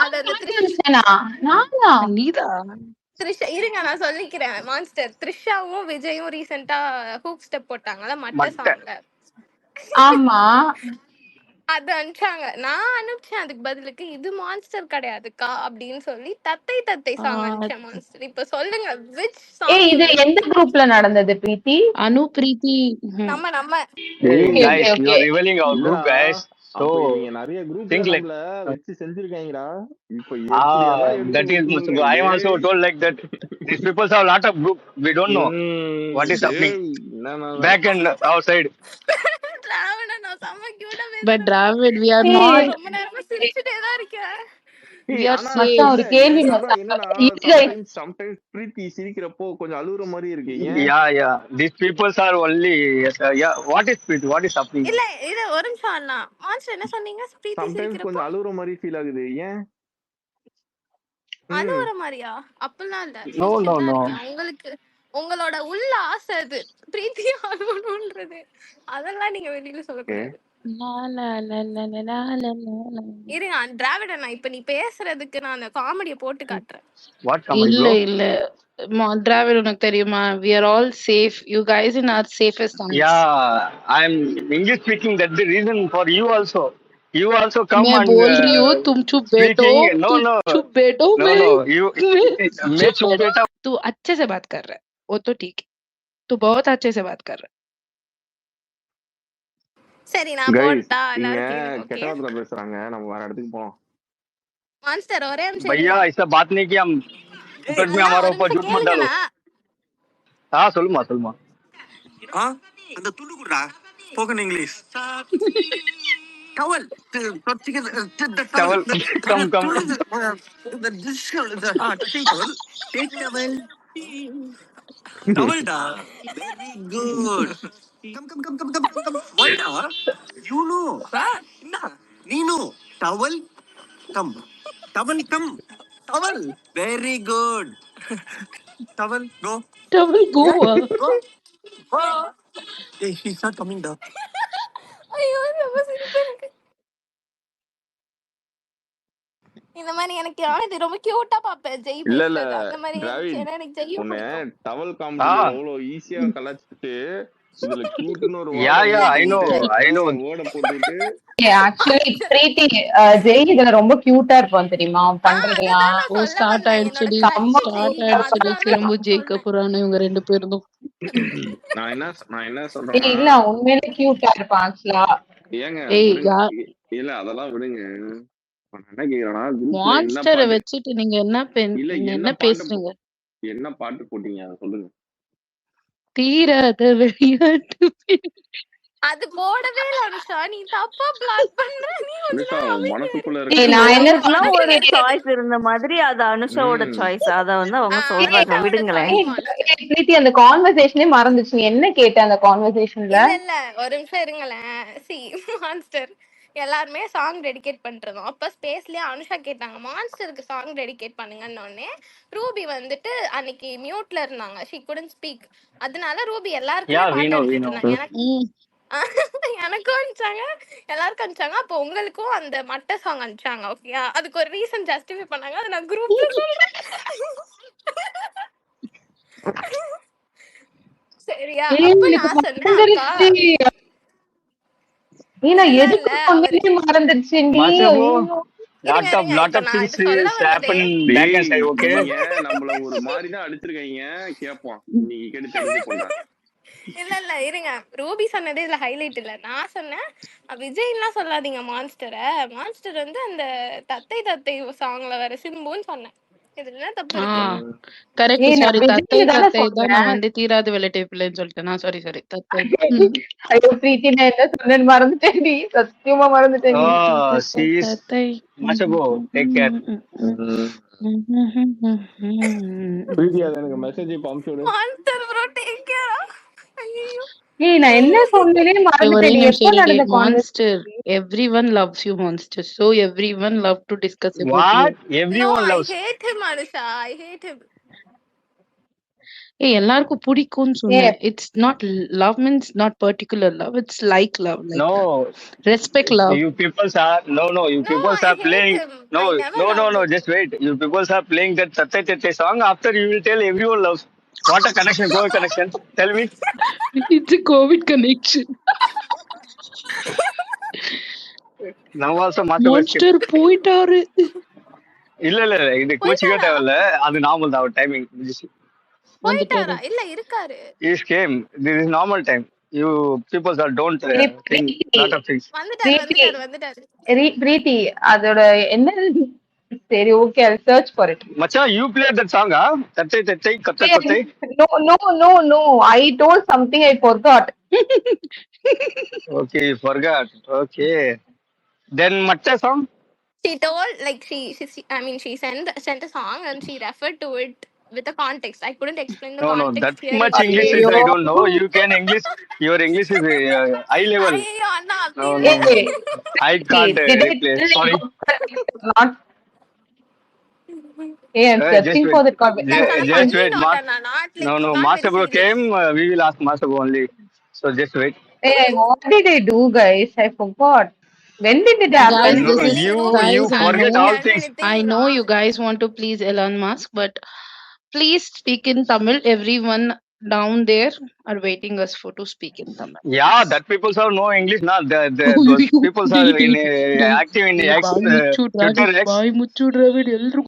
அது அந்த த்ரிஷா இருங்க நான் சொல்லிக்கிறேன். மான்ஸ்டர் த்ரிஷாவும் விஜயும் ரீசெண்டா ஹூக் ஸ்டெப் போட்டாங்கல்ல மட்ட சாங்ல. ஆமா அது அனுப்பிச்சாங்க. நான் அனுப்பிச்சேன் அதுக்கு பதிலுக்கு இது மான்ஸ்டர் கிடையாதுக்கா அப்படின்னு சொல்லி தத்தை சாங் அனுப்பிச்சேன். மான்ஸ்டர் இப்ப சொல்லுங்க which song? இது எந்த குரூப்ல நடந்தது பிரீத்தி? அனு பிரீத்தி. நம்ம Hey guys, you are revealing our group, guys. So நிறைய குரூப் think like வச்சு செஞ்சிருக்காங்கடா. இப்போ that is I am also told like that. These people have a lot of group. We don't know what is happening back and outside. Dravid, நான் செம கியூட்டா பேசுறேன். But Dravid, we are not. ரொம்ப நேரமா சிரிச்சிட்டே தான் இருக்கேன். we are ஆனா safe. மச்சான் ஒரு இல்ல கேள்வி எனக்கு மச்சான். அதான் என்னன்னா இருங்க. சம்டைம்ஸ் பிரீத்தி சிரிக்கிறப்போ கொஞ்சம் அழுகுற மாதிரி இருக்கு. ஏன் Yeah. These peoples are only. Yes, yeah. What is it? What is happening? இல்ல இது ஒரு நிமிஷம் அண்ணா. மான்ஸ்டர் என்ன சொன்னீங்க? பிரீத்தி சம்டைம்ஸ் சிரிக்கிறப்போ கொஞ்சம் அழுகுற மாதிரி ஃபீல் ஆகுது. ஏன்? அது ம் ஒரு மாதிரியா? அப்பெல்லாம் இல்ல. No, சிரிச்சிட்டு no, தான் no. இருக்கேன். உங்களுக்கு உங்களோட உள்ள ஆசை அது. பிரீத்தி அழுவணும்ன்றது. அதெல்லாம் நீங்க வெளியில ஓகே. சொல்லக்கூடாது. La la la la la la la la la. இருங்க திராவிடண்ணா, இப்ப நீ பேசுறதுக்கு நான் அந்த காமெடியை போட்டு காட்டுறேன். What comedy, இல்ல bro? இல்ல டிராவிட் உனக்கு தெரியுமா? we are all safe. you guys in our safest hands. Yeah, I'm English speaking. That's the reason for you also. You also come मैं and बोल रही हूँ तुम चुप बैठो. speaking. No, तुम no, चुप बैठो. no, मैं no. You, मैं मैं चुप चुप बैठो. बेटा. तू अच्छे से बात कर रहा है, वो तो ठीक है. तू बहुत अच्छे से बात कर रहा है. சரி நான் கைஸ் போட்டா இங்க எல்லாரும் கேளுங்க. ஓகே கெட்ட வார்த்தை பேசுறாங்க. நம்ம வேற இடத்துக்கு போலாம். மான்ஸ்டர் ஒரே நிமிஷம் भैया இருங்க. ऐसा बात नहीं कि हम फुकट में அண்ணா हमारा ஒரு ऊपर நிமிஷம் झूठ मत डालो. கேளுங்கண்ணா. हाँ சொல்லுமா சொல்லுமா. அந்த துண்டு குடுறா spoken English towel Towel, come, come. டவல்டா very good come come come come come come வைடா யூ நோ என்ன நீனு towel come towel come towel very good towel go Double Goa. Go ஏய் ஹீஸ் நாட் கமிங் டா ஐயோ ரொம்ப சிரிப்பா இருக்கு. இந்த மாதிரி எனக்கு யானது ரொம்ப கியூட்டா பாப்பேன் ஜெய் இல்ல இல்ல பேசுறது. அந்த மாதிரி டிராவிட் இருந்துச்சுன்னா எனக்கு ஜெய்யும் உன்னை பிடிக்கும். டவல் Ah, காமெடியில எவ்வளவு ஈஸியா கலாச்சிட்டு இதுல கியூட்னு ஒரு yeah, வேர்டை yeah, போட்டு I know. வேர்டை போட்டுட்டு ஆக்சுவலி பிரீத்தி ஜெய் இதுல ரொம்ப கியூட்டா இருப்பான் தெரியுமா அவன் பண்றதெல்லாம். அதுதான் நான் ஓ சொல்ல ஸ்டார்ட் வந்தேன். என்னோட ஆயிடுச்சுடி செம்ம கட்சி ஸ்டார்ட் ஜெய். ஆயிடுச்சுடி அதான் சிலம்பு ஜெயிக்க போறான்னு இவங்க ரெண்டு பேரும். நான் என்ன ஏய் சொல்றேன்னா இல்ல உண்மையிலே கியூட்டா இருப்பான் ஆக்சுவலா. ஏங்க ஏய் விடுங்க. இல்ல அதெல்லாம் விடுங்க. நான் என்ன கேக்குறேன்னா குரூப்ல என்ன மான்ஸ்டரை பாட்டு வச்சுட்டு நீங்க என்ன இல்ல நீங்க என்ன என்ன பாட்டு பேசுறீங்க? என்ன பாட்டு போட்டீங்க அதை சொல்லுங்க. தீராத விளையாட்டு அது போடவே இல்ல அனுஷா. நீ தப்பா பிளான் பண்ண. நீ கொஞ்ச அனுஷா நேரம் உன் அமைதியா மனசுக்குள்ள இரு. இருக்க ஏய் நான் என்ன உங்களுக்குலாம் ஒரு சொன்னேன் சாய்ஸ் இருந்த மாதிரி அது அனுஷாவோட ம் சாய்ஸ். அத வந்து அவங்க சொல்றாங்க, அனுஷாவோட விடுங்களேன். Choice monster. பிரீத்தி அந்த கான்வர்சேஷனே மறந்துச்சு. நீ என்ன கேட்ட அந்த கான்வர்சேஷன்ல? இல்ல இல்ல ஒரு நிமிஷம் இருங்களேன். சி மான்ஸ்டர் எல்லாருமே சாங் டெடிகேட் பண்ணிருந்தோம். அப்ப ஸ்பேஸ்லயே அனுஷா கேட்டாங்க மான்ஸ்டருக்கு சாங் டெடிகேட் பண்ணுங்கன்னு உடனே ரூபி வந்துட்டு அன்னைக்கு மியூட்ல இருந்தாங்க. She couldn't speak. அதனால ரூபி எல்லாருக்குமே Yeah, we பாட்டு know, we அனுப்பிட்டு know. இருந்தாங்க. எனக்கும் அனுப்பிச்சாங்க, எல்லாருக்கும் அனுப்பிச்சாங்க. அப்போ உங்களுக்கும் அந்த மட்ட சாங் அனுப்பிச்சாங்க. ஓகேயா? அதுக்கு ஒரு ரீசன் ஜஸ்டிஃபை பண்ணாங்க. அது நான் குரூப்ல சொல்றேன். சரியா? ஏய் அப்ப எனக்கு நான் சொன்னேன் அக்கா மறந்துருச்சு. ஏய் நான் இல்ல இல்ல எதுக்கு அவரு சொன்னேனே மறந்துருச்சுடி. Masabu, ஐயோ இருங்க lot இப்ப of நான் things இது சொல்ல is happen வந்ததே back and டேய் side. Okay. நீங்க நம்மள ஒரு மாதிரி தான் அடிச்சிருக்கீங்க. கேட்போம் இன்னைக்கு கேட்டு தெரிஞ்சுக்கோங்க. இல்ல இல்ல இருங்க. ரூபி சொன்னதே இதுல ஹைலைட் இல்ல. நான் சொன்னேன் விஜய்லாம் சொல்லாதீங்க மான்ஸ்டரை. மான்ஸ்டர் வந்து அந்த தத்தை தத்தை சாங்ல வர சிம்புன்னு சொன்னேன். இதுல என்ன தப்பு இருக்கு? கரெக்ட். ஏய் நான் சாரி, தத்தை விஜய் தானே தத்தை தான் சொன்னேன். நான் வந்து தீராத விளையாட்டு பிள்ளைன்னு சொல்லிட்டேன். நான் சாரி தத்தை. ஐயோ பிரீத்தி நான் என்ன சொன்னேன்னு மறந்துட்டேன்டி. சத்தியமா மறந்துட்டேன்டி. Oh, she is தத்தை. Masabu. Take care. பிரீத்தி அது எனக்கு மெசேஜ் இப்போ அனுப்பிச்சு விடு. Monster bro take care. ஐயோ ஏய் நான் என்ன சொன்னேனே ஒரே மறந்துட்டேன்டி. எப்போ நிமிஷம் நடந்த monster. Everyone loves you monster. So everyone love to discuss about you. What? No Everyone I loves. Hate him Anusha. I hate him. எல்லாருக்கும் பிடிக்கும்னு ஏ சொன்னேன். It's not love means not particular love. It's like love, like No, respect love. you people are no. You no people I are hate playing. Him. No, I never loved him. Just wait. You people are playing that Tatte Tatte song. After you will tell everyone loves. What a connection, go connection. Tell me. It's Covid connection. Now also Masabu escape. Monster போயிட்டாரு. இல்ல இது கோச்சிக்கே போயிட்டாரா? தேவையில்ல. அது normal தான் timing. போயிட்டாரா? வந்துட்டாரு. இல்ல இருக்காரு. Is came. This is normal time. You people are don't ஏய் think Preethi lot of things. பிரீத்தி வந்துட்டாரு. பிரீத்தி அதோட என்ன சரி okay I search for it. Macha, you play that song, Tatte Tatte Katte Katte. No I told something I forgot. Okay, you forgot. Okay. Then Matta song. She told like I mean she sent a song and she referred to it with the context. I couldn't explain the No, that context here in much English is English. I ஐயோ don't know. You can English. Your English is high level. ஐயோ அண்ணா அப்படி No, இல்ல. no, no. hey I can't did I replace. tell Sorry. you not hey I'm Just searching wait. for that comment That's a Just funny wait. note Anna, not like No, you no. got Master very Bro serious. came. We will ask Master Bro only. So just wait. hey what did I do guys I forgot when did it Guys, happen No, this is you guys. I forget know, all Done things. anything I know you wrong? guys want to please Elon Musk, but please speak in Tamil. Everyone down there are waiting us for to speak in Tamil. Yeah, Please. that people are no English. Now those people are in active in X, Bye Muchu Twitter Dravid. X. Bye Muchu Dravid. Elru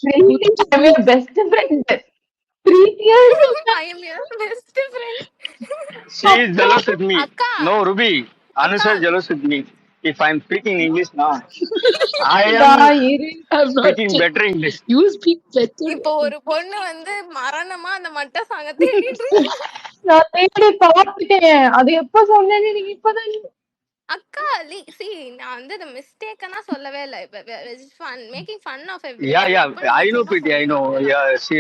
Preeti, I'm your best friend Preeti I am your best friend. She is jealous with me. Akka, No, Ruby. Anusha is Akka. jealous with me. If I'm speaking English now, I am நான் இரு I'm not speaking saying better English. you speak better. இப்போ ஒரு பொண்ணு வந்து மரணமா அந்த மட்ட சாங்க தேடிட்டு இருக்கா. நான் தேடி பார்த்துட்டேன் அது எப்ப சொன்னேன்னு நீங்க இப்பதான் அக்கா see நான் வந்து the mistake எல்லாம் சொல்லவே இல்லை. fun making fun of Yeah, everyone. yeah. அப்ப நீங்க I know, சும்மா Preeti. I know. சொன்னீங்க. Yeah, she.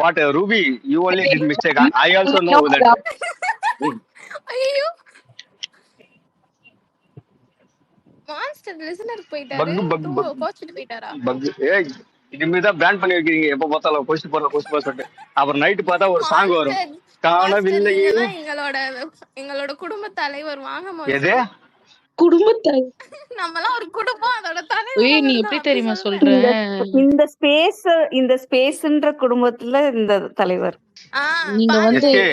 What Ruby? You only did mistake. I also know that. ஐயோ மான்ஸ்டர் லிசனர் போயிட்டாரு. Bug. கோச்சிட்டு போயிட்டாரா? ஏய் இனிமே தான் பிராண்ட் பண்ணி வைக்கிறீங்க எப்ப பார்த்தாலும் கொஸ்ட் போற சொல்லிட்டு அப்புறம் நைட்டு பார்த்தா ஒரு சாங் வரும் மான்ஸ்டர் மான்ஸ்டர் காணவில்லையே நீங்க தான் எங்களோட குடும்ப தலைவர். வாங்க எது மான்ஸ்டர். குடும்பத்தை நம்மலாம் ஒரு குடும்பம், அதோட ஏய் தலைவர் நீ தான் எப்படி அப்படி தெரியுமா சொல்றேன். சொல்ற? இந்த ஸ்பேஸ்ன்ற குடும்பத்துல இந்த தலைவர். நீங்க வந்து எஸ்கே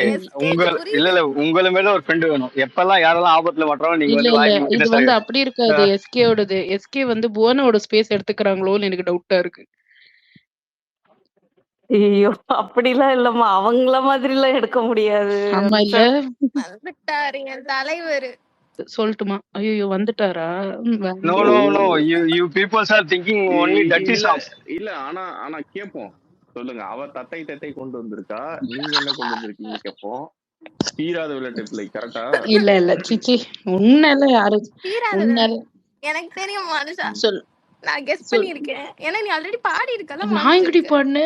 உங்க இல்ல உங்கள மேல ஒரு ஃப்ரெண்ட் வேணும். எப்பெல்லாம் யாரெல்லாம் ஆபத்துல மாட்டறோம் நீங்க இல்ல வந்து இல்ல வாங்கி இது முக்கிட்ட வந்து சார். அப்படி இருக்காது. எஸ்கேவோடது. எஸ்கே வந்து புவனோட ஸ்பேஸ் எடுத்துக்கிறாங்களோன்னு எனக்கு டவுட்டா இருக்கு. ஐயோ அப்படிலாம் இல்லம்மா, அவங்கள மாதிரிலாம் எடுக்க முடியாது. ஆமா இல்ல வந்துட்டாரு என் தலைவர். சொல்லட்டுமா? ஐயோ வந்துட்டாரா? No no no you peoples are thinking only dirty songs. இல்ல ஆனா கேப்போம். சொல்லுங்க, அவ தத்தை கொண்டு வந்திருக்கா, நீங்க என்ன கொண்டு வந்திருக்கீங்க கேப்போம். தீராத விளையாட்டு பிள்ளை கரெக்டா? இல்ல சிச்சி உன்னால யாரு உன்னால எனக்கு தெரியும் மனுஷா. சொல் நான் கெஸ் பண்ணிருக்கேன். ஏன்னா நீ ஆல்ரெடி பாடி இருக்கல. நான் எங்கடி பாடுன?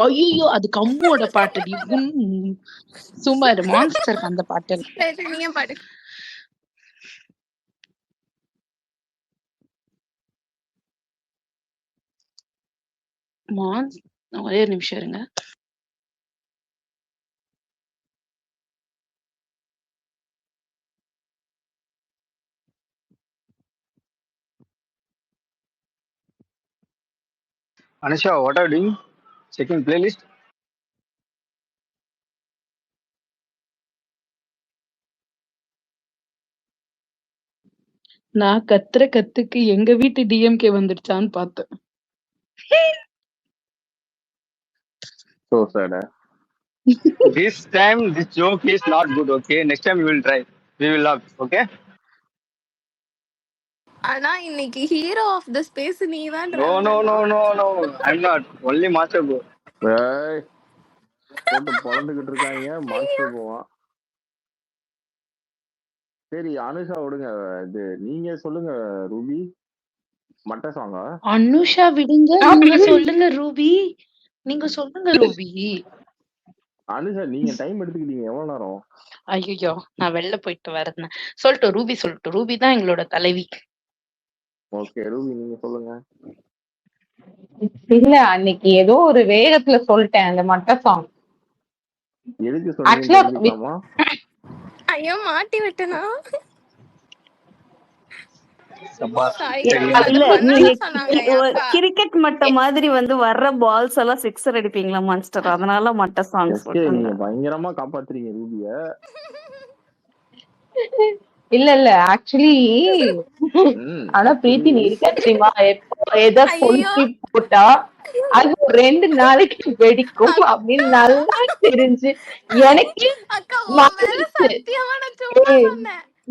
ஐயோ அது கம்முவோட பாட்டுடி. சும்மா இரு. மான்ஸ்டருக்கு அந்த பாட்டு. நீங்க பாடு. ஒரே ஒரு நிமிஷம் இருங்க. Anusha, what are you doing? Checking playlist? நான் கத்துக்கு எங்க வீட்டு டிஎம்கே வந்துடுச்சான்னு பார்த்தேன். So sad. This time this joke is not good, okay? Next time we will try. We will laugh, okay? ஆனா இன்னைக்கு ஹீரோ ஆஃப் தி ஸ்பேஸ் நீ தான். No. I'm not. Only Master Bro. ஏய் போட்டு பொளந்துகிட்டு இருக்காங்க. மாஸ்டர் போவான். சரி அனுஷா விடுங்க. இது நீங்க சொல்லுங்க ரூபி. மட்ட சாங்கா? அனுஷா விடுங்க. நீங்க சொல்லுங்க ரூபி. நீங்க சொல்லுங்க ரூபி. அனுஷா நீங்க டைம் எடுத்துக்கிட்டீங்க எவ்வளவு நேரம்? ஐயோ நான் வெளில போயிட்டு வரேன். சொல்லட்டும் ரூபி சொல்லட்டும். ரூபி தான் எங்களோட தலைவி. ஓகே ரூபி நீங்க சொல்லுங்க. இல்ல அன்னைக்கு ஏதோ ஒரு வேகத்துல சொல்லிட்டேன் அந்த மட்ட சாங். எதுக்கு சொல்றீங்க? ஐயோ மாட்டி விட்டனா? கிரிக்கெட் மட்ட மாதிரி வந்து வர்ற பால்ஸ் எல்லாம் சிக்ஸர் அடிப்பீங்களா மான்ஸ்டர்? அதனால மட்ட சாங்ஸ் நீங்க பயங்கரமா காப்பாத்துறீங்க ரூபிய. இல்ல ஆக்சுவலி ஆனா பிரீத்தி நீ இருக்க தெரியுமா? எப்போ எதை சொல்லி போட்டா அது 2 நாளைக்கு வெடிக்கும் அப்படின்னு நல்லா தெரிஞ்சு எனக்கு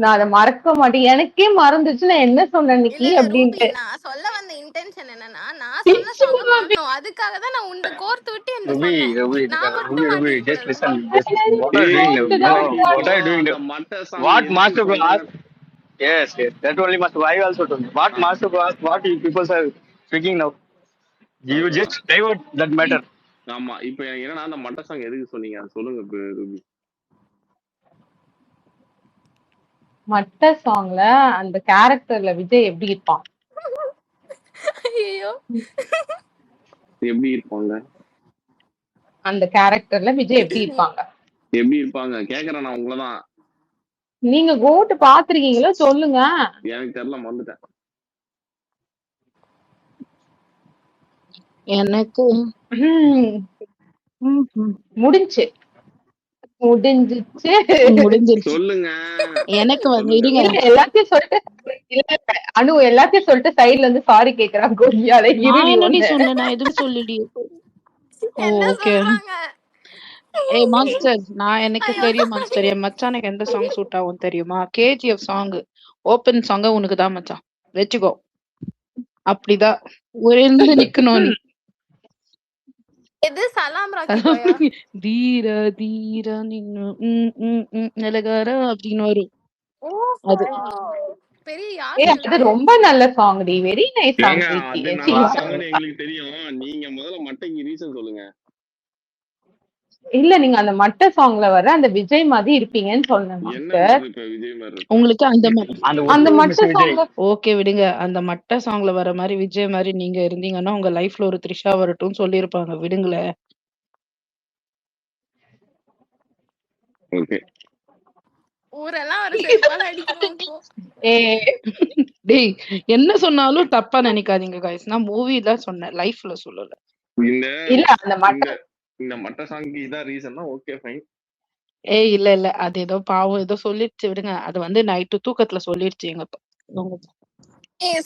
நான் அதை மறக்க மாட்டேன். எனக்கே மறந்துச்சு நான் என்ன சொன்னேன் இன்னைக்கு அப்படின்ட்டு. நான் சொல்ல வந்த இன்டென்ஷன் என்னன்னா, நான் சொன்ன அதுக்காக தான் நான் உன்னை கோர்த்து விட்டு என்ன சொன்னேன். Just listen. What are you doing? What Master Bro asked? Yes, yes. That only Master. I also told you. What Master was, what you people are speaking now. You just divert that matter. ஆமா இப்ப எனக்கு என்னன்னா அந்த மட்ட song எதுக்கு சொன்னீங்க அது சொல்லுங்க இப்ப ரூபி. மட்ட சாங்ல அந்த கேரக்டர்ல விஜய் எப்படி இருப்பான்? ஐயோ எப்படி இருப்பாங்க அந்த கேரக்டர்ல விஜய் எப்படி இருப்பாங்க? எப்படி இருப்பாங்க கேக்குறேன் நான் உங்களதான். நீங்க கோட்டு பாத்திருக்கீங்களோ சொல்லுங்க. எனக்கு தெரியல மறந்துட்டேன். எனக்கு முடிஞ்சு முடிஞ்சிச்சு முடிஞ்சிருச்சு. சொல்லுங்க எனக்கு வந்து சொல்லுங்க. இருங்க. இல்ல, எல்லாத்தையும் சொல்லிட்டு இல்ல, அனு எல்லாத்தையும் சொல்லிட்டு சைடுல இருந்து சாரி கேக்குறான் கோபியால. நான் இருடி என்னடி ஒண்ணு. சொன்னேன்? நான் எதுவும் சொல்லடி. என்ன ஓகே. சொல்றாங்க? ஏய் மான்ஸ்டர், நான் எனக்கு ஐயோ தெரியும் சாமி. மான்ஸ்டர். என் மச்சானுக்கு எந்த சாங் சூட் ஆகும் தெரியுமா? கேஜிஎஃப் சாங் ஓப்பன் சாங்க உனக்கு தான் மச்சான். வெச்சுக்கோ. அப்படிதான் உயர்ந்து நிக்கணும் நீ. எது சலாம் ராக்கிபாயா? தீர தீர நின்னு நிலகார அப்படின்னு வரும். ஓ அது பெரிய ஏ யார் அது ரொம்ப நல்ல சாங் டி. வெரி நைஸ் சாங் ஏங்க பிரீத்தி. அது நல்ல சாங்னு எங்களுக்கு தெரியும். நீங்க முதல்ல மட்டைக்கு ரீசன் சொல்லுங்க. இல்ல நீங்க அந்த மட்ட சாங்ல வர அந்த விஜய் மாதிரி இருப்பீங்கன்னு சொன்னேன் என்ன மாஸ்டர். இப்ப விஜய் மாதிரி இருக்கு? உங்களுக்கு அந்த அந்த மட்ட சாங் ஓகே விடுங்க. அந்த மட்ட சாங்ல வர மாதிரி விஜய் மாதிரி நீங்க இருந்தீங்கன்னா உங்க லைஃப்ல ஒரு த்ரிஷா வரட்டும் சொல்லியிருப்பாங்க. விடுங்களேன். ஓகே ஊரெல்லாம் ஒரு செருப்பால அடிக்கணும் இப்போ. ஏ டேய் என்ன சொன்னாலும் தப்பா நினைக்காதீங்க guys. நான் மூவில சொன்னேன், லைஃப்ல சொல்லல. இந்த இல்ல அந்த மட்ட இந்த இந்த மட்ட சாங்க்கு இதான் ரீசன்னா ஓகே ஃபைன். ஏய் இல்ல இல்ல, அது ஏதோ பாவம் ஏதோ சொல்லிடுச்சு விடுங்க. அது வந்து நைட்டு தூக்கத்துல சொல்லிடுச்சு எங்க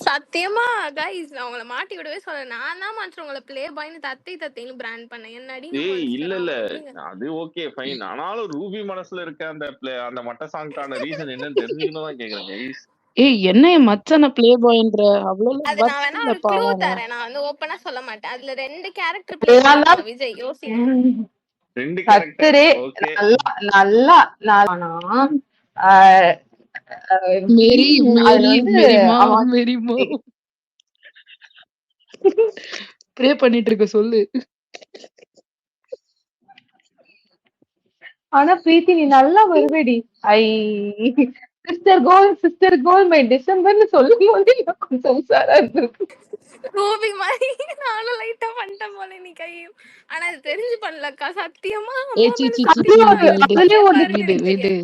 சத்தியமா கைஸ் நான் உங்களை மாட்டி விடவே சொல்ல. நான் தான் மாத்திரம் உங்களை பிளே பாய்னு தத்தைன்னு பிராண்ட் பண்ணேன். என்னடி ஏய் இல்ல இல்ல அது ஓகே ஃபைன். ஆனாலும் ரூபி மனசுல இருக்க அந்த மட்ட சாங்கான ரீசன் என்னன்னு தெரிஞ்சுக்கணும் தான் கேக்குறேன் guys. ஏய் என்ன என் மச்சான பிளே பாய்ன்ற அவ்வளவு அது நான் வேணா ஒரு க்ளூ பாவம். தரேன். நான் வந்து ஓப்பனா சொல்ல மாட்டேன். அதுல 2 கேரக்டர் பிளே பண்ணுவாங்க விஜய். யோசி. 2 கத்தரே கேரக்டர் ஓகே. நல்லா நல்லா மேரி அது மேரி வந்து மேரி மா அவன் மேரி மா ப்ரே பண்ணிட்டு இருக்க சொல்லு. ஆனா பிரீத்தி நீ நல்லா வருவேடி. ஐ சிஸ்டர் கோல் மை டிசம்பர்னு சொல்லும் போது எனக்கு கொஞ்சம் உஷாரா இருந்திருக்கு. ரூபி மாதிரி நானும் லைட்டா பண்ணிட்டேன் போல நீ கையும். ஆனா அது தெரிஞ்சு பண்ணலக்கா சத்தியமா. ஏய் சி சி சி அதுலயும் ஒண்ணு விடு விடு.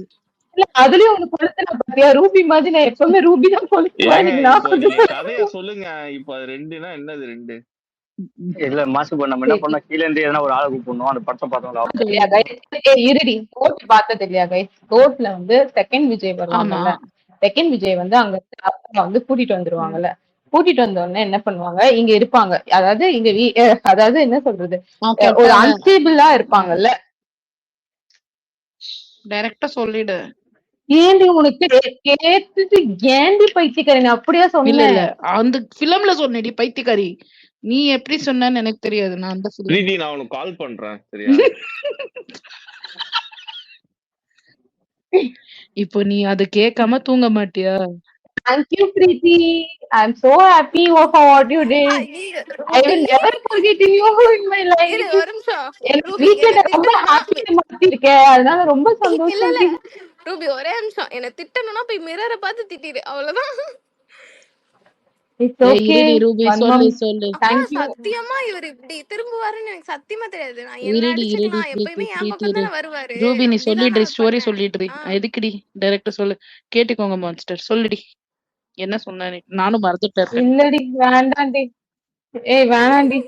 இல்ல அதுலயும் ஒண்ணு கொளுத்துன பாத்தியா? ரூபி மாதிரி நான் எப்பவுமே ரூபி தான் கொளுத்துவேன். நீங்க கதைய சொல்லுங்க. இப்ப அது 2னா என்னது 2? இல்ல மாசு நம்ம என்ன பண்ணோம், கீழ இருந்து எதனா ஒரு ஆளை கூப்பிடணும். அந்த படத்தை பார்த்தோம்ல இருடி கோட் பார்த்தது இல்லையா கைஸ்? கோட்ல வந்து செகண்ட் விஜய் வருவாங்கல்ல. செகண்ட் விஜய் வந்து அங்க வந்து கூட்டிட்டு வந்துருவாங்கல்ல. கூட்டிட்டு வந்த உடனே என்ன பண்ணுவாங்க, இங்க இருப்பாங்க. அதாவது இங்க அதாவது என்ன சொல்றது, ஒரு அன்ஸ்டேபிளா இருப்பாங்கல்ல. டைரக்டா சொல்லிடு. ஏண்டி உனக்கு கேட்டுட்டு ஏண்டி பைத்தியக்காரி அப்படியே சொன்ன? இல்ல இல்ல அந்த பிலிம்ல சொன்னேடி பைத்தியக்காரி. நீ எப்படி சொன்னன்னு எனக்கு தெரியாது. நான் அந்த பிரீத்தி நான் உனக்கு கால் பண்றேன் சரியா? இப்போ நீ அது கேட்காம தூங்க மாட்டியா? Thank you, Preeti. I'm so happy for what you did. I will never forget you in my life. ஒரு நிமிஷம். வீக்கெண்ட் ரொம்ப ஹாப்பியா மாத்திருக்க. அதனால ரொம்ப சந்தோஷம். ரூபி ஒரே நிமிஷம். என்ன திட்டணும்னா போய் மிரரை பார்த்து திட்டிடு. அவ்வளவுதான். It's okay. ரூபி சொல்லு. சத்தியமா இவர் இப்படி திரும்புவாருன்னு எனக்கு சத்தியமா தெரியாது. நான் என்ன அடிச்சுக்கலாம் எப்பயுமே என் பக்கம் தானே வருவாரு. ரூபி நீ சொல்லிடுறி, ஸ்டோரி சொல்லிடுறி. எதுக்குடி டைரக்டா சொல்லு. கேட்டுக்கோங்க மான்ஸ்டர் சொல்லுடி. என்ன சொன்ன? நானும் மறந்துட்டேன். இல்லடி வேண்டாண்டி. ஏய் வேணாண்டி.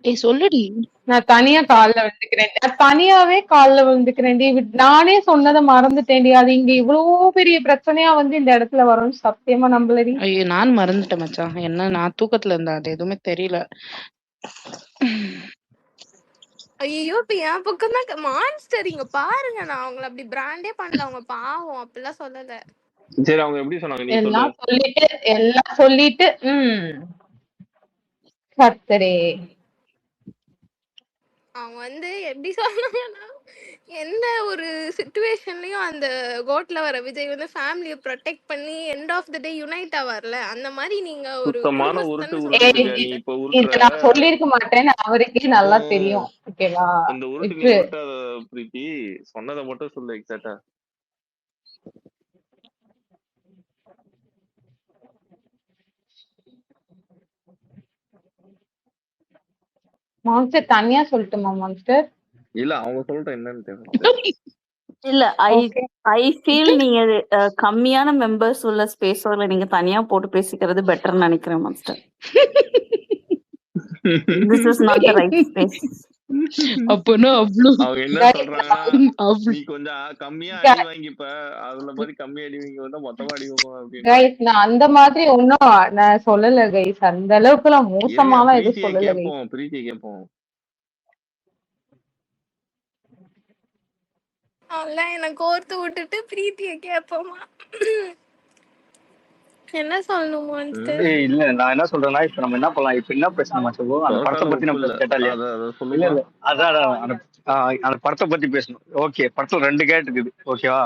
ஏய் சொல்லுடி. நான் தனியா கால்ல விழுந்துக்கிறேன். தனியாவே கால்ல விழுந்துக்கிறேன்டி. நானே சொன்னதை மறந்துட்டேன்டி. அது இங்க இவ்வளவு பெரிய பிரச்சனையா வந்து இந்த இடத்துல வரும்னு சத்தியமா நம்பலடி. ஐயோ நான் மறந்துட்டேன் மச்சான். என்ன நான் தூக்கத்துல இருந்தேன். அது எதுவுமே தெரியல. ஐயோ இப்ப என் பக்கம் தான் மான்ஸ்டர். இங்க பாருங்க நான் அவங்களை அப்படி பிராண்டே பண்ணல. அவங்க பாவம் அப்படிலாம் சொல்லல. சரி அவங்க எப்படி சொன்னாங்க? நீ எல்லாம் சொல்லிட்டு கர்த்தரே அவங்க வந்து எப்படி சொன்னாங்கன்னா, எந்த ஒரு சிச்சுவேஷன்லயும் அந்த கோட்ல வர விஜய் வந்து ஃபேமிலியை ப்ரொடெக்ட் பண்ணி end of the day unite ஆவார்ல, அந்த மாதிரி நீங்க ஒரு சுத்தமான உருட்டு குடும்பஸ்தன்னு உருட்டுதுங்க. சொல்லிருக்கீங்க நீ சார். இப்ப இத உருட்டுற நான் சொல்லியிருக்க மாட்டேன்னு அவருக்கே நல்லா தெரியும். ஓகேவா? இந்த உருட்டு நீ விட்டு உருட்டாத பிரீத்தி. சொன்னதை மட்டும் சொல்லு எக்ஸாக்டா. மான்ஸ்டர் தனியா சொல்லட்டுமா மான்ஸ்டர்? இல்ல அவங்க சொல்லிட்ட என்னன்னு தெரியல. இல்ல ஓகே. ஐ ஃபீல் நீங்க கம்மியான மெம்பர்ஸ் உள்ள ஸ்பேஸோட நீங்க தனியா போட்டு பேசிக்கிறது பெட்டர்னு நினைக்கிறேன் master. This is not the right space. அப்பனா அவ்வளோ அவங்க என்ன Guys, சொல்றாங்கன்னா அவ்வளோ நீ கொஞ்சம் கம்மியா அடி வாங்கிப்ப, அதுல மாதிரி கம்மி அடி வாங்கி வந்தா மொத்தமா அடி வாங்குவோம் அப்படின்றாங்க. guys, நான் அந்த மாதிரி ஒன்னும் நான் சொல்லல கைஸ். அந்த அளவுக்கு எல்லாம் இருங்க மோசமாலாம் எதுவும் பிரீத்தியை சொல்லல கைஸ். கேட்போம், பிரீத்தியை கேட்போம். அதெல்லாம் என்னை கோர்த்து விட்டுட்டு பிரீத்தியை கேட்போமா? என்ன சொல்லணும் மான்ஸ்டர்? இல்ல நான் என்ன சொல்றேன்னா, இப்ப நம்ம என்ன பண்ணலாம், இப்ப என்ன பேசணுமா சொல்லுவோம், அந்த படத்தை சொரக்கால பத்தி உப்பு நம்ம இல்ல, கேட்டா இல்லையா? அத இல்ல சொல்லுப்பா. இல்ல அதான் அந்த படத்தை பத்தி பேசணும். ஓகே, படத்துல 2 கேரக்டர் இருக்குது. ஓகேவா?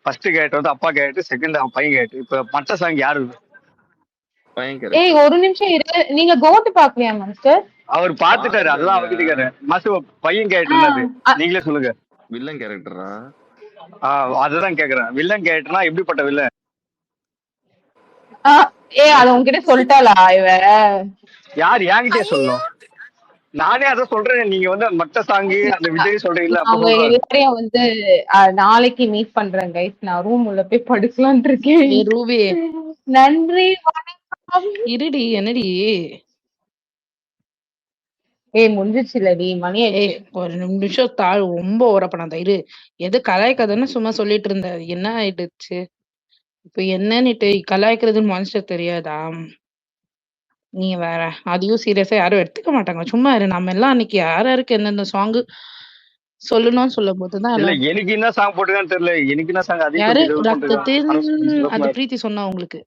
ஃபர்ஸ்ட் கேரக்டர் வந்து அப்பா கேரக்டர், செகண்ட் பையன் கேரக்டர். இப்ப மற்ற சாங் யாரு இருக்கு? பையன் ஏய் கேரக்டர் ஒரு நிமிஷம் இரு. நீங்க கோட் பாக்கலையா மாஸ்டர்? அவர் பாத்துட்டாரு, அதுதான் அவர்கிட்ட கேக்குறேன். மாசு பையன் கேரக்டர் என்னது நீங்களே சொல்லுங்க. வில்லன் கேரக்டரா? அதுதான் கேக்குறேன். வில்லன் கேரக்டர்னா எப்படிப்பட்ட வில்லன்? அது உங்ககிட்ட சொல்லிட்டாளா இவ? யார் என்கிட்டயே சொல்லணும்? நானே அதான் சொல்றேன். நீங்க வந்து மற்ற சாங்கு அந்த விஜய் சொல்றீங்களா? அப்ப அவங்க சொல்றேன். எல்லாரையும் வந்து நாளைக்கு மீட் பண்றேன் கைஸ். நான் ரூம் உள்ள போய் படுக்கலான் இருக்கேன். ஏ ரூபி நன்றி வணக்கம். இருடி என்னடி முடிஞ்சிச்சுலடி, மணி ஏய் ஆயிடுச்சு. ஒரு நிமிஷம் தாழ் ரொம்ப ஓரப்படாத இரு. எது கலாய்க்காதன்னு சும்மா சொல்லிட்டு இருந்த, என்ன ஆயிடுச்சு இப்ப? என்னன்னுட்டு கலாய்க்கிறதுன்னு மான்ஸ்டர் தெரியாதா? நீ வேற அதையும் சீரியஸா யாரும் எடுத்துக்க மாட்டாங்க. சும்மா இரு. நம்ம எல்லாம் அன்னைக்கு யார் யாருக்கு எந்தெந்த சாங் சொல்லணும்னு சொல்லும் போதுதான் இல்ல எல்லாம். எனக்கு என்ன சாங் போட்டுருக்கான்னு தெரியல. எனக்கு என்ன சாங் அதையும் யாரு கொஞ்சம் ரத்தத்தின் அது போட்டுருக்கான். பிரீத்தி சொன்னா உங்களுக்கு.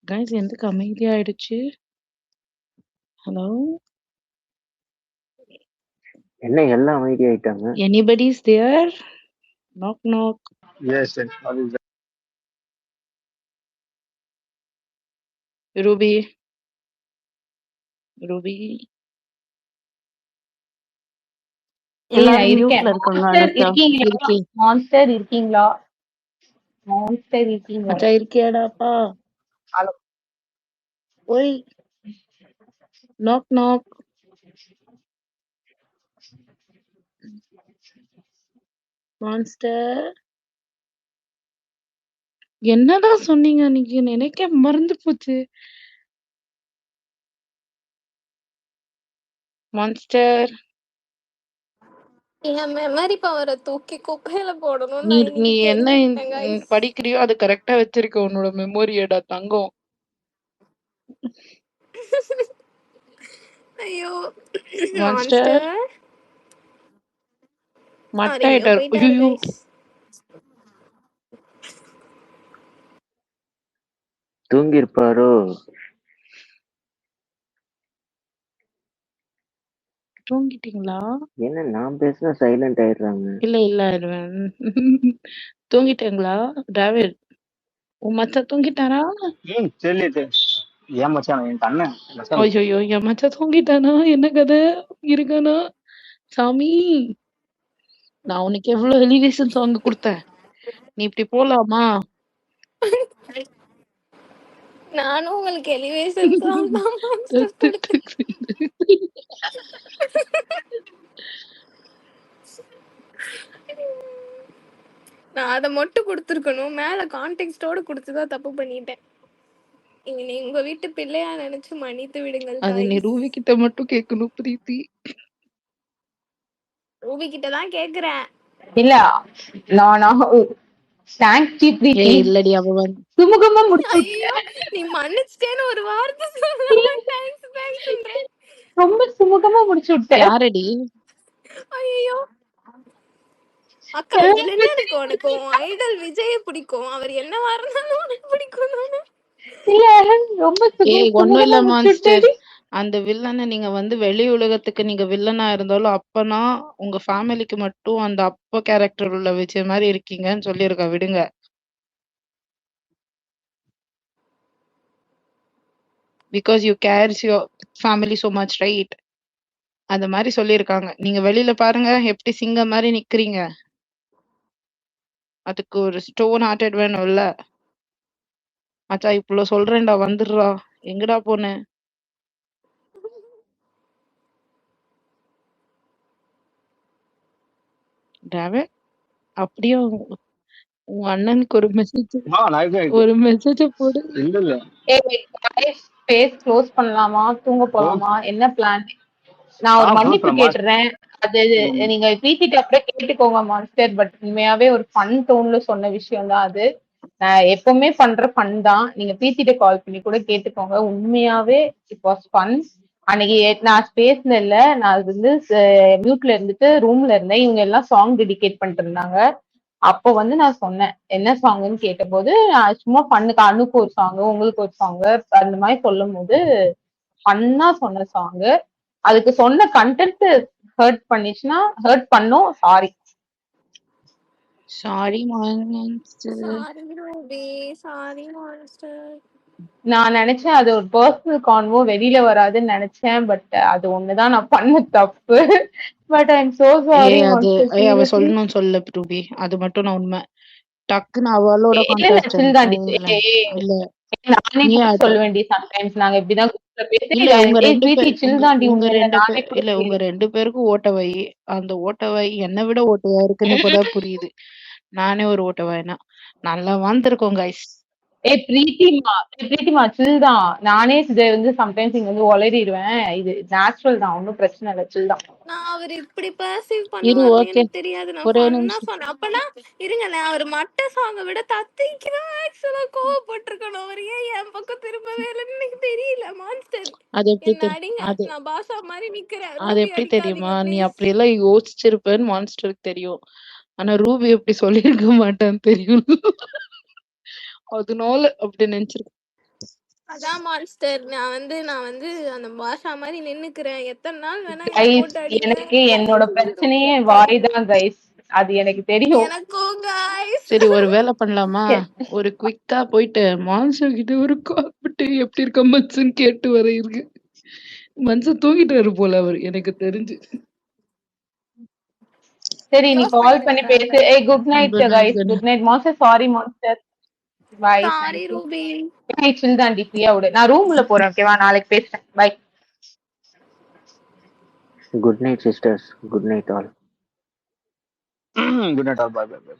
கைஸ் எதுக்கு அமைதியாயிடுச்சு? ஹலோ, என்ன எல்லாம் அமைதி ஆயிட்டாங்க? Anybody is there? Knock knock. Yes அது ரூபி ரூபி எல்லாரும் இருக்கேன். மியூட்ல இருக்காங்க. மான்ஸ்டர் அனத்யா இருக்கீங்களா? இருக்கே மான்ஸ்டர் இருக்கீங்களா? மான்ஸ்டர் இருக்கீங்களா? மச்சா இருக்கியாடாப்பா? ஹலோ. ஓய் நாக் நாக். மான்ஸ்டர் என்னதான் சொன்னீங்க அன்னைக்கு? நினைக்க மறந்து போச்சு. மான்ஸ்டர் என் மெமரி பவரை தூக்கி குப்பையில போடணும்னு நீ நான் நீ இன்னைக்கு என்ன தெரிஞ்சுக்கிட்டேன் guys. படிக்கிறியோ அது கரெக்டா வச்சிருக்க உன்னோட மெமரியடா தங்கம். ஐயோ மான்ஸ்டர் மான்ஸ்டர் அவர் எங்கேயோ மட்டாயிட்டார். போயிட்டாரு ஐயோ guys. தூங்கி இருப்பாரோ? தூங்கிட்டீங்களா? என்ன நான் பேசினா சைலண்ட் ஆயிடுறாங்க? இல்ல இல்ல தூங்கிட்டீங்களா டிராவிட்? உன் மச்சா தூங்கிட்டாரா? தெரியல. ஏன் மச்சான் என் அண்ணன் மச்சான். ஐயோ என் மச்சா தூங்கிட்டானா? என்ன கதை இருக்கானா? சாமி நான் உனக்கு எவ்வளவு எலிவேஷன் சாங் கொடுத்தேன், நீ இப்படி போலாமா? நானும் உங்களுக்கு எலிவேஷன் சாங் தான் மான்ஸ்டர் கொடுத்தேன். நான் அதை மட்டும் கொடுத்துருக்கணும். மேல கான்டெக்ஸ்டோட கொடுத்துதான் தப்பு பண்ணிட்டேன். நீ உங்க வீட்டு பிள்ளையா நினைச்சு மன்னித்து விடுங்கள் அது நீ guys. ரூபி கிட்ட மட்டும் கேட்கணும் பிரீத்தி. ரூபி கிட்ட தான் கேக்குறேன். இல்ல நானா தேங்க்ஸ் பிரீத்தி. இல்லடி அவ வந்து சுமூகமா முடிச்சு. ஐயோ நீ மன்னிச்சிட்டேன்னு ஒரு வார்த்தை சொல்ல. தேங்க்ஸ்ன்றேன். ரொம்ப சுமூகமா முடிச்சு விட்டேன். யாரடி? ஐயோ அக்கா இதுல என்ன இருக்கு? உனக்கு உன் ஐடல் விஜய பிடிக்கும், அவர் என்னவா இருந்தாலும் உனக்கு பிடிக்கும் தானே? இல்ல ரொம்ப ஒண்ணும் இல்ல சுகமா மான்ஸ்டர். அந்த வில்லனை நீங்க வந்து வெளி உலகத்துக்கு நீங்க வில்லனா இருந்தாலும் அப்பனா உங்க ஃபேமிலிக்கு மட்டும் அந்த அப்பா கேரக்டர் உள்ள விஜய் மாதிரி இருக்கீங்கன்னு சொல்லியிருக்கா. விடுங்க. Because you CARES your family so much, right? அந்த மாதிரி சொல்லியிருக்காங்க. நீங்க வெளியில பாருங்க எப்படி சிங்கம் மாதிரி நிக்கிறீங்க. அதுக்கு ஒரு ஸ்டோன் ஹார்ட்டட் வேணும் இல்ல? மச்சா இவ்வளவு சொல்றேன்டா, வந்துடுறா. எங்கடா போன? டேவிட், அப்படியே உங்க அண்ணனுக்கு ஒரு மெசேஜ் போடு. இல்ல ஃபேஸ் க்ளோஸ் பண்ணலாமா, தூங்க போலாமா, என்ன பிளான்? நான் ஒரு மன்னிப்பு கேட்டுறேன். அது நீங்க பேசிட்டு அப்படியே கேட்டுக்கோங்க மான்ஸ்டர். பட் உண்மையாவே ஒரு ஃபன் டோன்ல சொன்ன விஷயம் தான் அது. நான் எப்பவுமே பண்ற ஃபன் தான். நீங்க பேசிட்டு கால் பண்ணி கூட கேட்டுக்கோங்க. உண்மையாவே இட் வாஸ் ஃபன். அன்னைக்கு நான் ஸ்பேஸ்ல இல்ல, நான் வந்து மியூட்ல இருந்துட்டு ரூம்ல இருந்தேன். இவங்க எல்லாம் சாங் டெடிகேட் பண்ணிட்டு இருந்தாங்க. அப்போ வந்து நான் சொன்னேன் என்ன சாங்குன்னு கேட்டபோது, நான் சும்மா பண்ணுக்கு அனுக்கு ஒரு சாங்கு, உங்களுக்கு ஒரு சாங்கு அந்த மாதிரி சொல்லும் போது ஃபன்னா சொன்ன சாங்கு. அதுக்கு சொன்ன கண்டென்ட் ஹர்ட் பண்ணிச்சுன்னா ஹர்ட் பண்ணும். Sorry. Sorry monster. Sorry Ruby, sorry monster. நான் நினைச்சேன் அது ஒரு பர்சனல் கான்வோ வெளியில வராதுன்னு நினைச்சேன். பட் அது ஒண்ணுதான் நான் பண்ண தப்பு. But I am so sorry monster. அவ சொல்லணும்னு சொல்ல ரூபி, அது மட்டும் நான் உண்மை. டக்குன்னு அவளோட இல்ல நானே கூட சொல்ல வேண்டிய சம்டைம்ஸ் நாங்க இப்படிதான் இல்ல உங்க ரெண்டு பேருக்கும் ஓட்ட வை. அந்த ஓட்ட வை என்னை விட ஓட்டையா இருக்குன்னு இப்பதான் புரியுது. நானே ஒரு ஓட்டவாயினா நல்லா வாழ்ந்துருக்கோம் கைஸ். பிரீத்திமா சில் தான். நானே இதை வந்து சம்டைம்ஸ் இங்க வந்து ஒளறிடுவேன். இது நேச்சுரல் தான், ஒன்னும் பிரச்சனை இல்லை. சில் தான். நான் அவர் இப்படி பர்சீவ் பண்ணுவாருன்னு எனக்கு தெரியாது. நான் ஃபன்னா சொன்னேன். அப்பனா இருங்க, நான் அவர் மட்ட சாங்கை விட தத்தைக்கு தான் ஆக்சுவலா கோவப்பட்டிருக்கணும். அவர் ஏன் என் பக்கம் திரும்பவே இல்லைன்னு எனக்கு தெரியல. மான்ஸ்டர் என்ன அடிங்க, நான் பாஷா மாதிரி நிக்கிறேன். அது எப்படி தெரியுமா? நீ அப்படி எல்லாம் யோசிச்சிருப்பேன்னு மான்ஸ்டருக்கு தெரியும். ஆனா ரூபி எப்படி சொல்லியிருக்க மாட்டான்னு தெரியும். அதனால அப்படி நினைச்சிருக்கேன். அதான் மான்ஸ்டர், நான் வந்து அந்த பாஷா மாதிரி நின்னுக்கிறேன். எத்தனை நாள் வேணா எனக்கு என்னோட பிரச்சனையே வாய்தான் கைஸ், அது எனக்கு தெரியும். எனக்கும் கைஸ். சரி ஒரு வேலை பண்ணலாமா? ஒரு குவிக்கா போயிட்டு மான்ஸ்டர் கிட்ட ஒரு கால் விட்டு எப்படி இருக்க மச்சன்னு கேட்டு வர இருக்கு. மனுஷன் தூங்கிட்டாரு போல அவர், எனக்கு தெரிஞ்சு. சரி நீ கால் பண்ணி பேசு. ஏய் good night guys. Good night monster. Sorry monster. Bye. Sorry Ruby. Chill தாண்டி ஃப்ரீயா விடு. நான் ரூம்ல போறேன். ஓகேவா? நாளைக்கு பேசுறேன். Bye. Good night sisters. Good night all. Good night all. Bye bye by.